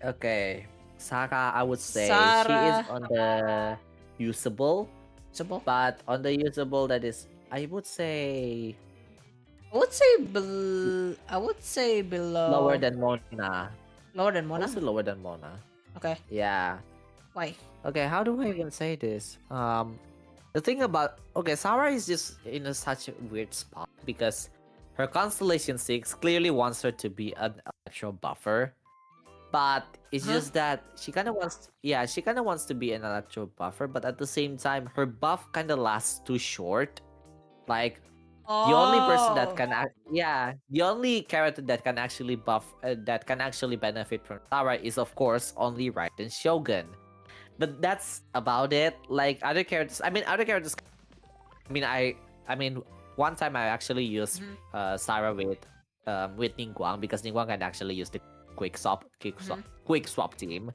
Okay. Saka, I would say she is Sarah. on the usable, Support. but on the usable that is, I would say I would say below lower than Mona. lower than I Mona. would say lower than Mona. Okay. Yeah. Why? Okay, how do I even say this? The thing about Sarah is just in such a weird spot because her Constellation 6 clearly wants her to be an electro buffer, but it's Huh? just that she kind of wants to be an electro buffer, but at the same time her buff kind of lasts too short. Like the only person that Oh. can the only character that can actually that can actually benefit from Sarah is of course only Raiden Shogun. But that's about it. Like other characters, I mean, one time I actually used Sarah with Ningguang because Ningguang can actually use the quick swap team.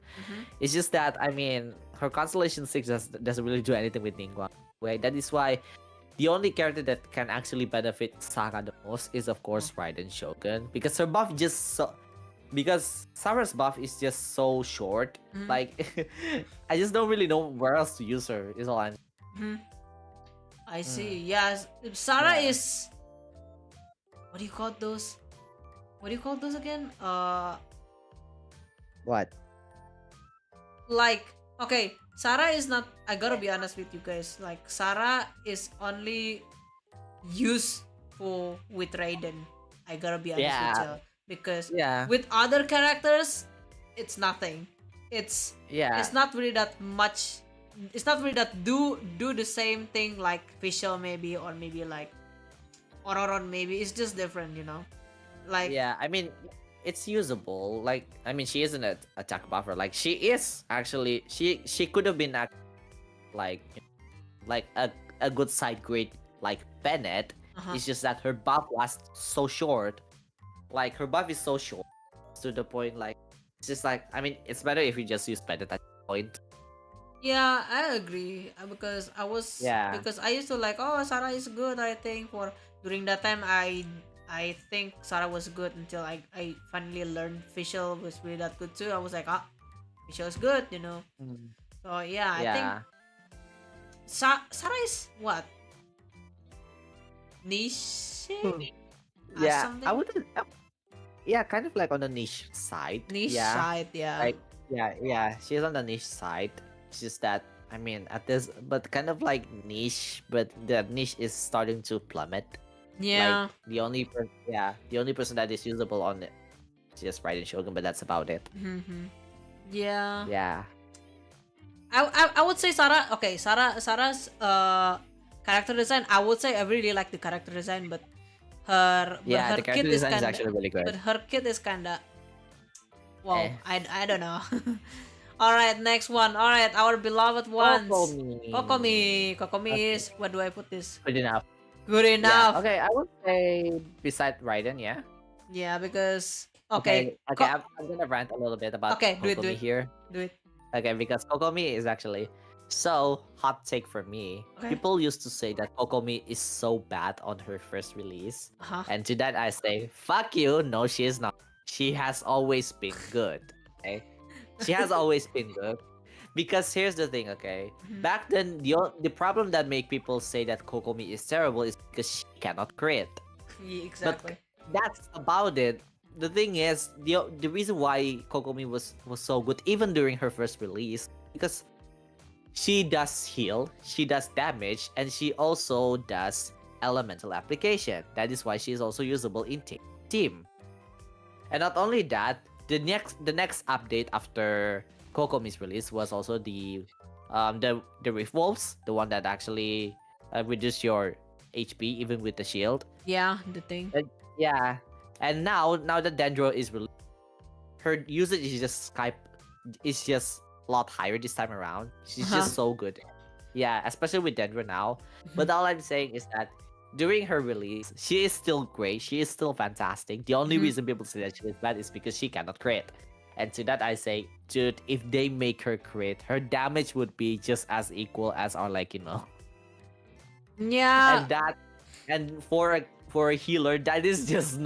It's just that I mean, her Constellation 6 doesn't really do anything with Ningguang. Way that is why the only character that can actually benefit Saga the most is of course Raiden Shogun because her buff because Sarah's buff is just so short. Mhm. Like, I just don't really know where else to use her. Is all I'm. Mhm. I see. Mm, Yes, Sarah yeah. is. What do you call those? What do you call those again? What? Like, okay, Sarah is not. I gotta be honest with you guys. Like, Sarah is only useful with Raiden. I gotta be honest with Yeah. you, because Yeah. with other characters, it's nothing. Yeah. It's not really that much. It's not really that do the same thing like Fischl maybe, or maybe like Ororon maybe. It's just different, you know. Like, Yeah. I mean, it's usable. Like, I mean, she isn't an attack buffer. Like, she is actually. She could have been like like a good side grade like Bennett. uh-huh. It's just that her buff was so short. Like, her buff is so short to the point. Like, it's just like, I mean, it's better if you just use Bennett at that point. Yeah, I agree. Yeah. Because I used to like, oh, Sarah is good. I think for during that time, I think Sarah was good until I finally learned Fischl was really that good too. I was like, ah, Fischl is good, you know. Mm. So yeah, I think Yeah. Sarah is what, niche, Hmm. Yeah. I something, wouldn't. Yeah, kind of like on the niche side. niche Yeah. side. Yeah, Like, yeah. She's on the niche side. It's just that, I mean, at this, but kind of like niche, but the niche is starting to plummet. yeah. Like, the only person that is usable on it is just Raiden Shogun, but that's about it. Mm-hmm. Yeah. Yeah. I would say Sarah. Okay, Sarah's character design. I would say I really like the character design, but Yeah, her the kid character is design is kinda, actually really good. but her kid is kinda, well, Eh. I don't know. All right, next one. All right, our beloved ones. Kokomi. Kokomi Okay. is, what do I put this? Good enough. Good Yeah. enough. Okay, I would say beside Raiden, yeah. Yeah, because okay. Okay. I'm gonna rant a little bit about Okay, do it, Kokomi here. do it. Okay, because Kokomi is actually so hot take for me. Okay. People used to say that Kokomi is so bad on her first release. Uh-huh. And to that I say, fuck you. No, she is not. She has always been good. Okay? She has always been good. Because here's the thing, okay? Mhm. Back then, the problem that make people say that Kokomi is terrible is because she cannot crit. Yeah, exactly. That's about it. The thing is, the reason why Kokomi was so good even during her first release, because she does heal, she does damage, and she also does elemental application. That is why she is also usable in team. And not only that, the next update after Kokomi's release was also the Rift Wolves, the one that actually reduce your HP even with the shield. Yeah, the thing. Yeah, and now that Dendro is released, her usage is just a lot higher this time around. She's Uh-huh. just so good. Yeah, especially with Dendro now. But all I'm saying is that during her release, she is still great. She is still fantastic. The only Mhm. reason people say that she is bad is because she cannot crit. And to that I say, dude, if they make her crit, her damage would be just as equal as our, like, Yeah. and for a healer, that is just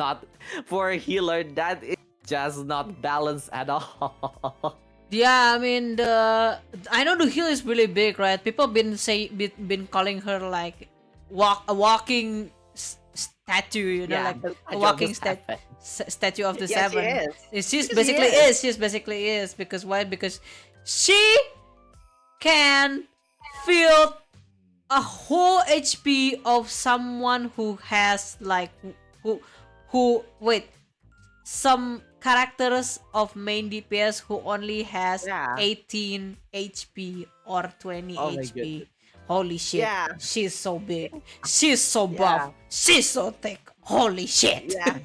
not balanced at all. Yeah, I mean I know the hill is really big, right? People been calling her like a walking statue, you know, like a walking statue of the Yeah, seven. she She's is. basically is because why? Because she can feel a whole HP of someone who has like who wait, some characters of main DPS who only has Yeah. 18 HP or 20 Oh my HP. goodness. Holy shit. Yeah. She's so big. She's so buff. She's so thick. Holy shit. Yeah.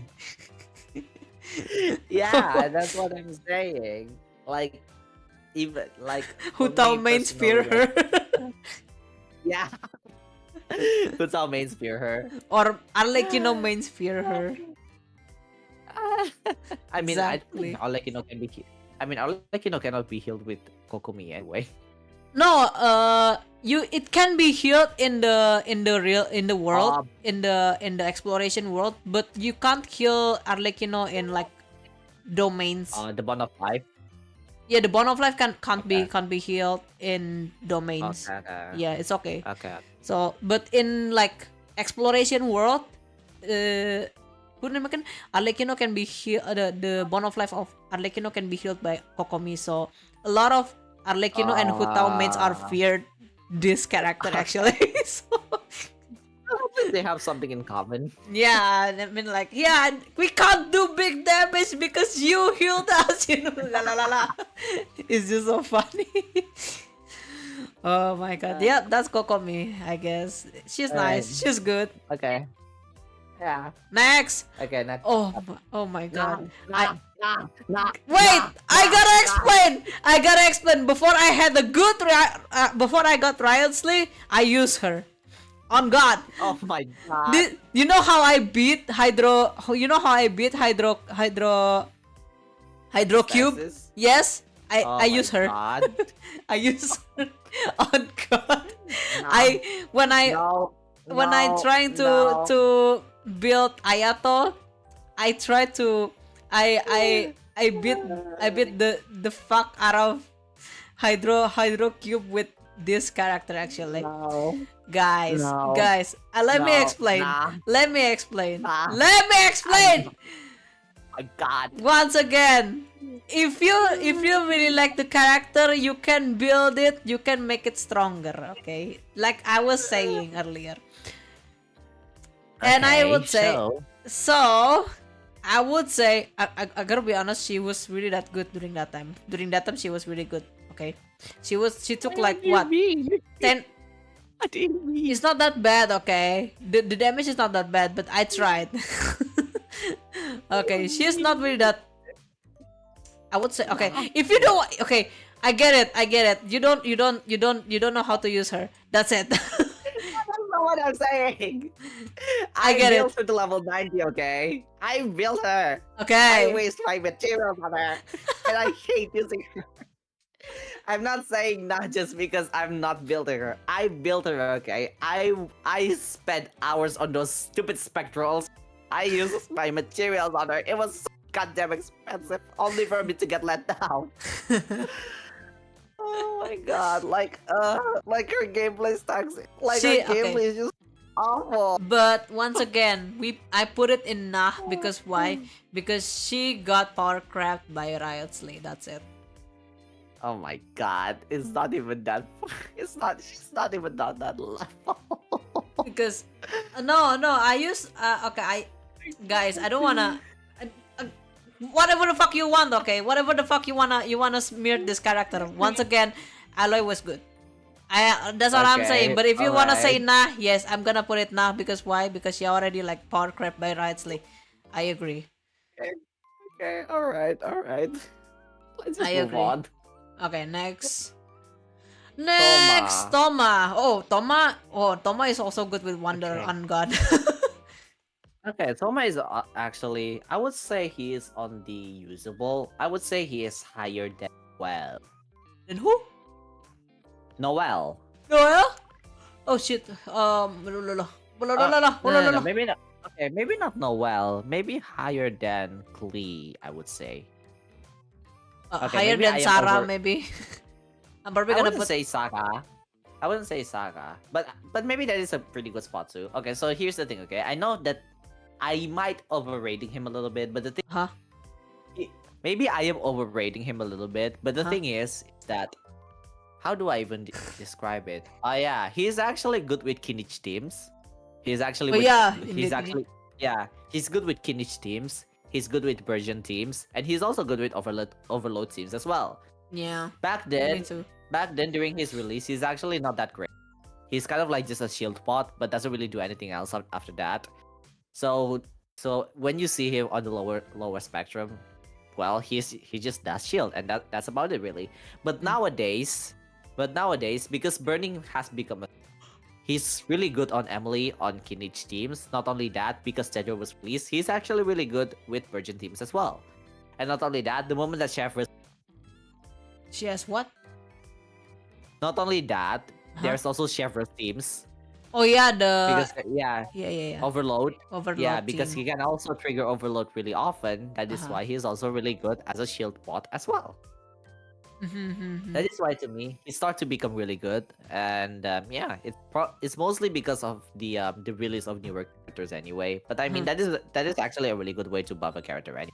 Yeah, that's what I'm saying. Like, even like Who for thought me main spear personally, her? yeah. Who thought main spear her? Or Arlecchino main spear her? I mean, Exactly. I think Arlecchino can be healed. I mean, Arlecchino cannot be healed with Kokomi anyway. No, it can be healed in the world, Um, in the exploration world, but you can't heal Arlecchino in like domains. The bond of life. Yeah, the bond of life Okay. can't be healed in domains. Okay. Okay. Yeah, it's okay. Okay. So, but in like exploration world, who namakan Arlecchino can be healed. The bond of life of Arlecchino can be healed by Kokomi. So a lot of Arlecchino and Hutao mates are Uh, feared this character actually. So they have something in common. yeah, I mean like yeah, we can't do big damage because you healed us. You know, la la la la. It's just so funny. Oh my god. Yeah, that's Kokomi, I guess. She's Alright. nice. She's good. Okay. Yeah. Next. Okay. Next. Oh my god. Nah. Nah. Wait, I gotta explain. I gotta explain. Before I had the good before I got Riotsly, I used her. On God. Oh my god. You know how I beat Hydro you know how I beat Hydro Cube? Stasis? Yes. Oh I my use her. God. I use her. On God. No. When I trying to build Ayato, I try to I beat the fuck out of Hydro Cube with this character actually. No. Guys, No. let me No. explain. Nah. Let me explain. Nah. Let me explain. My god. Once again, if you really like the character, you can build it, you can make it stronger, okay? Like I was saying earlier. And I Okay, would say so I would say I gotta be honest, she was really that good during that time. During that time she was really good, okay? She took like what? 10. What do you mean? It's not that bad, okay? The damage is not that bad, but I tried. Okay, she's not really that. I would say okay. If you don't, okay, I get it. You don't know how to use her. That's it. That's not what I'm saying. I get it. built her to level 90, okay? I built her. I Okay. waste my materials on her. And I hate using her. I'm not saying not just because I'm not building her. I built her, okay? I spent hours on those stupid spectrals. I used my materials on her. It was so goddamn expensive, only for me to get let down. Oh my god, like her gameplay is toxic. Like her gameplay is just awful. But once again, I put it in Nah because why? Because she got power craft by Riot Slay. That's it. Oh my god, it's not even that. She's not even on that level. Because no, I use okay. Guys, I don't wanna. Whatever the fuck you want, okay? Whatever the fuck you wanna smear this character. Once again, Aloy was good. That's what I'm saying. But if you wanna say Nah, yes, I'm gonna put it Nah because why? Because she already like power crept by Rightsley. I agree. Okay, alright. Let's just I move agree. on. Okay, next. Toma. Toma is also good with Wonder Okay. on God. Okay, Toma is actually, I would say he is on the usable. I would say he is higher than Noel. And who? Noel. Noel? Oh shit. No, maybe not. Okay, maybe not Noel. Maybe higher than Klee, I would say. Higher maybe than I am Sarah, over- maybe. I'm probably I gonna wouldn't put. say Saga. I wouldn't say Saga, but maybe that is a pretty good spot too. Okay, so here's the thing. Okay, I know that I might overrating him a little bit, but the thing, Huh? maybe I am overrating him a little bit. But the Huh? thing is that how do I even describe it? Oh yeah, he's actually good with Kinich teams. He's actually Oh, with, yeah, he's indeed. actually he's good with Kinich teams. He's good with Persian teams, and he's also good with overload teams as well. Yeah. Back Me then, too. during his release, he's actually not that great. He's kind of like just a shield pot, but doesn't really do anything else after that. So when you see him on the lower spectrum, well, he just does shield, and that's about it really. But nowadays, because burning has become he's really good on Emily on Kinich teams. Not only that, because Tejo was released, he's actually really good with Virgin teams as well. And not only that, the moment that Chef She has what? Not only that, Huh? there's also Chevron teams. Oh yeah, the because yeah, yeah. overload. Yeah, Overload because team. he can also trigger overload really often. That is Uh-huh. why he's also really good as a shield bot as well. That is why to me he started to become really good, and yeah, it's mostly because of the release of newer characters anyway. But I mean that is actually a really good way to buff a character, right?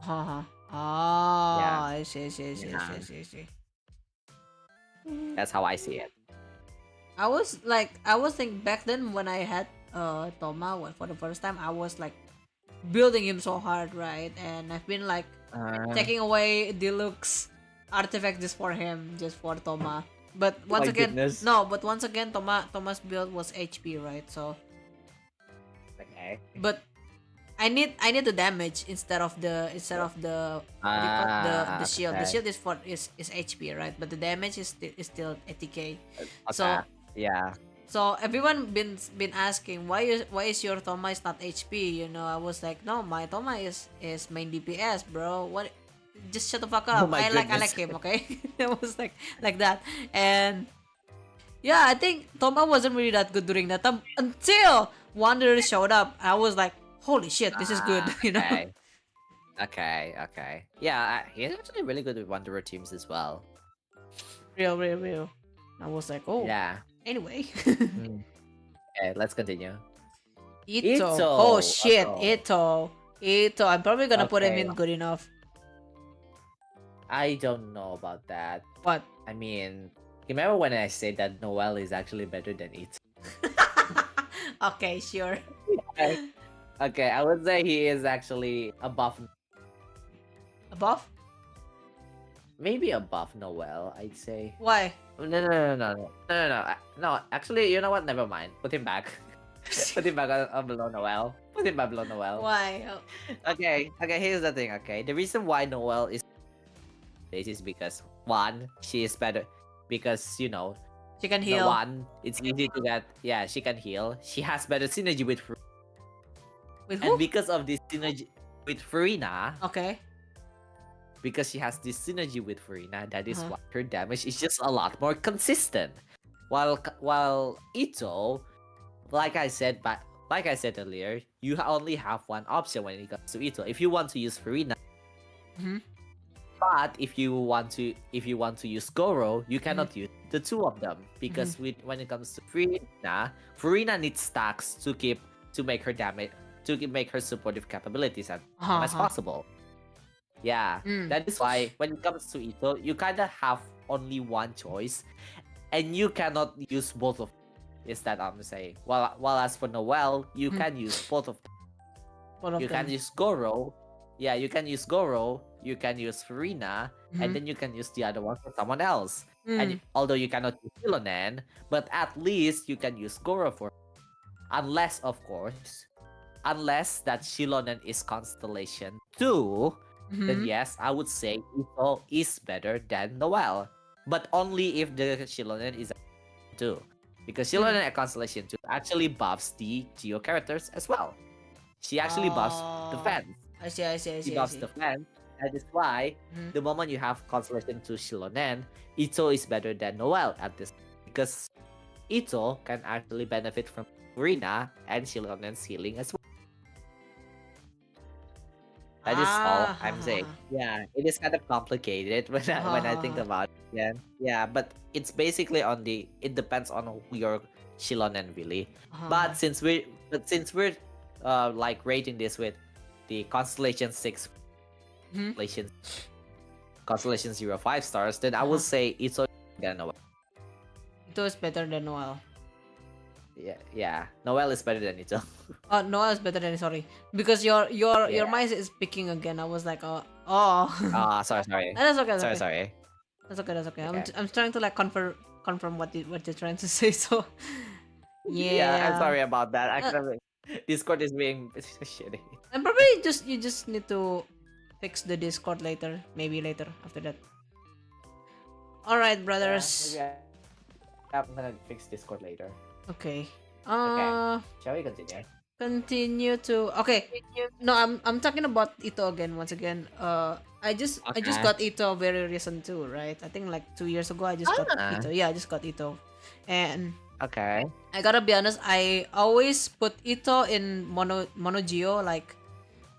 Uh-huh. Yeah, Ah, I see, yeah, I see. that's how I see it. I was thinking back then when I had Toma for the first time, I was like building him so hard, right? And I've been like Uh, taking away deluxe artifact just for him, just for Toma. But once my again, goodness. no. But once again, Toma's build was HP, right? So, Okay. but I need the damage instead of the what do you call it? The shield. The Okay. shield is HP, right? But the damage is still 80k. Okay. So Yeah. so everyone been asking why is your Toma is not HP? I was like, no, my Toma is main DPS, bro. What? Just shut the fuck Oh up. my I like goodness. him, okay? It was like that, and yeah, I think Toma wasn't really that good during that time until Wanderer showed up. I was like, holy shit, this is good, you know? Okay. Okay. Okay. Yeah, he's actually really good with Wanderer teams as well. Real, real, real. I was like, oh, Yeah. anyway. Mm. Okay, let's continue. Ito. Oh Ito. shit, Ito. I'm probably gonna put him Okay. in good enough. I don't know about that. What? I mean, remember when I said that Noel is actually better than Ito? Okay, sure. Okay. Okay, I would say he is actually above, Above? maybe above Noel, I'd say. Why? No, no, no, no, no, no, no, no, no. No, actually, you know what? Never mind. Put him back. Put him back on below Noel. Put him back below Noel. Why? Okay, okay, here's the thing, okay? The reason why Noel is this is because, one, she is better. Because, She can the heal. one, it's easy to get, yeah, she can heal. She has better synergy with With and who? because of this synergy with Farina, Okay. because she has this synergy with Farina, that is Uh-huh. why her damage is just a lot more consistent. While Ito, like I said earlier, you only have one option when it comes to Ito. If you want to use Farina, Mhm. but if you want to use Goro, you cannot use the two of them because when it comes to Farina needs stacks to make her damage make her supportive capabilities as Uh-huh. possible. Yeah, Mm. that is why when it comes to Ito, you kind of have only one choice, and you cannot use both of. Is that I'm saying? While as for Noel, you can use both of. Both of You can them. use Goro. Yeah, you can use Goro. You can use Farina, and then you can use the other one for someone else. And although you cannot use Ilonen, but at least you can use Goro for. Unless, of course, that Shilonen is Constellation 2, then yes, I would say Ito is better than Noel. But only if the Shilonen is 2. Because Shilonen at Constellation 2 actually buffs the Geo characters as well. She actually buffs the fans. I see. She buffs the fans. That is why the moment you have Constellation 2 Shilonen, Ito is better than Noel at this. Because Ito can actually benefit from Rina and Shilonen's healing as well. That is all I'm saying. Yeah, it is kind of complicated when I think about it. Yeah, but it's basically it depends on who your Shilonen really. But since we're like rating this with the Constellation 6 Constellation 0 5 stars, then I will say it's gonna Noel. Ito is better than Noel. Yeah. Noel is better than Ito. Oh, Noel is better than, sorry. Because your mic is picking again. I was like, oh. Sorry. That's okay. Sorry. That's okay. Okay. I'm trying to like confirm what you're trying to say. So Yeah, I'm yeah. sorry about that. Actually, Discord is being shitty. And probably you just need to fix the Discord later. Maybe later after that. All right, brothers. Yeah, I'm gonna fix Discord later. Okay. Shall we continue? Continue to No, I'm talking about Ito again once again. I just got Ito very recent too, right? I think like 2 years ago I just got Ito. Yeah, I just got Ito. And Okay. I gotta be honest, I always put Ito in Monogeo, like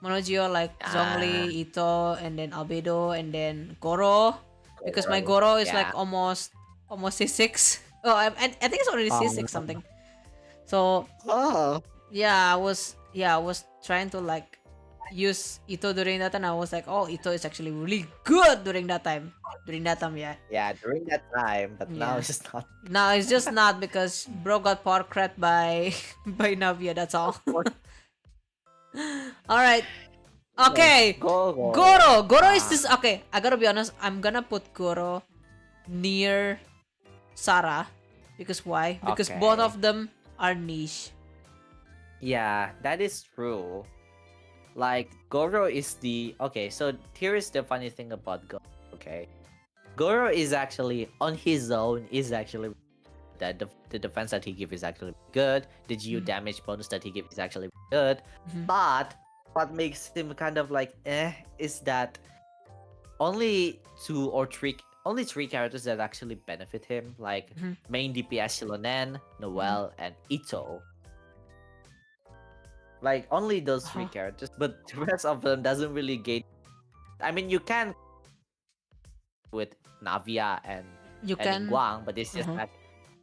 Ah, Zhongli, Ito, and then Albedo, and then Goro, because my Goro. Goro is like Yeah. almost C6. Oh, I think it's already C6 Um, something. So oh. I was trying to like use Ito during that time. I was like, oh, Ito is actually really good during that time. During that time, yeah. Yeah, during that time, but now Yeah. it's just not. No, it's just not because bro got power cracked by by Navia. That's all. Of course. All right. Yes. Okay. Goro. Goro is Ah, this. Okay, I gotta be honest. I'm gonna put Goro near Sarah because why? Because both okay. of them are niche. Yeah, that is true. Like Goro is the okay. So here is the funny thing about Goro. Okay, Goro is actually on his own is actually that the defense that he gives is actually good. The GU Mhm. damage bonus that he gives is actually good. Mhm. But what makes him kind of like is that only only three characters that actually benefit him, like Mhm. main DPS Shilonen, Mhm. Noel, and Ito. Like only those three Uh-huh. characters, but the rest of them doesn't really gain. I mean, you can with Navia You and can. Ningguang, Uh-huh.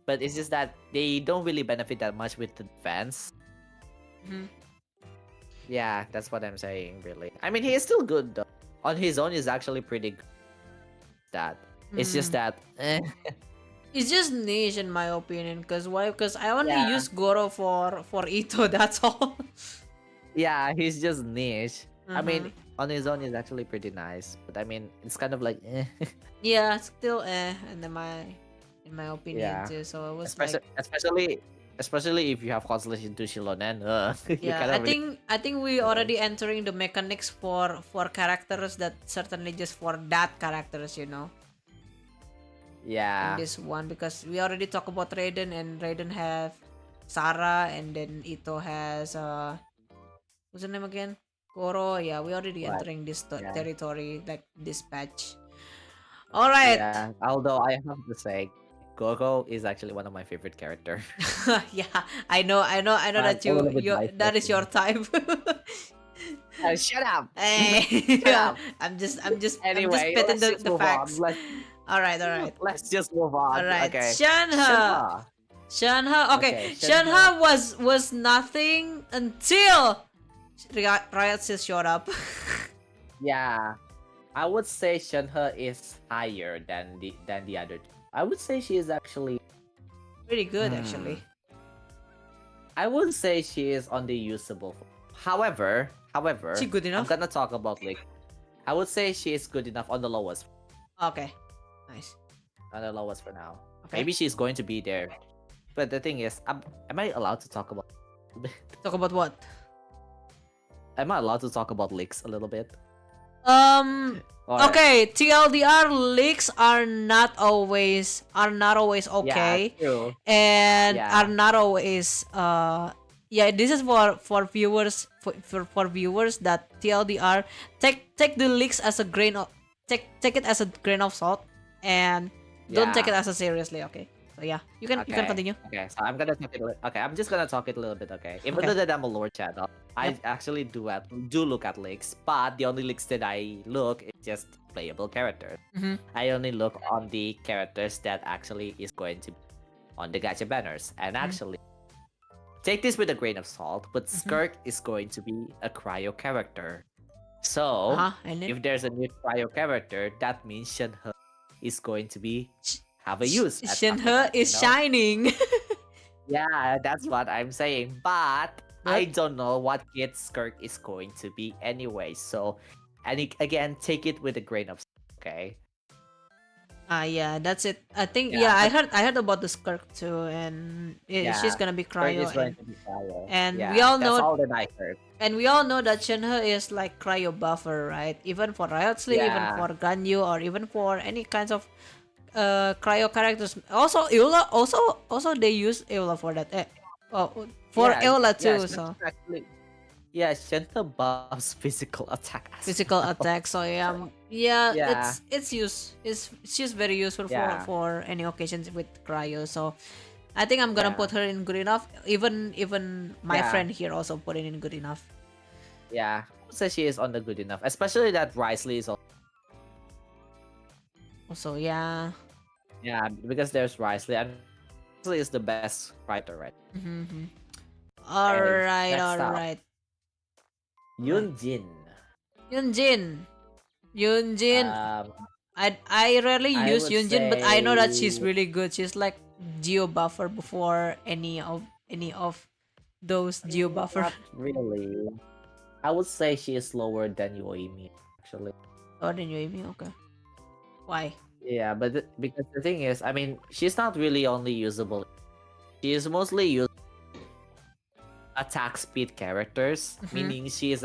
but it's just that they don't really benefit that much with the defense. Mhm. Yeah, that's what I'm saying. Really, I mean, he is still good though. On his own, is actually pretty good. That it's just Mm. that. It's just niche in my opinion. Cause why? Cause I only Yeah, use Goro for Ito. That's all. yeah, he's just niche. I mean, Uh-huh. on his own, is actually pretty nice. But I mean, it's kind of like, Yeah, still in my opinion yeah. too. So it was like, Especially if you have constellation to Shilonen, you yeah, cannot really. I think we Uh, already entering the mechanics for characters that certainly just for that characters, you know, in yeah, this one because we already talk about Raiden and Raiden have Sarah and then Ito has what's the name again? Goro. Yeah, we already but entering this yeah, territory like this patch. All right. yeah. Although I have to say, Gogo is actually one of my favorite character. Yeah, I know I'm that a little bit you biased. that is your type. Shut up! Hey, Shut up! I'm just Anyway, spitting let's just the move on. facts. All right, all right, Let's just move all on. right. Okay, Shanha, Shenhe. Shanha. Okay, Okay, Shenhe. Shanha was nothing until Riot Sis showed up. Yeah, I would say Shenhe is higher than the other two. I would say she is actually. Pretty good Hmm. actually. I would say she is on the usable. She However, good I'm enough? gonna talk about like I would say she is good enough Okay, nice. on the lowest for now. Okay, Maybe she's going to be there. But the thing is, am I allowed to talk about? talk about what? Am I allowed to talk about leaks a little bit? Um. Or Okay, TLDR leaks are not always yeah, okay, true. and are Yeah, not always yeah. This is for viewers for viewers that TLDR take the leaks as a grain of take it as a grain of salt and don't take yeah. it as a seriously. Okay, so yeah, you can Okay. continue. Okay. So I'm gonna talk it. Okay. I'm just gonna talk it a little bit. Okay. Even Okay. though that I'm a lore channel, I Yep. actually do look at leaks, but the only leaks that I look is just playable characters. Mm-hmm. I only look on the characters that actually is going to be on the gacha banners. And Mm-hmm. actually, take this with a grain of salt, but Mm-hmm. Skirk is going to be a cryo character. Uh So huh. And then if there's a new cryo character, that means Shenhe is going to be Sh- have a use at something Shinhe else, is shining. Yeah, that's what I'm saying. But I But don't know what kid Skirk is going to be anyway. So, again, take it with a grain of salt, okay? yeah, that's it. I think Yeah, but I heard about the Skirk too, and she's yeah, gonna be Skirk cryo, is going to be fire. and Yeah, that's all that I heard. we all know that Shinhe is like cryo buffer, right? Even for Riot Sleep, even Yeah, for Ganyu, or even for any kinds of cryo characters. Also Eula, also they use Eula for that. Oh, for yeah, Eula yeah. too. Shenhe So actually, yeah, Shenta buffs physical attack as physical well. attack. So yeah, Yeah, it's she's very useful yeah, for any occasions with cryo. So I think I'm gonna Yeah. put her in good enough. Even my Yeah. friend here also put it in good enough. Yeah. I would say she is on the good enough, especially that Risley is. Also, yeah. Yeah, because there's Risley, and Risley is the best writer, right? Mm-hmm. Okay, Alright, next up, alright. Right. Yunjin. Yunjin. Yunjin. Um, I rarely I use would Yunjin, but I say know that she's really good. She's like geo buffer before any of those geo buffer. not really. I would say she is lower than Yoimi, actually. Oh, then you me, okay. Why? Yeah, but because the thing is, I mean, she's not really only usable. She is mostly used attack speed characters, Mm-hmm. meaning she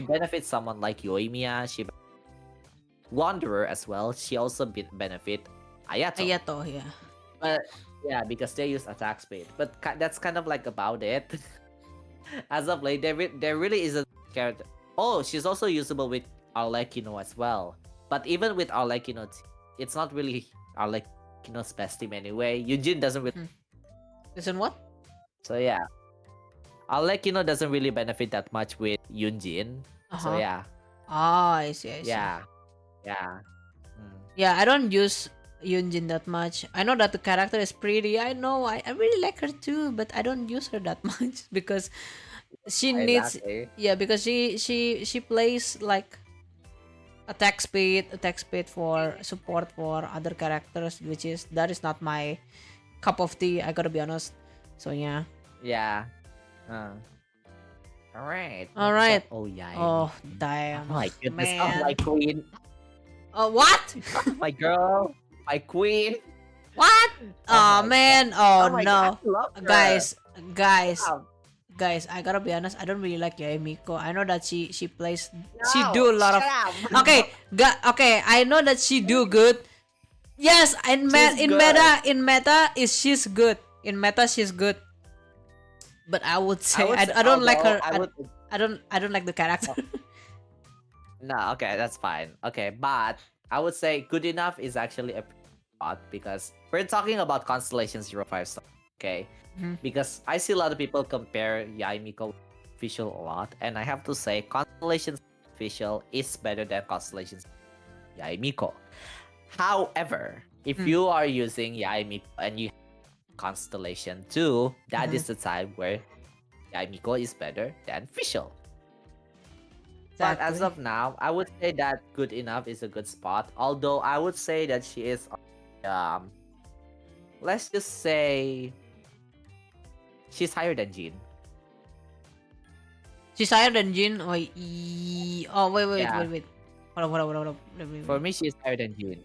benefits someone like Yoimiya. She Wanderer as well. She also benefit Ayato. Ayato, yeah. But yeah, because they use attack speed. But that's kind of like about it. As of late, there really isn't character. Oh, she's also usable with Arlecchino as well. But even with Arlecchino, it's not really Arlecchino's best team anyway. Eugene doesn't really. Listen, what? So yeah, Arlecchino doesn't really benefit that much with Yunjin. So yeah, Ah, I see, I see. yeah, yeah. Mm. Yeah, I don't use Yunjin that much. I know that the character is pretty. I know, I really like her too, but I don't use her that much because she needs. Exactly. Yeah, because she plays like attack speed for support for other characters, that is not my cup of tea. I gotta be honest. So yeah. Yeah. All right. All right. Oh yeah. Oh damn. Oh my goodness. Oh Man. my queen. What? My girl. My queen. What? Oh my man. Oh my no. God, I love her. Guys, Wow. guys, I gotta be honest, I don't really like Yaemiko. I know that she plays, she No, do a lot of. shut up. Okay, okay, I know that she do good. Yes, She's in good. meta is she's good. In meta she's good. But I would say I don't like her. I don't like the character. No, okay, that's fine. Okay, but I would say good enough is actually a spot because we're talking about Constellation 05 stuff, okay? Mhm. Because I see a lot of people compare Yaimiko official a lot, and I have to say Constellation official is better than Constellation Yaimiko. However, if you are using Yaimiko and you have Constellation 2, that is the time where Yaimiko is better than official. But as of now, I would say that good enough is a good spot. Although I would say that she is, let's just say, she's higher than Jean. She's higher than Jin. Oh, oh wait. Yeah. Hold on. For me, she's higher than Jean.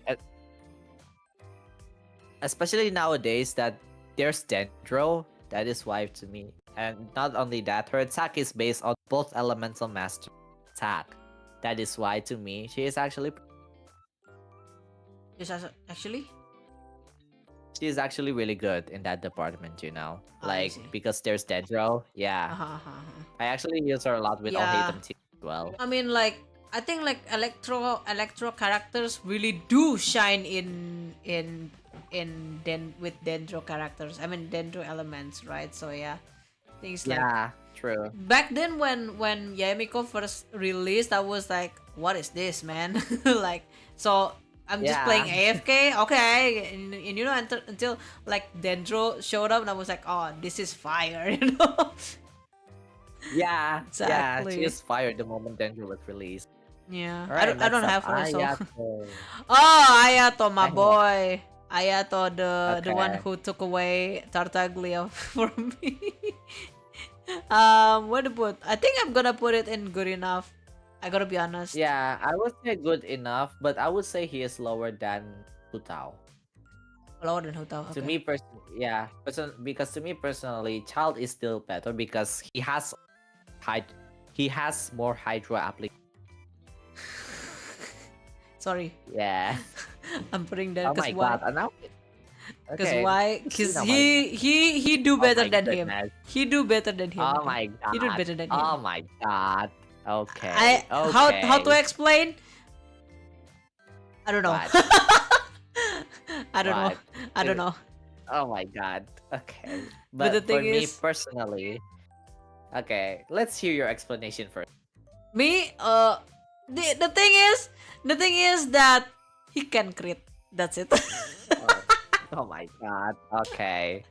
Especially nowadays that there's Dendro. That is why to me. And not only that, her attack is based on both elemental master attack. That is why to me, she is actually actually. she is actually really good in that department, you know. I Like see. because there's Dendro, yeah. I actually use her a lot with all Yeah. Hatem team as well. I mean, like, I think like electro characters really do shine with Dendro characters. I mean Dendro elements, right? So yeah, things like Yeah, true. back then when Yaemiko first released, I was like, what is this, man? Like, so I'm just Yeah. playing AFK, okay, and you know until like Dendro showed up, and I was like, oh, this is fire, you know. Yeah, yeah, Exactly. she is fired the moment Dendro was released. Yeah, Alright, I don't next have up, her, so. Ayato. Oh, Ayato, my I have- boy. Ayato, the one Okay. who took away Tartaglia from me. What to put? I think I'm gonna put it in good enough. I gotta be honest. Yeah, I would say good enough, but I would say he is lower than Hutao. Lower than Hutao. To Okay. me, because to me personally, Child is still better because he has more Hydra application. Sorry, Yeah. I'm putting that Oh because my why? god. And now, Because okay. why? Because Oh my- he do Oh better my than him. goodness. He do better than him. Oh okay? my god. He do better than him. Oh my god. Okay. How to explain? I don't know. What? I don't know. What? I don't know. Oh my god. Okay. But the But for thing me is, personally, okay, let's hear your explanation first. me, the thing is that he can crit. That's it. Oh, oh my god. Okay.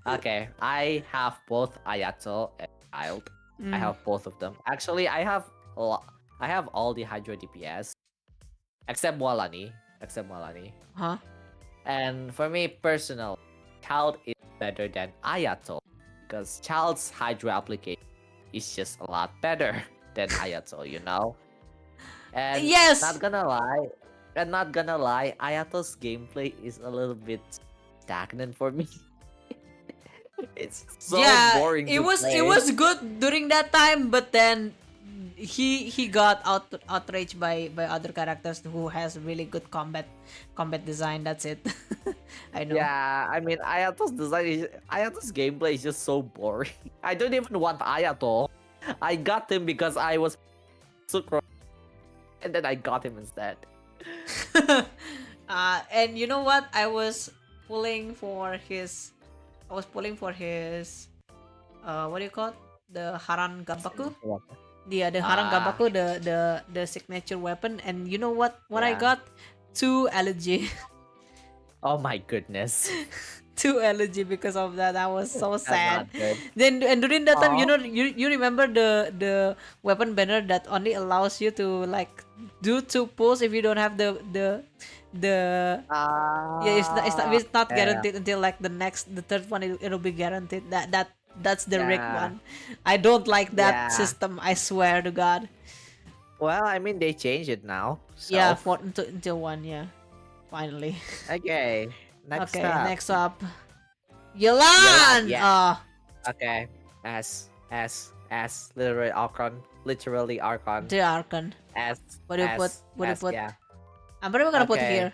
Okay. I have both Ayato and Child. I Mm, have both of them. Actually, I have all the Hydro DPS except Walani. Except Walani. huh? And for me personal, Child is better than Ayato because Child's Hydro application is just a lot better than Ayato, you know? And Yes. not gonna lie, Ayato's gameplay is a little bit stagnant for me. It's so Yeah, boring to it play. was good during that time, but then he got outraged by other characters who has really good combat design. That's it. I know. Yeah, I mean Ayato's gameplay is just so boring. I don't even want Ayato. I got him because I was Sukro, and then I got him instead. And you know what? Pulling for his I was pulling for his what do you call it? The Haran Gabaku. The Haran Ah, Gabaku, the signature weapon. And you know what I yeah. got? 2 elegy. Oh my goodness. 2 elegy because of that. I was so That's sad. not good. Then and during that time, Oh. you remember the weapon banner that only allows you to like do 2 pulls if you don't have the yeah, it's not Yeah. guaranteed until like the third one. It'll be guaranteed. That's the rigged Yeah. one. I don't like that Yeah. system. I swear to God. Well, I mean they changed it now. Yeah, So for until one. Yeah, finally. okay. Next Okay, up. next up, Yelan, Yelan. yeah. Okay. S. Literally Archon. The Archon. S. What do you put? S. What do you S. put? Yeah. I'm probably gonna put Okay. here.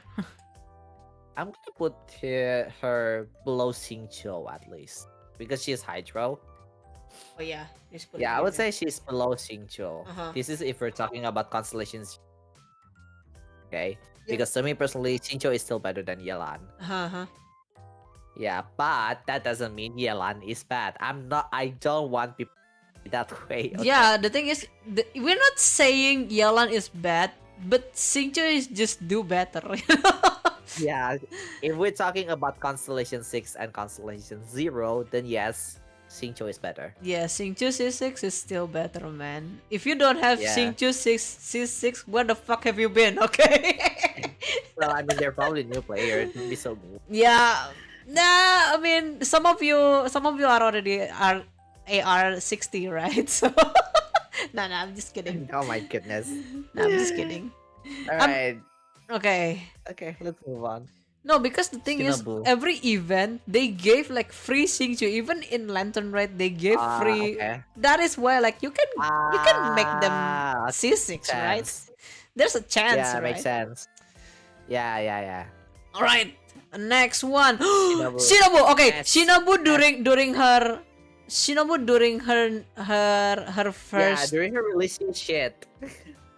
I'm gonna put her below Xingqiu at least because she's Hydro. Oh yeah, just put it Yeah, I here would then. say she's below Xingqiu. Uh-huh. This is if we're talking about constellations. Okay. Yeah. Because to me personally, Xingqiu is still better than Yelan. Uh-huh. Yeah, but that doesn't mean Yelan is bad. I don't want people to be that way. Okay? Yeah, the thing is, we're not saying Yelan is bad, but Xingqiu is just do better. Yeah. If we're talking about Constellation 6 and Constellation 0, then yes, Xingqiu is better. Yeah, Xingqiu C6 is still better, man. If you don't have Yeah. Xingqiu C6, where the fuck have you been? Okay. Well, I mean, they're probably new player. It would be so good. Yeah. Nah, I mean, some of you are already AR60, right? So, nah, I'm just kidding. Oh my goodness. Nah, I'm just kidding. Alright. Okay. Okay, let's move on. No, because the thing is, Shinobu. every event they gave like free Xingqiu. Even in Lantern Right, they gave free. Okay. That is why, like, you can make them Ah, C6, right? sense. There's a chance, Yeah, right? makes sense. Yeah. All right, next one. Shinobu. Shinobu. Okay, Yes. Shinobu during her Yeah, first during her releasing shit.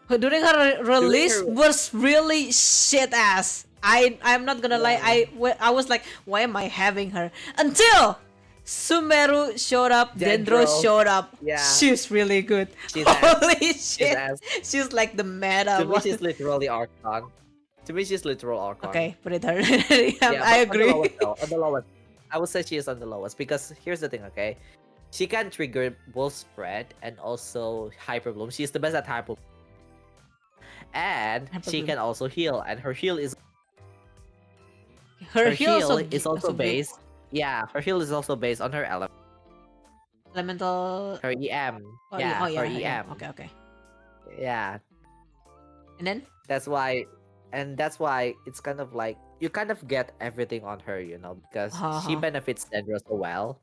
during her release her- was really shit ass. I'm not gonna lie. I was like, why am I having her? Until Sumeru showed up, Dendro Dendro. showed up. Yeah. She's really good. She's ass. Holy shit. ass. She's like the meta To me, one. she's literally Archon. To me, she's literal Archon. Okay, put it her. Yeah, I but On agree. the lowest, though, on the lowest. I would say she is on the lowest because here's the thing, okay? She can trigger both spread and also hyper bloom. She's the best at hyper bloom. And Hyper she bloom. can also heal, and her heal is Her her heal heal is also good. based. Yeah, her heal is also based on her Elemental. her EM. Oh, Yeah, yeah, her yeah. EM. Okay. Yeah, And then that's why it's kind of like you kind of get everything on her, you know, because she Uh-huh. benefits Dendro so well.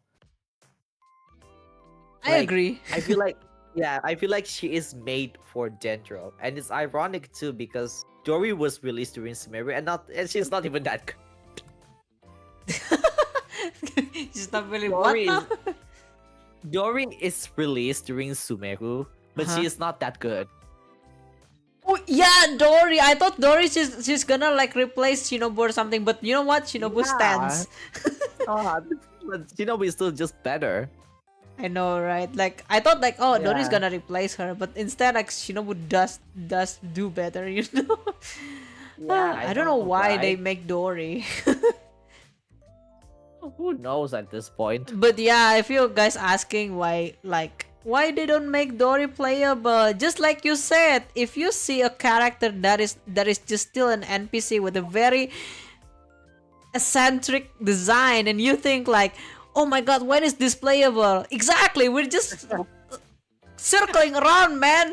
I Like, agree. I feel like I feel like she is made for Dendro, and it's ironic too because Dory was released during Sumeru, and she's not even that good. She's not really Dory what is, Dory is released during Sumeru, but she Uh-huh. is not that good. Oh yeah, Dory. I thought Dory she's gonna like replace Shinobu or something, but you know what? Shinobu Yeah. stands. God, but Shinobu is still just better. I know, right? Like I thought, like, oh, Dori's Yeah. gonna replace her, but instead, like, Shinobu does do better, you know. Yeah, I I don't know know, why they right? make Dory. Who knows at this point? But yeah, if you guys asking why, like, why they don't make Dory playable, just like you said, if you see a character that is just still an NPC with a very eccentric design, and you think like, oh my god, when is this playable? Exactly, we're just circling around, man.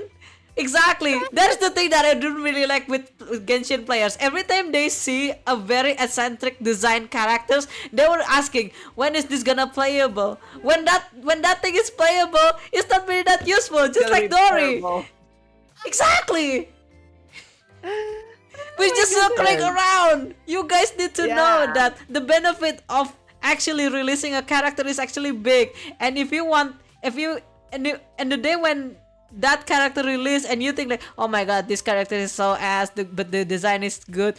Exactly. That's the thing that I don't really like with Genshin players. Every time they see a very eccentric design characters, they were asking, when is this gonna playable? When that thing is playable, it's not really that useful, It's just gonna like be Dory. terrible. Exactly. Oh We're my just circling goodness. around. You guys need to know Yeah. that the benefit of actually releasing a character is actually big. And if you want, if you and the day when that character release and you think like, oh my god, this character is so ass, but the design is good.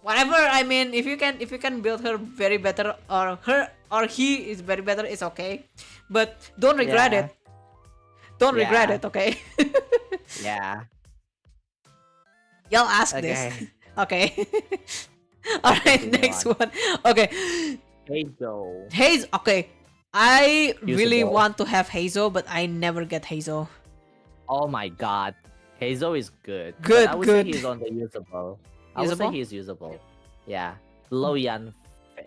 Whatever. I mean, if you can build her very better, or her or he is very better, it's okay. But don't regret Yeah. it. Don't regret Yeah. it. Okay. Yeah. Y'all ask this. Okay. Okay. All right, Continue next on. one. Okay. Hazel. Haze. Okay. I really Usable. want to have Hazo, but I never get Hazo. Oh my god. Hazel is good. But Good, I would good. say he's on the usable. I would say Usable? he's usable. Yeah. Below Yan.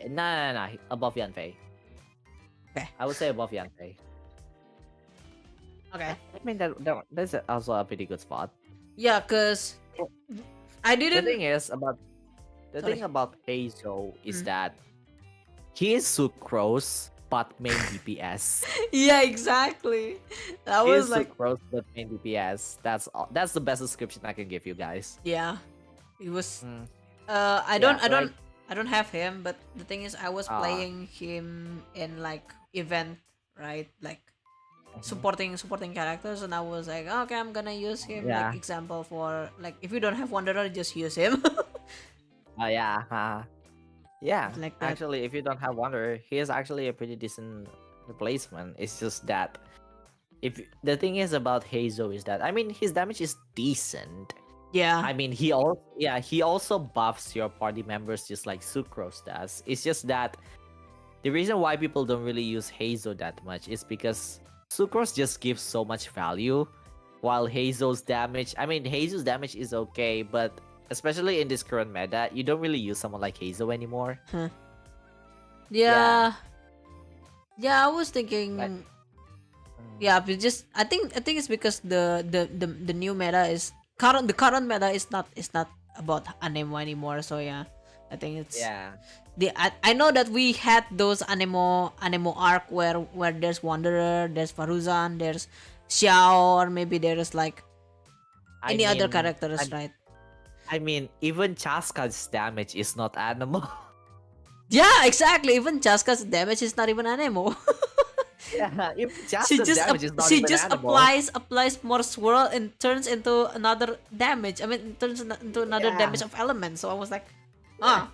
No, no, no. Above Yan Fei. Okay. I would say above Yan Fei. Okay. I mean, that's also a pretty good spot. Yeah, cause I The didn't. thing is about the Sorry. thing about Hazel is Mm. that he is sucrose but main DPS. Yeah, exactly. That He was is like, sucrose but main DPS. That's the best description I can give you guys. yeah. It was. Mm. I Yeah, don't. I like- don't. I don't have him, but the thing is, I was Ah. playing him in like event, right? Like Mhm. supporting characters, and I was like, okay, I'm gonna use him Yeah. like example for like, if you don't have Wanderer, just use him. Yeah. Yeah. Like that. Actually, if you don't have Wonder, he is actually a pretty decent replacement. It's just that if the thing is about Hazel is that I mean his damage is decent. Yeah. I mean he also buffs your party members just like Sucrose does. It's just that the reason why people don't really use Hazel that much is because Sucrose just gives so much value, while Hazel's damage is okay, but especially in this current meta, you don't really use someone like Hazel anymore. Yeah. Yeah, I was thinking. Like- Yeah, but just I think it's because the new meta is the current meta is not about Anemo anymore. So yeah, I think it's Yeah. I know that we had those Anemo arc where there's Wanderer, there's Faruzan, there's Xiao, or maybe there's like I any other mean, characters, I- right? I mean, even Chaska's damage is not animal. Yeah, exactly. Even Chaska's damage is not even Anemo. Yeah, even she Chaska's just damage is not she even just animal. applies more swirl and turns into another damage. I mean, turns into another Yeah. damage of element. So I was like, ah.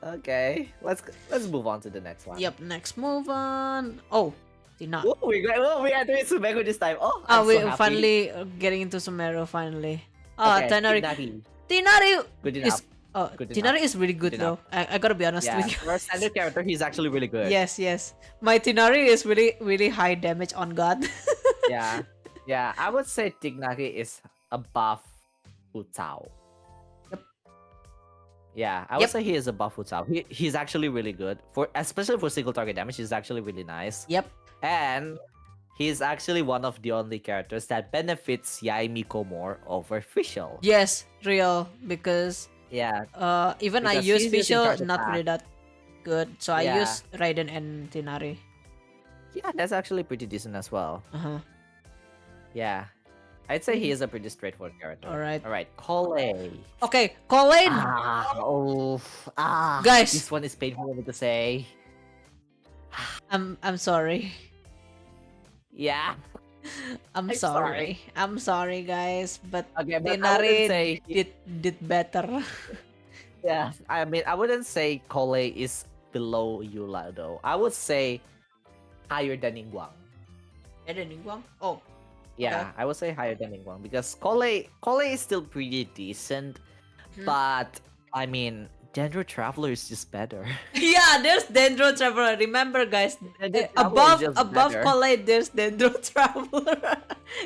Okay, let's move on to the next one. Yep. Next move on. Oh, Tina. Oh, we are doing Sumeku this time. Oh, Ah, I'm we so happy. finally getting into Sumeru finally. Ah, Okay, Tinari. Tinari. Tinari Good is enough. Good Tinari is really good Good though. I gotta be honest Yeah, with you. for a standard character, he's actually really good. Yes, yes. My Tinari is really high damage on God. Yeah, yeah. I would say Tignari is above Futao. Yep. Yeah, I Yep. would say he is above Futao. He's actually really good especially for single target damage. He's actually really nice. Yep. And he's actually one of the only characters that benefits Yaimiko more over Fischl. Yes, real, because Yeah, even I Because use he's using Fischl, charge not attack. really that good. So I Yeah. use Raiden and Tinari. yeah, that's actually pretty decent as well. Uh-huh. Yeah, I'd say he is a pretty straightforward character. Alright. All right, Kole. Okay, Colin. Guys. This one is painful for me to say. I'm sorry. Yeah. I'm I'm sorry. I'm sorry, guys, but Okay, but I Tinari wouldn't say did better. Yeah, I mean, I wouldn't say Kole is below Yula though. I would say higher than Ningguang. Better than Ningguang? Oh, okay. Yeah, I would say higher than Ningguang because Kole is still pretty decent, Hmm. but I mean, Dendro Traveler is just better. Yeah, there's Dendro Traveler. Remember, guys, Dendro Traveler is just above better. Collide, there's Dendro Traveler.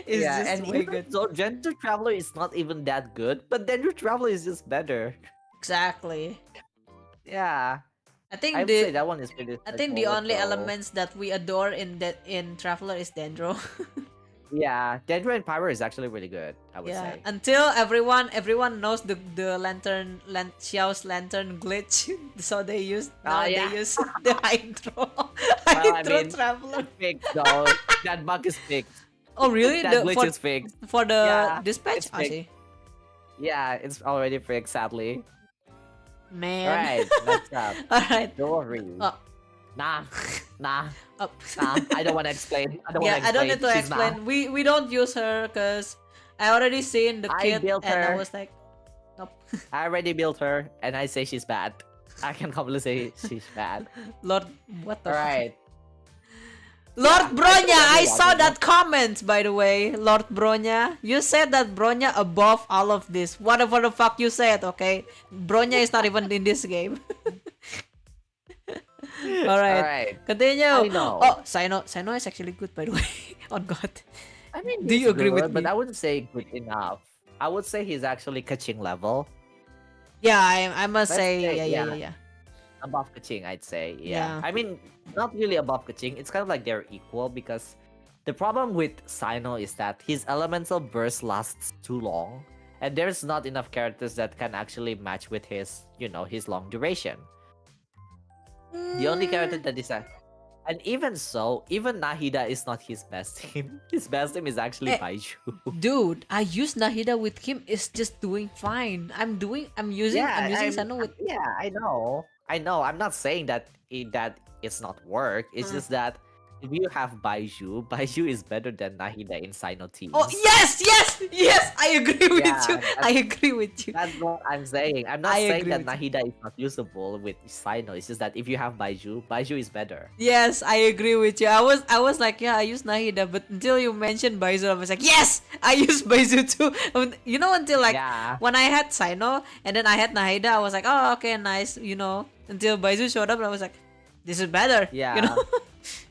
It's Yeah, just and way even good. so, Dendro Traveler is not even that good, but Dendro Traveler is just better. Exactly. Yeah, I I think would say the that one is pretty I think the straightforward only though. elements that we adore in Traveler is Dendro. Yeah, Dendro and Pyro is actually really good, I would Yeah, say. until everyone knows the Xiao's lantern glitch, so they use Oh they yeah. use the Hydro Well, I Hydro mean, Traveler. it's fixed though. That bug is fixed. Oh really? That glitch is fixed. For the Yeah, dispatch? it's I fixed. see. Yeah, it's already fixed, sadly. Man. Alright, next up. All right. Dory. Oh, Nah, nah, oh. nah. I don't want to explain. I don't Yeah, want to I don't explain. need to She's explain. not. We don't use her because I already seen the I kit built and I her. was like, nope. I already built her, and I say she's bad. I can completely say she's bad. Lord, what the fuck? Alright. Lord Yeah, Bronya, I I saw think that comment, by the way. Lord Bronya, you said that Bronya above all of this. Whatever the fuck you said, okay? Bronya is not even in this game. Alright, Alright. continue. I know. Oh, Sino is actually good, by the way. On God. I mean, Do you he's agree with good, but me? I wouldn't say good enough. I would say he's actually Kaching level. Yeah, I must Let's say, say, yeah. above Kaching, I'd say. Yeah. Yeah. I mean, not really above Kaching. It's kind of like they're equal because the problem with Sino is that his elemental burst lasts too long, and there's not enough characters that can actually match with his, his long duration. The only character that is and even so, even Nahida is not his best team. His best team is actually Eh, Baiju. Dude, I use Nahida with him. It's just doing fine. I'm using Sano with. Yeah, I know. I know. I'm not saying that it's not work. It's Uh. just that if you have Baiju, Baiju is better than Nahida in Sino teams. Oh yes. I agree with Yeah, you. I agree with you. That's what I'm saying. I'm not I saying agree that with Nahida is not usable with Sino. It's just that if you have Baiju is better. Yes, I agree with you. I was like, yeah, I use Nahida, but until you mentioned Baizu, I was like, yes, I use Baizu too. Until like Yeah. when I had Sino and then I had Nahida, I was like, oh, okay, nice. Until Baizu showed up, and I was like, this is better. Yeah.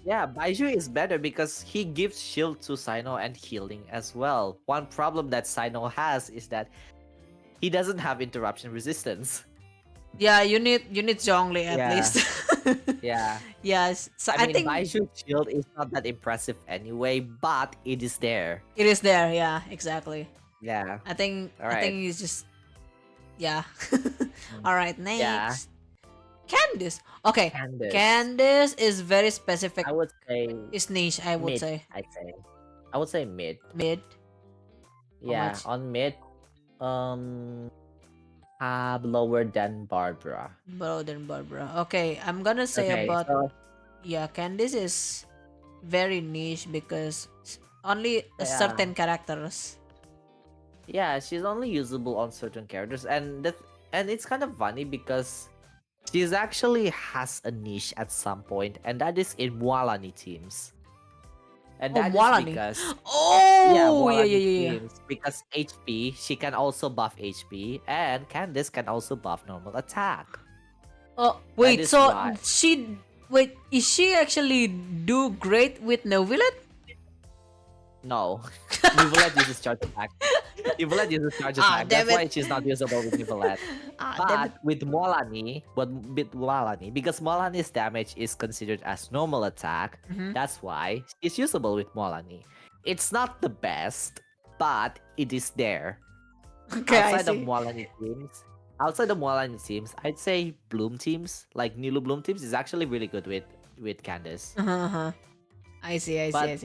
Yeah, Baiju is better because he gives shield to Sino and healing as well. One problem that Sino has is that he doesn't have interruption resistance. Yeah, you need Zhongli at Yeah. least. Yeah. Yes, so I I mean, think Baiju's shield is not that impressive anyway, but it is there. it is there. Yeah, exactly. Yeah. I think Alright. he's just yeah. All right, next. Yeah. Candice. Okay. Candice. Candice is very specific. I would say It's niche, I would mid, say. I would say mid. Mid. Yeah, much? on mid, lower than Barbara. Below than Barbara. Okay, I'm gonna say Okay, about so yeah, Candice is very niche because only a Yeah. certain characters. yeah, she's only usable on certain characters, and it's kind of funny because she's actually has a niche at some point, and that is in Mualani teams. And Oh, that is Mualani. because Oh, Mualani yeah. teams, because HP, she can also buff HP, and Candice can also buff normal attack. Oh, wait. is So why. is she actually do great with Novelet? No, Nivelet uses charge attack. Nivelet uses charge Ah, attack. damn That's why it. she's not usable with Nivelet. Damn it. But with Mualani, because Mualani's damage is considered as normal attack, Mhm. that's why it's usable with Mualani. It's not the best, but it is there. Okay, I outside of see. Mualani teams, I'd say Bloom teams, like Nilu Bloom teams, is actually really good with Candice. Uh-huh. I see. But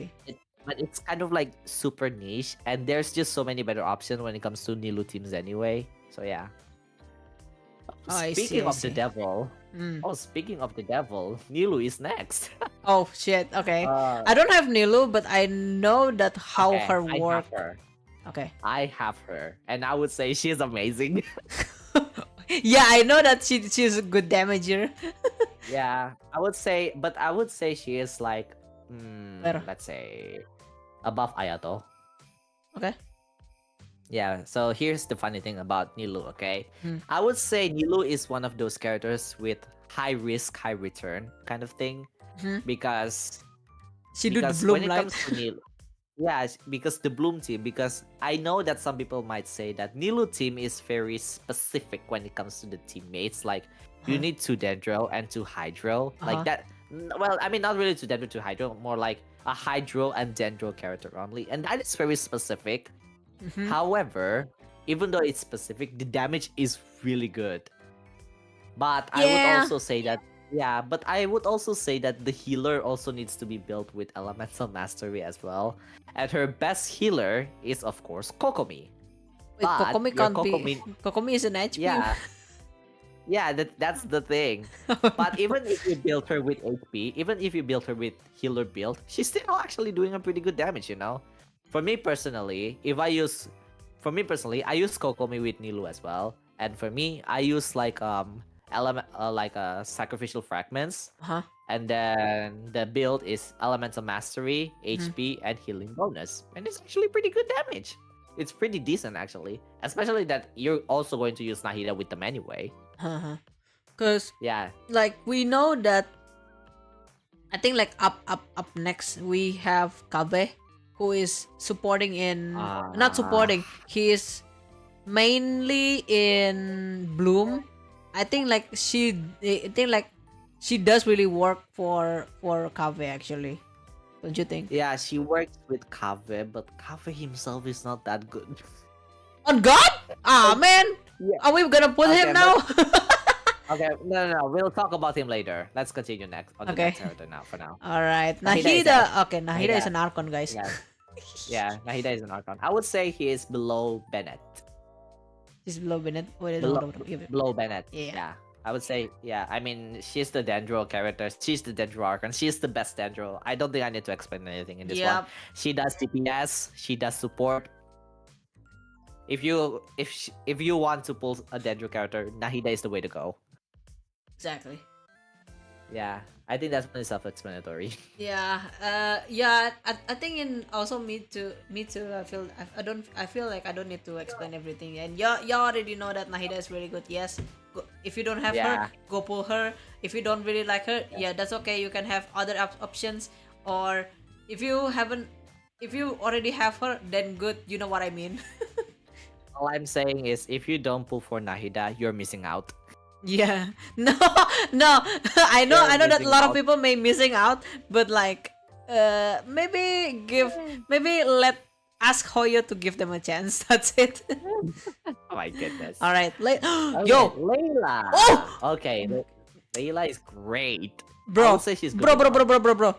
But it's kind of like super niche, and there's just so many better options when it comes to Nilu teams anyway. So yeah. Oh, I Speaking see, I of the see. devil, Mm. speaking of the devil, Nilu is next. Oh shit. Okay. Uh, I don't have Nilu, but I know that how okay, her I work. have her. Okay. I have her, and I would say she's amazing. Yeah, I know that she's a good damager. Yeah, I would say she is like, Better. let's say, above Ayato. Okay. Yeah, so here's the funny thing about Nilu, okay? Hmm. I would say Nilu is one of those characters with high risk, high return kind of thing. Hmm. Because She do the when bloom it light. comes to Nilu, yeah, because the Bloom team, because I know that some people might say that Nilu team is very specific when it comes to the teammates. Like, you Uh-huh. need two Dendro and two Hydro. Like Uh-huh. that. Well, I mean, not really two Dendro, two Hydro, more like a Hydro and Dendro character only. And that is very specific. Mhm. However, even though it's specific, the damage is really good. But I would Yeah. also say that, yeah, but I would also say that the healer also needs to be built with elemental mastery as well. And her best healer is, of course, Kokomi. Wait, But Kokomi your can't be. Kokomi is an HP. yeah, yeah, that's the thing. But even if you build her with HP, even if you build her with healer build, she's still actually doing a pretty good damage, you know? For me personally, I use Kokomi with Nilu as well. And for me, I use like sacrificial fragments. Uh-huh. And then the build is elemental mastery, Mhm. HP, and healing bonus. And it's actually pretty good damage. It's pretty decent actually. Especially that you're also going to use Nahida with them anyway. Uh-huh. Cause Yeah. like we know that I think like up next we have Kabe who is supporting in not supporting. He is mainly in Bloom. I think like she does really work for Kabe actually. Don't you think? Yeah, she works with Kave, but Kave himself is not that good. On God? Ah man! Yeah. Are we gonna put Okay, him now? Okay, no. We'll talk about him later. Let's continue next on the Okay. next character now. For now, Alright. Nahida is Nahida. Okay, Nahida is Nahida. an Archon, guys. yeah, yeah. Nahida is an Archon. I would say he is below Bennett. She's below Bennett. Wait, Below, hold on. below Bennett. Yeah. Yeah. I would say, yeah. I mean, she's the Dendro character. She's the Dendro Archon. She's the best Dendro. I don't think I need to explain anything in this one. Yep. She does DPS. She does support. If you want to pull a Dendro character, Nahida is the way to go. Exactly. Yeah, I think that's pretty self-explanatory. Yeah. Yeah. I think in also me too. I feel like I don't need to explain everything. And you already know that Nahida is really good. Yes. If you don't have Yeah. her, go pull her. If you don't really like her, yeah, that's okay. You can have other options. Or if you already have her, then good. You know what I mean. All I'm saying is, if you don't pull for Nahida, you're missing out. Yeah. No, no. I know You're that a missing lot of out. people may missing out, but like maybe let ask Hoyo to give them a chance. That's it. Oh my goodness. All right. Okay, Yo, Layla. Oh! Okay, Layla is great. I bro. would say she's good. Bro.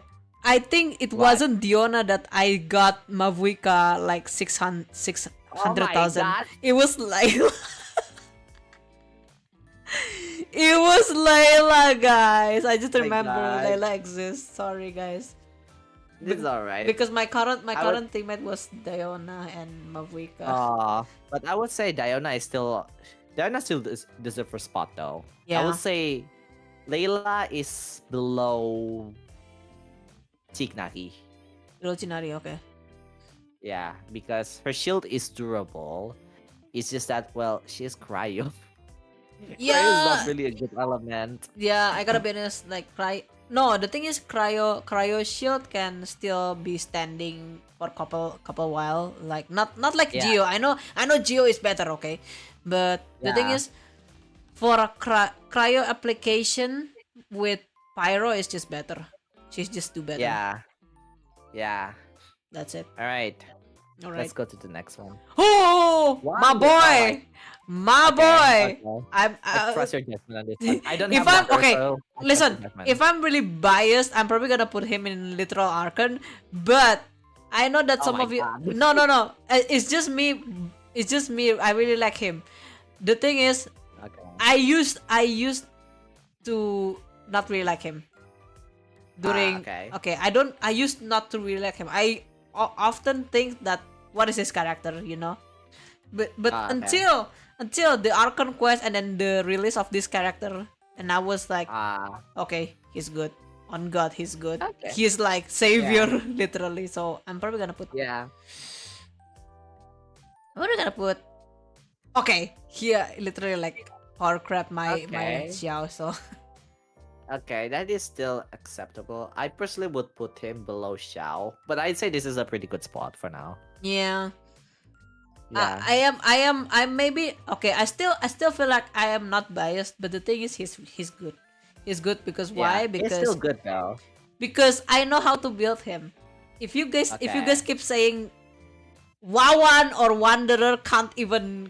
I think it What? wasn't Diona that I got Mavuika like 600,000. God. It was Layla. It was Layla, guys. I just My remember God. Layla exists. Sorry, guys. It's alright. Because my current I would- teammate was Diona and Mavuika. But I would say Diona still deserves her spot though. I Yeah. would say Layla is below Chignari. Hirochinari, okay. Yeah, because her shield is durable. It's just that, well, she is cryo. Cryo is Yeah. not really a good element. Yeah, I gotta be honest. Like No, the thing is, cryo shield can still be standing for couple while. Like not like Yeah. Geo. I know Geo is better, okay. But the thing Yeah. is, for a cryo application with Pyro is just better. She's just too better. Yeah. Yeah. That's it. All right. All Let's right. go to the next one. Oh, Wow, my you- boy, alright. my Okay, boy. okay. I'm I trust your judgment on this one. I don't if have I'm water, okay, so I trust listen. your judgment. If I'm really biased, I'm probably gonna put him in literal Archon. But I know that Oh some my of you. God. No. It's just me. It's just me. I really like him. The thing is, Okay. I used to not really like him during. okay. I used not to really like him. I often think that what is his character, you know. But Okay. until the Archon quest and then the release of this character, and I was like, okay, he's good. On God, he's good. Okay. He's like savior, literally. So I'm probably gonna put. Yeah. What am I gonna put? Okay, here literally like power crap my Xiao. So Okay, that is still acceptable. I personally would put him below Xiao, but I'd say this is a pretty good spot for now. yeah. Yeah. I'm maybe okay. I still feel like I am not biased, but the thing is, he's good. He's good because why? He's still good though. Because I know how to build him. If you guys Okay. keep saying Wawan or Wanderer can't even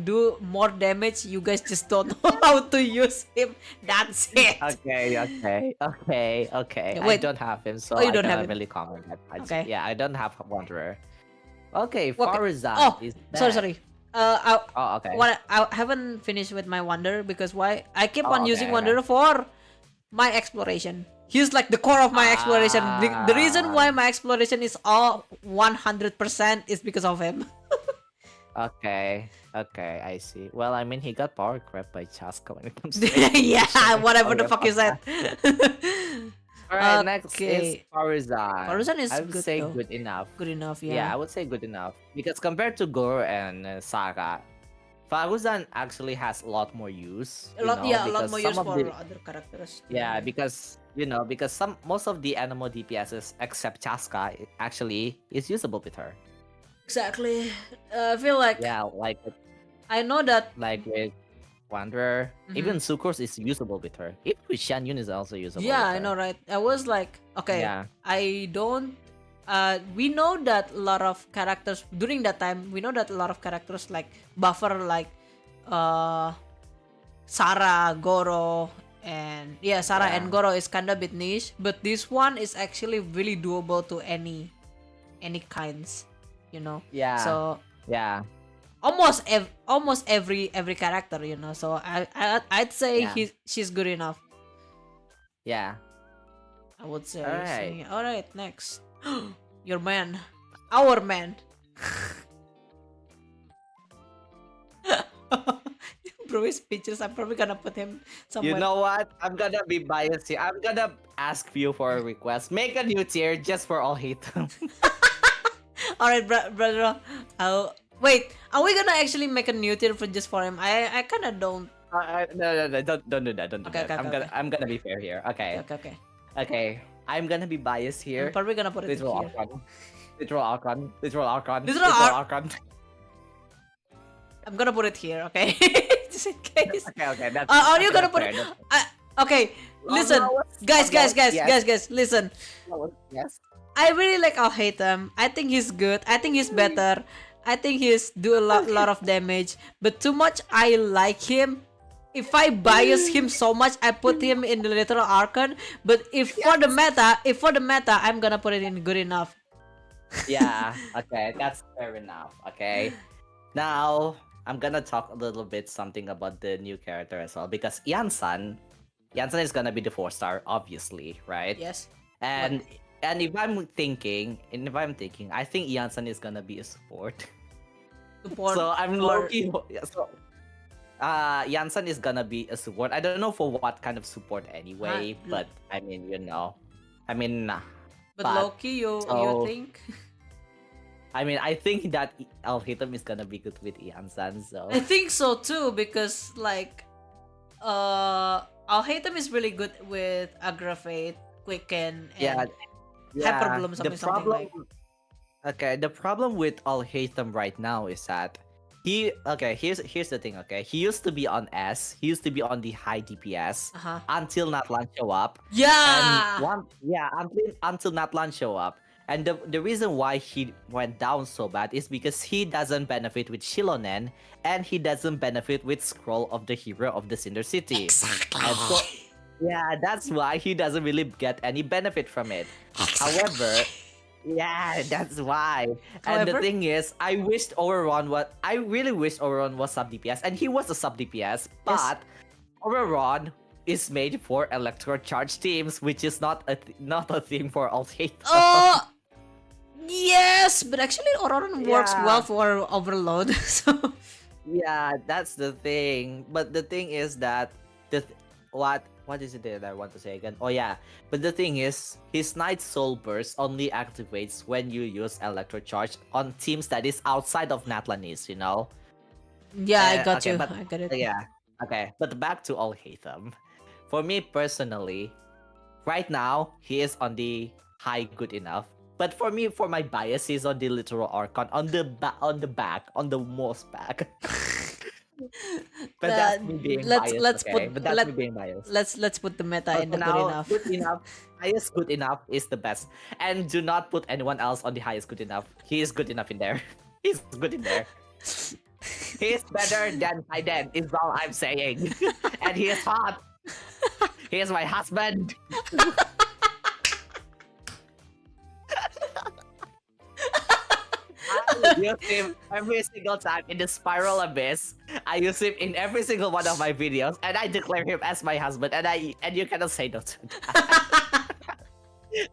do more damage, you guys just don't know how to use him. That's it. Okay. Yeah, I wait. don't have him, so Oh, you I don't have cannot him. really comment that much. Okay. Yeah, I don't have Wanderer. Okay, Okay. Farzan Oh, is sorry. back. Oh, okay. I haven't finished with my Wanderer because why? I keep Oh, on okay, using okay. Wanderer for my exploration. He's like the core of my exploration. The reason why my exploration is all 100% is because of him. Okay, I see. Well, I mean, he got power crept by Chaska when it comes to Yeah, whatever the Okay, fuck you said. Alright, next Okay. is Farzan. Farzan is I would good say though. good enough. Good enough, Yeah, yeah. I would say good enough. Because compared to Goro and Saga, Farzan actually has a lot more use. A lot because more some use of for the- other characters. Yeah, because most of the animal DPSs except Chaska actually is usable with her. Exactly. I feel like Yeah, I know that. like with Wanderer, even Sucrose is usable with her. Even with Shan Yun is also usable. Yeah, with I her. know, right? I was like, okay, Yeah. I don't. We know that a lot of characters during that time. We know that a lot of characters like buffer, like, Sarah, Goro, and Sarah and Goro is kind of bit niche. But this one is actually really doable to any kinds, Yeah. So Yeah. almost every character, So I'd say Yeah. she's good enough. Yeah. I would say. Alright. So, alright, next. Your man. Our man. Bro is speechless. I'm probably gonna put him somewhere. You know what? I'm gonna be biased here. I'm gonna ask you for a request. Make a new tier just for all hate them. Alright, brother. Wait, are we gonna actually make a new tier just for him? I kinda don't. No, don't do that. Don't do Okay, that. okay. I'm gonna be fair here. Okay. Okay. I'm gonna be biased here. I'm probably gonna put it Literal here. Archon. Literal Archon. Literal Archon. Literal Archon. I'm gonna put it here, okay? Just in case. Okay. That's. Are you gonna put fair, it? that's Okay, listen. Guys, listen. fair. Yes. I really like I'll hate him. I think he's good. I think he's better. I think he's do a lot of damage. But too much I like him. If I bias him so much, I put him in the literal Archon. But if for the meta, I'm gonna put it in good enough. Yeah. Okay. That's fair enough. Okay. Now I'm gonna talk a little bit something about the new character as well because Yansan is gonna be the 4-star, obviously, right? Yes. And if I'm thinking, I think Yansan is gonna be a support. Support. So I'm for- low-key. So, Yansan is gonna be a support. I don't know for what kind of support anyway, but I mean, But Loki, you think? I mean, I think that Alhitam is gonna be good with Yansan, so. I think so too because like, Alhaitham is really good with Aggravate, Quicken, and Hyper Bloom, something like. Okay, the problem with Alhaitham right now is that here's the thing, okay? He used to be on S, he used to be on the high DPS until Natlan show up. Yeah. And until Natlan show up. And the reason why he went down so bad is because he doesn't benefit with Shilonen and he doesn't benefit with Scroll of the Hero of the Cinder City. Exactly. And so, yeah, that's why he doesn't really get any benefit from it. However, yeah, that's why. And the thing is, I really wished Oberon was sub DPS, and he was a sub DPS, but Oberon is made for electro charge teams, which is not a thing for Alhaitham. Oh, yes, but actually Auroran works well for Overload. So Yeah, that's the thing. But the thing is that what is it that I want to say again? Oh yeah, but the thing is, his Night Soul Burst only activates when you use Electro Charge on teams that is outside of Natlanis, you know. Yeah, I got Okay, you. but I got it. yeah, okay, but back to All Hatham. For me personally, right now he is on the high good enough. But for me, for my bias, he's on the literal Archon on the back, on the most back. But that's Uh, me being let's biased, let's put okay? But that's let me being biased. let's put the meta in Okay, the good now enough. good enough, highest good enough is the best. And do not put anyone else on the highest good enough. He is good enough in there. He's good in there. He is better than Kaiden, is all I'm saying. And he is hot. He is my husband. I use him every single time in the Spiral Abyss. I use him in every single one of my videos, and I declare him as my husband. And you cannot say no to that.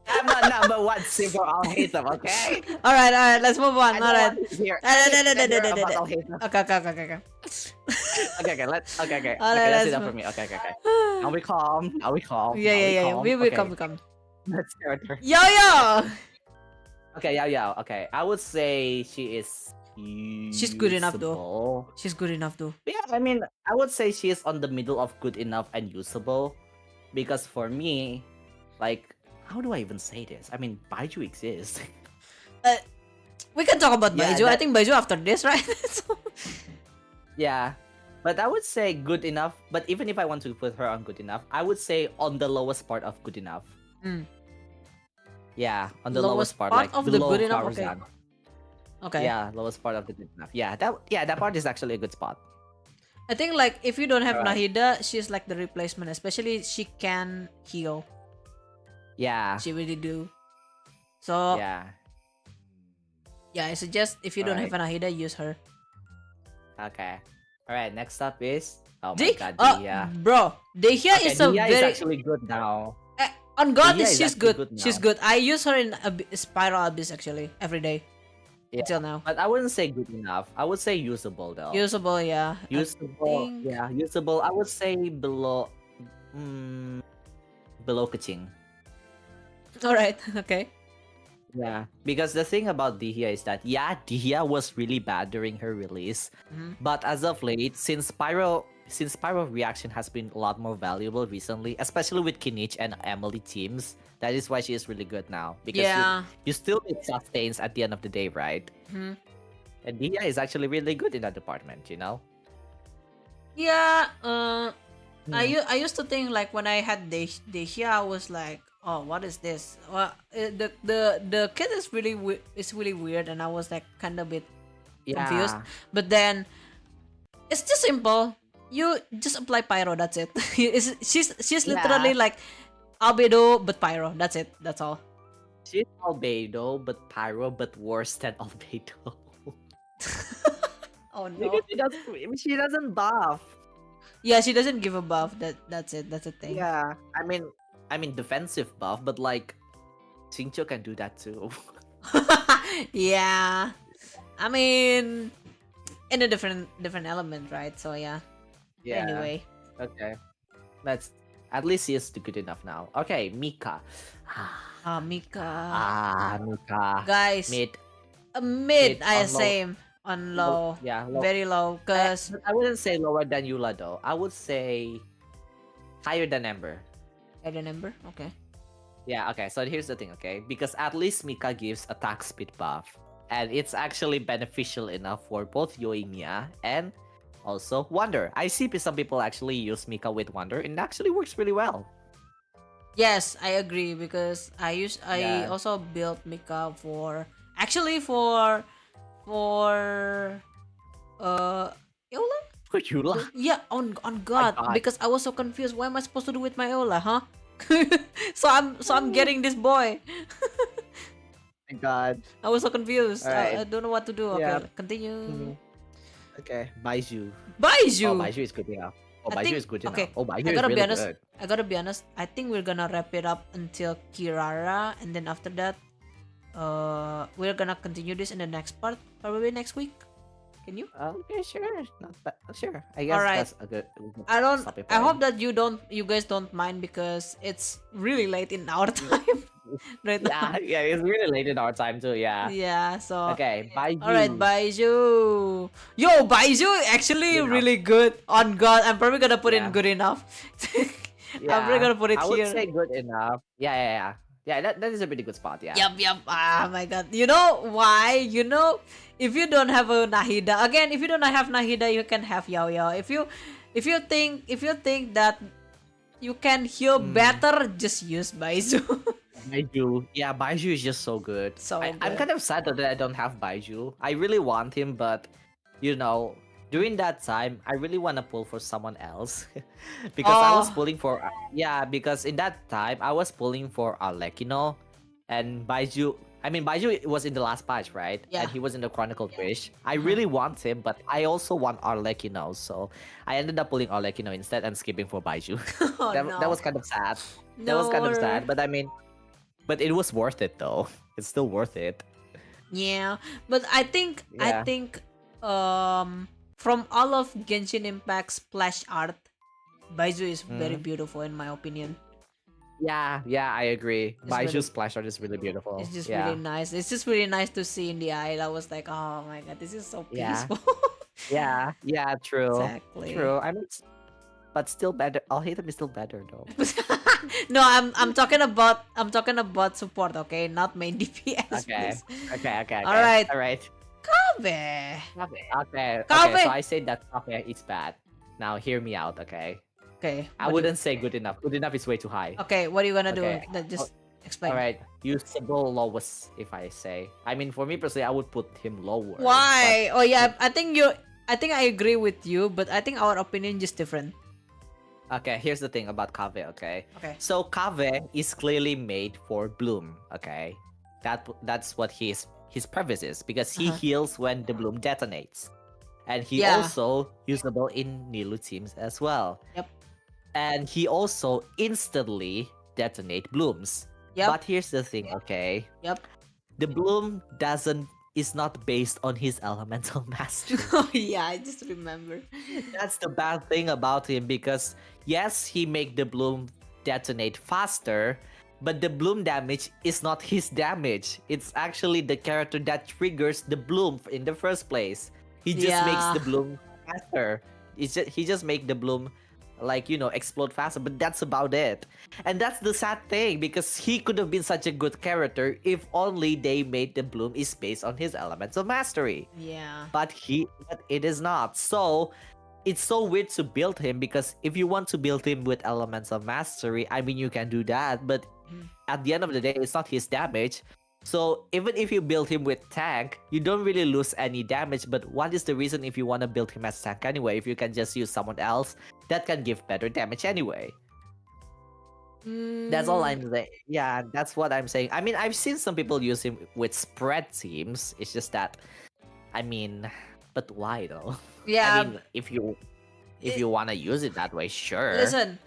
I'm a number one super Al Hatham, okay? All right. Let's move on. I All don't right. want to hear No, no, no, no, anything no, no, about no, no. Al Hatham. Okay. All right, Okay, that's let's enough for move. me. Okay. Now we calm. Now we calm. Yeah, Now yeah, we yeah, yeah. calm. We Okay, come, we come. let's start her. Yo, yo. Okay, yeah. Okay, I would say she is She's good enough though. usable. She's good enough though. Yeah, I mean, I would say she is on the middle of good enough and usable. Because for me, like, how do I even say this? I mean, Baiju exists. We can talk about Yeah, Baiju. I that- think Baiju after this, right? Yeah, but I would say good enough. But even if I want to put her on good enough, I would say on the lowest part of good enough. Mm. Yeah, on the Lowest lowest part, part like of the below good enough? Okay. Farzan. Okay. Yeah, lowest part of the good enough. Yeah, that part is actually a good spot. I think like if you don't have Alright. Nahida, she's like the replacement. Especially she can heal. Yeah, She really do. So yeah. yeah, I suggest if you don't have Alright. Nahida, use her. Okay. All right. Next up is oh my D, god, oh, Dia. bro, Dehya Okay, is a Dia is very actually good now. on God, Dehya is she's actually good. good She's now. good. I use her in Spiral Abyss actually every day Yeah, until now. but I wouldn't say good enough. I would say usable though. Usable, yeah. I Usable, think- yeah, usable. I would say below, below Kaching. All right. Okay. Yeah, because the thing about Dihya is that yeah, Dihya was really bad during her release, Mhm. but as of late, since Pyro reaction has been a lot more valuable recently, especially with Kinich and Emily teams, that is why she is really good now. Because Yeah. you still need sustains at the end of the day, right? Mhm. And Dihya is actually really good in that department, you know? Yeah. Hmm. I used to think like when I had Dehya, I was like, oh, what is this? Well, the kid is really weird, and I was like kind of bit confused. Yeah. But then it's just simple. You just apply pyro. That's it. She's literally Yeah. like albedo but pyro. That's it. That's all. She's Albedo, but Pyro, but worse than Albedo. Oh no. Because she doesn't buff. Yeah, she doesn't give a buff. That's it. That's a thing. Yeah, I mean defensive buff, but like Xingqiu can do that too. Yeah. I mean, in a different element, right? So yeah. Yeah. Anyway. Okay. Let's at least he is good enough now. Okay, Mika. Mika. Mika. Guys, Mid. mid, Mid, I on low. same on low. Yeah, low. Very low. Cause But I wouldn't say lower than Yula though. I would say higher than Ember. I remember. Okay. Yeah, okay, so here's the thing, okay? Because at least Mika gives attack speed buff. And it's actually beneficial enough for both Yoimiya and also Wonder. I see some people actually use Mika with Wonder and it actually works really well. Yes, I agree because I Yeah. also built Mika for actually for Eola? For Yula. Yeah, on God, God. because I was so confused. What am I supposed to do with my Eola, huh? so I'm getting this boy. My god. I was so confused. Alright. I don't know what to do. Okay, Yeah. continue. Mhm. Okay, Baiju. Baiju. Oh, Baiju is good enough. Oh, I Baiju think- is good enough. okay, Oh, Baiju I is gotta really be honest. good. I gotta be honest. I think we're gonna wrap it up until Kirara, and then after that, we're gonna continue this in the next part, probably next week. Can you? Okay, sure. Not bad. Sure. I All guess right. that's a good I don't. stopping I hope point. that you guys don't mind because it's really late in our time right now. Yeah, yeah, it's really late in our time too. Yeah. Yeah. So, Okay, bye all right, you. Baiju. Yo, Baiju actually Good enough. really good. On God, I'm probably gonna put in Yeah, good enough. I'm probably yeah. gonna put it I would here. say good enough. Yeah, yeah, yeah. Yeah, that is a pretty good spot. Yeah. Yup, yup. Ah, my God. You know why? You know, if you don't have a Nahida, again, if you don't have Nahida, you can have Yao Yao. If you think that you can heal Mm, better, just use Baizu. Baiju. Yeah, Baiju is just so good. So I'm good. kind of sad that I don't have Baiju. I really want him, but you know, during that time, I really want to pull for someone else because I was Oh, pulling for yeah. Because in that time, I was pulling for Arlecchino and Baiju. I mean, Baiju was in the last patch, right? And yeah. he was in the Chronicle Wish. I Uh-huh. really want him, but I also want Arlecchino, so I ended up pulling Arlecchino instead and skipping for Baiju. Oh That no. was kind of sad. That was kind of No. sad, but I mean, but it was worth it though. It's still worth it. Yeah. But I Yeah. think from all of Genshin Impact's splash art, Baizu is very Mm. beautiful in my opinion. Yeah, yeah, I agree. It's really Baiju's splash art is really beautiful. it's just really Yeah, nice. It's just really nice to see in the eye. I was like, oh my God, this is so yeah, peaceful. yeah, yeah. True, Exactly. true. I mean, but still better. I'll hate him is still better though. No, I'm talking about support, okay? Not main DPS, Okay, please. okay, okay, All okay. right. All right. Kabe. Okay, okay, okay. So Kabe. I said that okay, it's bad. Now hear me out, okay? Okay. I wouldn't say good enough. Good enough is way too high. Okay, what are you gonna do? Okay. Just All explain. right. Usable lowest, if I say. I mean, for me personally, I would put him lower. But Why? Oh yeah, I think I agree with you, but I think our opinion just different. okay, here's the thing about Kave. Okay, Okay. so Kave is clearly made for Bloom. Okay, that's what his purpose is because he Uh-huh. heals when the Bloom detonates, and he Yeah. also usable in Nilu teams as well. Yep. And he also instantly detonate blooms. Yep. But here's the thing, okay? Yep. The bloom is not based on his elemental mastery. Oh yeah, I just remember. That's the bad thing about him because yes, he make the bloom detonate faster, but the bloom damage is not his damage. It's actually the character that triggers the bloom in the first place. He just makes Yeah. the bloom faster. He just make the bloom like explode faster, but that's about it. And that's the sad thing because he could have been such a good character if only they made the bloom is based on his elements of mastery. Yeah. But it is not. So it's so weird to build him because if you want to build him with elements of mastery, I mean you can do that, but Mhm. at the end of the day it's not his damage. So even if you build him with tank, you don't really lose any damage, but what is the reason if you want to build him as tank anyway if you can just use someone else that can give better damage anyway? That's all Mm, I'm saying. Yeah, that's what I'm saying. I mean, I've seen some people use him with spread teams. It's just that, I mean, but why though? I yeah. mean, if It, you wanna use it that way, sure. listen,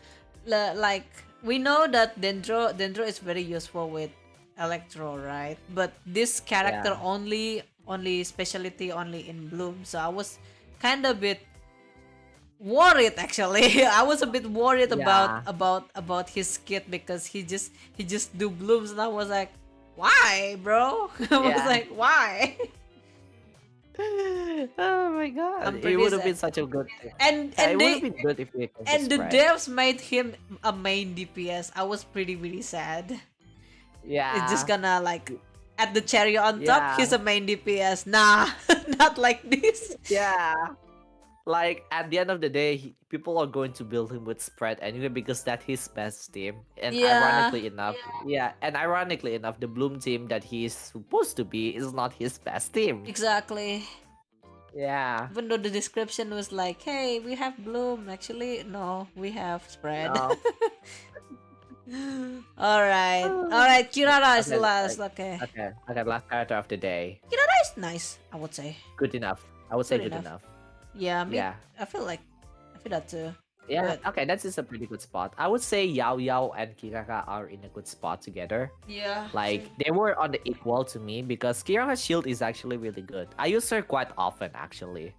like we know that Dendro is very useful with Electro, right? But this character Yeah, only specialty only in Bloom. So I was kind of bit worried actually. I was a bit worried yeah, about his kit because he just do blooms and I was like, why, bro? I was yeah. like, why? Oh my god, I'm it pretty would have sad. been such a good thing. And Yeah, it and would have they been good if we can and just the spread. devs made him a main DPS. I was pretty sad. It's just Yeah, gonna like at the cherry on top, yeah, he's a main DPS. Nah, not like this. yeah. Like at the end of the day, people are going to build him with spread anyway because that's his best team. And Yeah, ironically enough, yeah, and ironically enough, the Bloom team that he's supposed to be is not his best team. exactly. Yeah. Even though the description was like, "Hey, we have Bloom." Actually, no, we have spread. No. All right. Kirara is Okay, last. Okay, okay. Last character of the day. Kirara is nice. I would say Good enough. I would say good good enough. enough. Yeah, me. Yeah. I feel that too. Yeah, But okay, that's just a pretty good spot. I would say Yao Yao and Kiraka are in a good spot together. yeah, Like same. they were on the equal to me because Kiraka's shield is actually really good. I use her quite often actually.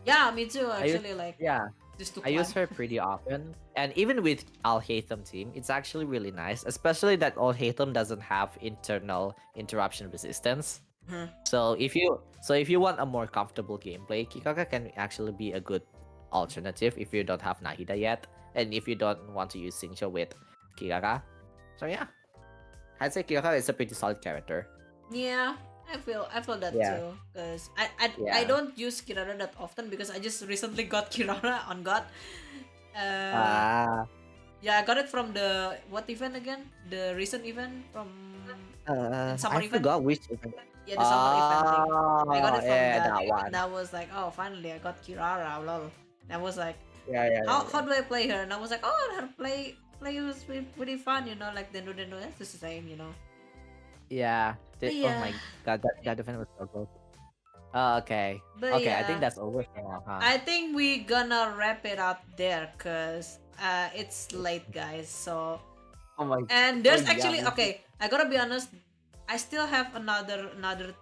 Yeah, me too. I use Actually, like yeah, just to I use climb. her pretty often. And even with Al Haytham team, it's actually really nice, especially that Al Haytham doesn't have internal interruption resistance. Mhm. So if you want a more comfortable gameplay, Kikaka can actually be a good alternative if you don't have Nahida yet, and if you don't want to use Xingqiu with Kikaka. So yeah, I'd say Kikaka is a pretty solid character. Yeah, I feel that Yeah, too. Cause I yeah. don't use Kirara that often because I just recently got Kirara on God. Uh, Ah, yeah, I got it from the what event again? The recent event from in I summer event. forgot which. Yeah, the summer event thing. I got Oh, it from yeah, that, that and one. I was like, oh, finally, I got Kirara. Lol. And I was like, Yeah, yeah, yeah, how yeah. do I play her? And I was like, oh, her play was pretty fun, like Dendo, that's just the same, Yeah. But Oh yeah, my god, that event was so good. Oh, okay. but Okay, I think yeah, that's over for now, huh? I think we gonna wrap it up there, cause it's late, guys. So Oh my. and Oh there's yeah. actually okay. I gotta be honest. I still have another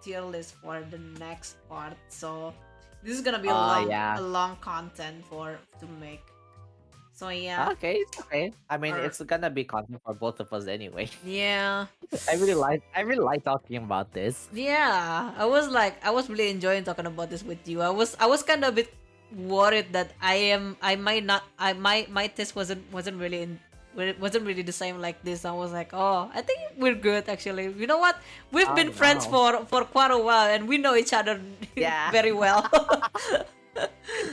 tier list for the next part. So this is gonna be Yeah. a long content to make. So yeah. Okay, it's okay. I mean, Or, it's gonna be content for both of us anyway. yeah. I really like talking about this. Yeah, I was really enjoying talking about this with you. I was kind of a bit worried that I might not I my test wasn't really wasn't really the same like this. I was like, oh, I think we're good actually. You know what? We've Oh been friends no. for quite a while and we know each other Yeah. very well.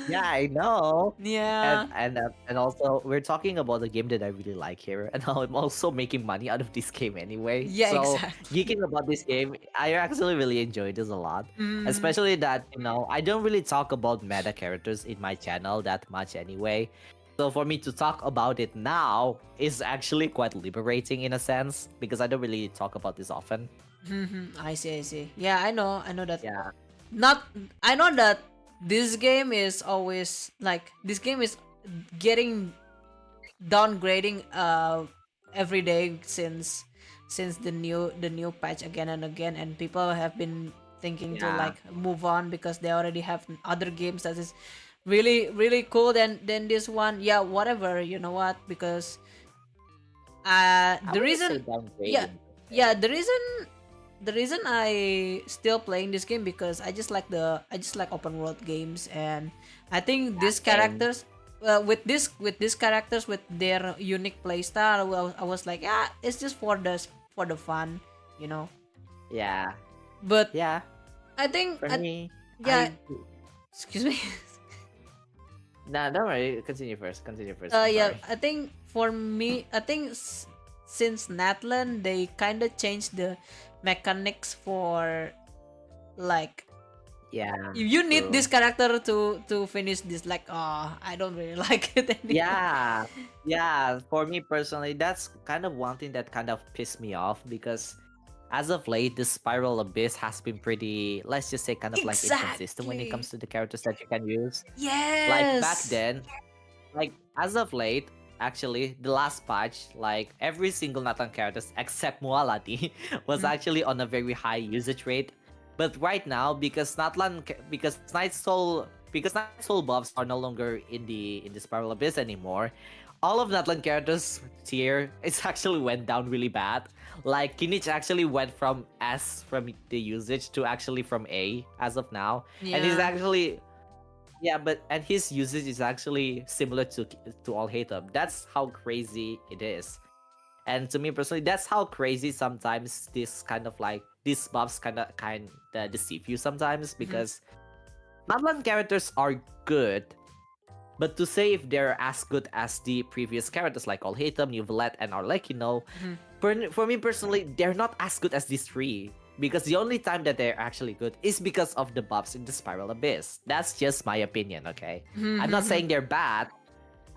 Yeah, I know. And Yeah. and uh, and also we're talking about a game that I really like here, and I'm also making money out of this game anyway. Yeah, So exactly. geeking about this game, I actually really enjoy this a lot. Mm, Especially that I don't really talk about meta characters in my channel that much anyway. So for me to talk about it now is actually quite liberating in a sense because I don't really talk about this often. I see, I see. Yeah, I know that Yeah. not I know that this game is always like this game is getting downgrading every day since the new patch again and again, and people have been thinking to Yeah. like move on because they already have other games that is really really cool than this one. Yeah, whatever, you know what, because I the wouldn't say reason yeah downgrading. yeah the reason I still playing this game because I just like open world games, and I think Yeah, these same. characters with these characters with their unique playstyle, well, I was like, yeah, it's just for the fun, you know. Yeah. But Yeah. I think For me, yeah, I excuse me. nah, don't worry. Continue first. Continue first. I'm Yeah, sorry. I think for me, I think since Natlan, they kind of changed the mechanics for like Yeah, you need true. this character to finish this. Like, oh, I don't really like it anymore. Yeah, yeah. For me personally, that's kind of one thing that kind of pissed me off because as of late, the Spiral Abyss has been pretty, let's just say, kind of like inconsistent when it Exactly. comes to the characters that you can use. Like back Yes. then, like as of late, actually, the last patch, like every single Nathan characters except Mualati was Mm, actually on a very high usage rate. But right now, because Night Soul buffs are no longer in the Spiral Abyss anymore, all of Natlan characters tier it's actually went down really bad. Like Kinich actually went from S from the usage to actually from A as of now, and he's yeah. actually yeah, but and his usage is actually similar to all Hatem. That's how crazy it is. And to me personally, that's how crazy sometimes this kind of like these buffs kind of deceive you sometimes Mhm. because Natlan characters are good, but to say if they're as good as the previous characters like Alhaitham, Nuvalet, and Arlecchino, Mhm. for me personally, they're not as good as these three. Because the only time that they're actually good is because of the buffs in the Spiral Abyss. That's just my opinion, okay? I'm not Mhm. saying they're bad.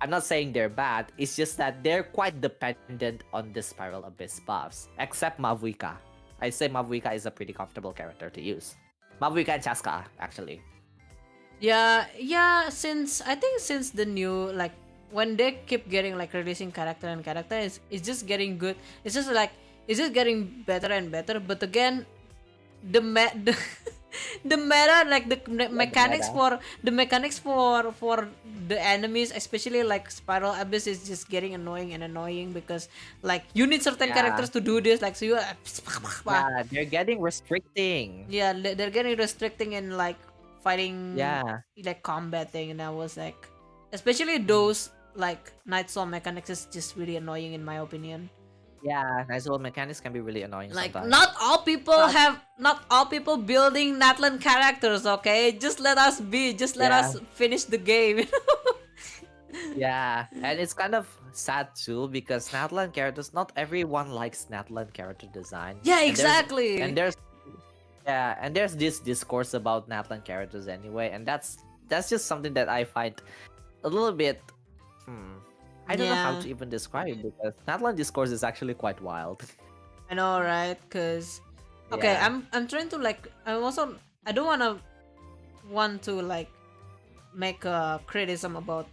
I'm not saying they're bad. It's just that they're quite dependent on the Spiral Abyss buffs. Except Mavuika. I'd say Mavuika is a pretty comfortable character to use. Mavuika and Chaska, actually. Yeah. Since I think since the new like when they keep getting like releasing character and character, it's just getting good. It's just like it's just getting better and better. But again, the the meta like Yeah, the mechanics meta. for the enemies, especially like Spiral Abyss, is just getting annoying and annoying because like you need certain Yeah, characters to do this. Like so you yeah, they're getting restricting. yeah, they're getting restricting in like fighting, Yeah. like combating, and I was like, especially Mhm. those like Night Soul mechanics is just really annoying in my opinion. Yeah, nice little mechanics can be really annoying Like sometimes. But not all people building Natlan characters, okay? Just let us be, just let yeah, us finish the game. yeah, and it's kind of sad too because Natlan characters, not everyone likes Natlan character design, Yeah, and exactly. there's yeah, and there's this discourse about Natlan characters anyway, and that's just something that I find a little bit. Hmm, I don't know how Yeah, to even describe it because Natlan discourse is actually quite wild. I know, right? Cause okay, Yeah, I'm trying to like I'm also I don't want to like make a criticism about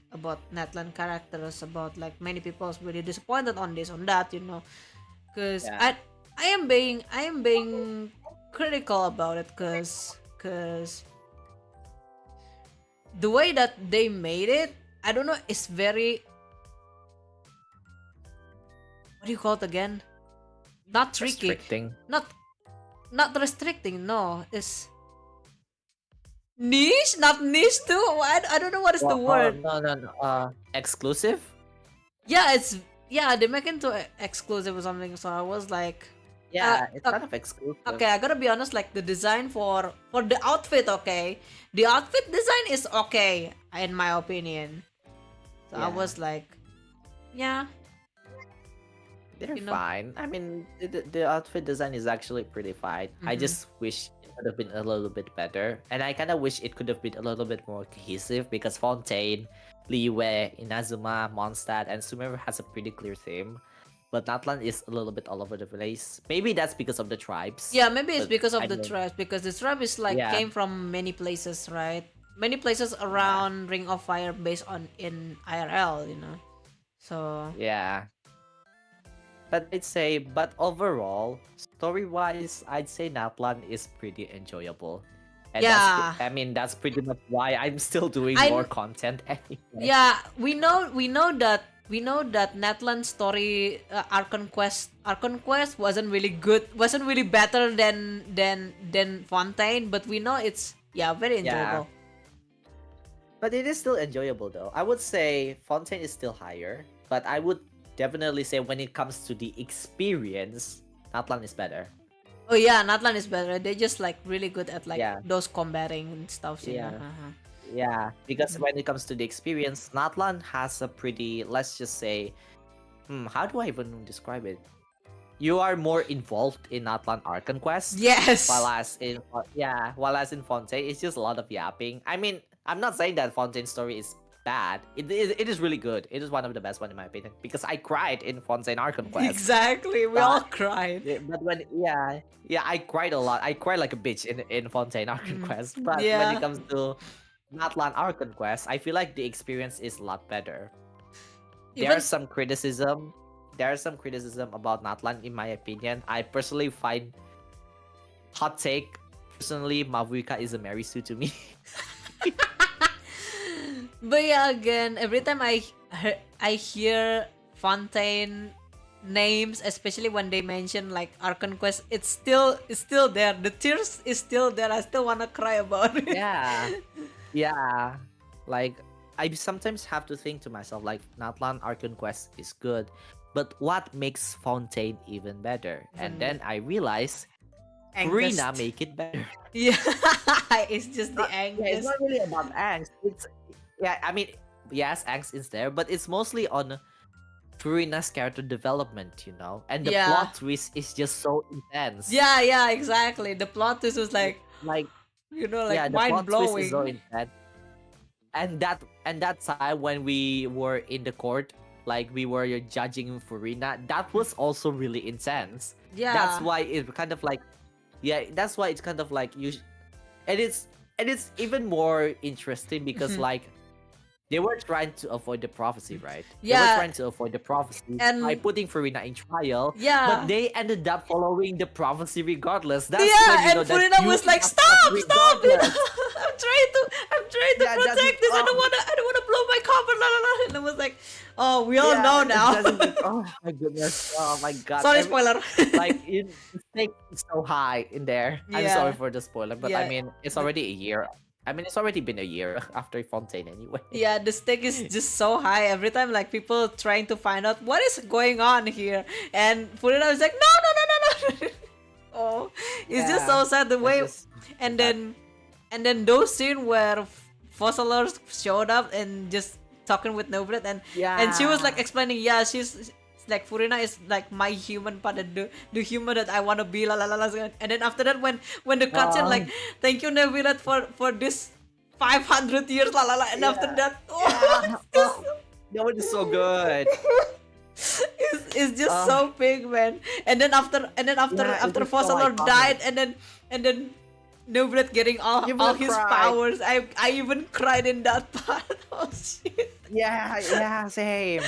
Natlan characters, about like many people's really disappointed on this on that, you know, because yeah, I am being critical about it because the way that they made it, I don't know, it's very, what do you call it again, not tricky, restricting. not not restricting, no, it's niche, not niche too. I don't know what is the Well, oh word. no no no, exclusive. Yeah, it's yeah, they make it to exclusive or something. So I was like, uh, Yeah, it's uh, kind of exclusive. okay, I gotta be honest. Like the design for the outfit, okay, the outfit design is okay in my opinion. So I Yeah. was like, yeah, They're you know, fine. I mean, the outfit design is actually pretty fine. I mm-hmm. just wish it could have been a little bit better. And I kind of wish it could have been a little bit more cohesive because Fontaine, Liyue, Inazuma, Mondstadt, and Sumeru has a pretty clear theme. But Natlan is a little bit all over the place. Maybe that's because of the tribes. Yeah, maybe it's But because I of the mean, tribes because the tribe is like yeah, came from many places, right? Many places yeah, around Ring of Fire based on in IRL, you know. So yeah. But I'd say, but overall, story-wise, I'd say Natlan is pretty enjoyable. And yeah, I mean, that's pretty much why I'm still doing more I content anyway. yeah, we know that Natlan story, Archon Quest wasn't really good, wasn't really better than Fontaine, but we know it's yeah very Yeah, enjoyable. but it is still enjoyable though. I would say Fontaine is still higher, but I would definitely say when it comes to the experience, Natlan is better. Oh yeah, Natlan is better. They're just like really good at like Yeah, those combating and stuff, you know. yeah. Yeah, because Mhm. when it comes to the experience, Natlan has a pretty, let's just say, how do I even describe it? You are more involved in Natlan Archon Quest, Yes. while as in Fontaine, it's just a lot of yapping. I mean, I'm not saying that Fontaine's story is bad. It is really good. It is one of the best one in my opinion because I cried in Fontaine Archon Quest. Exactly. We all But cried. but when yeah, I cried a lot. I cried like a bitch in Fontaine Archon Mm. Quest. But when it Yeah. comes to Natlan Archon Quest, I feel like the experience is a lot better. Even There's some criticism. There's some criticism about Natlan in my opinion. I personally find hot take. Personally, Mavuika is a Marisu to me. but yeah, again, every time I hear Fontaine names, especially when they mention like Archon Quest, it's still there. The tears is still there. I still wanna cry about it. Yeah, yeah. Like I sometimes have to think to myself, like Natlan Archon Quest is good, but what makes Fontaine even better? And Even then I realize Furina angst. make it better. Yeah, it's just the Yeah, it's angst. not really about angst. It's yeah, I mean, yes, angst is there, but it's mostly on Furina's character development, you know, and the Yeah. plot twist is just so intense. Yeah, exactly. The plot twist was like, Like, you know, like yeah, the mind plot twist is so blowing. intense. And that time when we were in the court, like we were judging Furina, that was also really intense. That's Yeah. why it kind of like, yeah, that's why it's kind of like and it's And it's even more interesting because Mhm. like they were trying to avoid the prophecy, right? They were Yeah, trying to avoid the prophecy by and putting Farina in trial, but yeah. they ended up following the prophecy regardless. That's when Yeah, you and know that Furina you was like, messed up "Stop, stop!" You know, regardless. I'm trying to Yeah, that's protect this. oh I don't wanna blow my cover. La la la. And I was like, "Oh, we all yeah, know it now." doesn't make oh my goodness. Oh my god. Sorry, Every spoiler. like the stake is so high in there. I'm sorry Yeah, for the spoiler, but I yeah, mean it's the, already a year. I mean it's already been a year after Fontaine anyway. yeah. The stake is just so high every time. Like people trying to find out what is going on here, and Furina was like, "No, no, no, no, no." Oh, it's just Yeah. so sad the It's way, just and that then those scene where fossilers showed up and just talking with Noblet, and she was like yeah. explaining, yeah, she's like Furina is like my human part, the human that I want to be, la la la la. And then after that, when the cutscene like, Oh, thank you Noblet for this 500 years, la la la. And after yeah. that, oh, Yeah. Oh, that one is so good. it's just Uh, so big, man. And then yeah, it after is so Fossilor iconic. died, and then Noblet getting You all will his cry. powers. I even cried in that part. Oh shit. Yeah, yeah, same.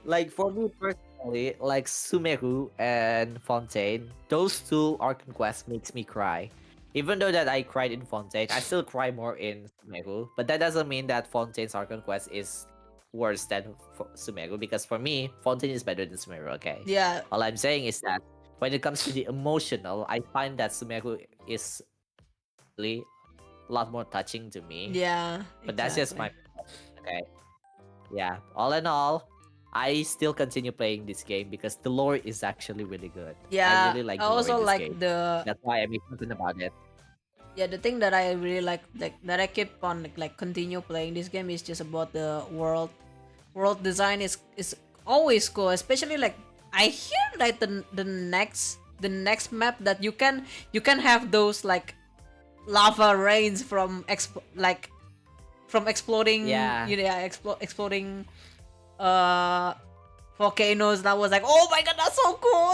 Like for me personally, like Sumeru and Fontaine, those two arc quests makes me cry. Even though that I cried in Fontaine, I still cry more in Sumeru. But that doesn't mean that Fontaine's arc quest is worse than Sumeru because for me, Fontaine is better than Sumeru. Okay, Yeah, all I'm saying is that when it comes to the emotional, I find that Sumeru is really a lot more touching to me. yeah, But that's just exactly. my okay. Yeah, all in all, I still continue playing this game because the lore is actually really good. I Yeah, really like I the lore also in this like game. the That's why I'm talking about it. yeah, the thing that I really like that I keep on like continue playing this game is just about the world design is always cool, especially like I hear like the next map that you can have those like lava rains from exploding, Yeah, yeah, exploding uh volcanoes. That was like, oh my god, that's so cool,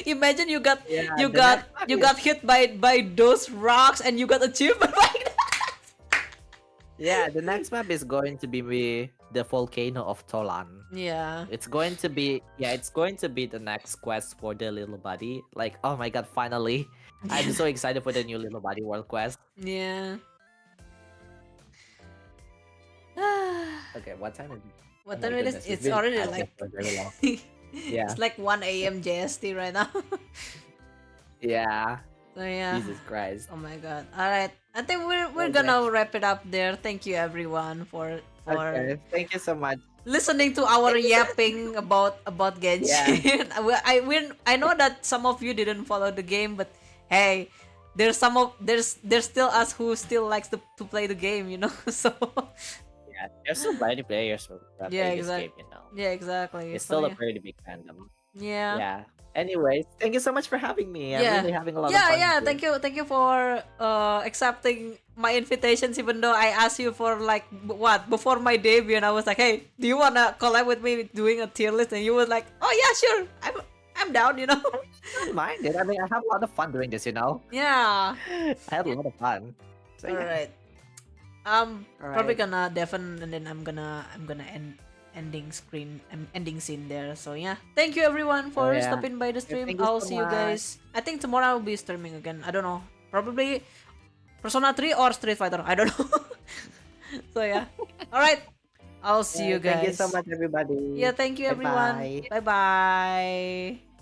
imagine you got yeah. you The got next one you is got hit by those rocks and you got achievement like that. yeah. The next map is going to be the volcano of Tolan. Yeah, It's going to be yeah. It's going to be the next quest for the little buddy. Like oh my god, finally! I'm so excited for the new little buddy world quest. yeah. Okay, what time is it? Oh What my time it is? goodness, we've It's been already at this like for very long. Yeah, it's like 1 a.m. JST right now. yeah. So yeah. Jesus Christ. Oh my god. All right. I think we're Okay. gonna wrap it up there. Thank you everyone for Okay. Thank you so much. listening to our Thank you so yapping about Yeah. Genshin. I know that some of you didn't follow the game, but hey, there's still us who still likes to play the game, So Yeah. There's so many players who yeah, play this game, yeah, exactly. It's So still a yeah, pretty big fandom. yeah. Yeah. Anyways, thank you so much for having me. I'm Yeah. really having a lot of Yeah, fun yeah. here. Thank you for accepting my invitations even though I asked you for like what before my debut and I was like, "Hey, do you want to collab with me doing a tier list?" And you was like, "Oh, yeah, sure. I'm down." I don't mind it. I mean, I have a lot of fun doing this. Yeah. I had a lot of fun. So All yeah. right. All Probably right. gonna deafen and then I'm gonna ending scene there. So yeah, thank you everyone Oh for yeah. stopping by the Okay, stream. thank you I'll so see you much. guys. I think tomorrow I'll be streaming again. I don't know. Probably Persona 3 or Street Fighter. I don't know. So yeah. All right. I'll see you Thank you so guys. much, everybody. Yeah, thank you Bye everyone. bye. Bye bye.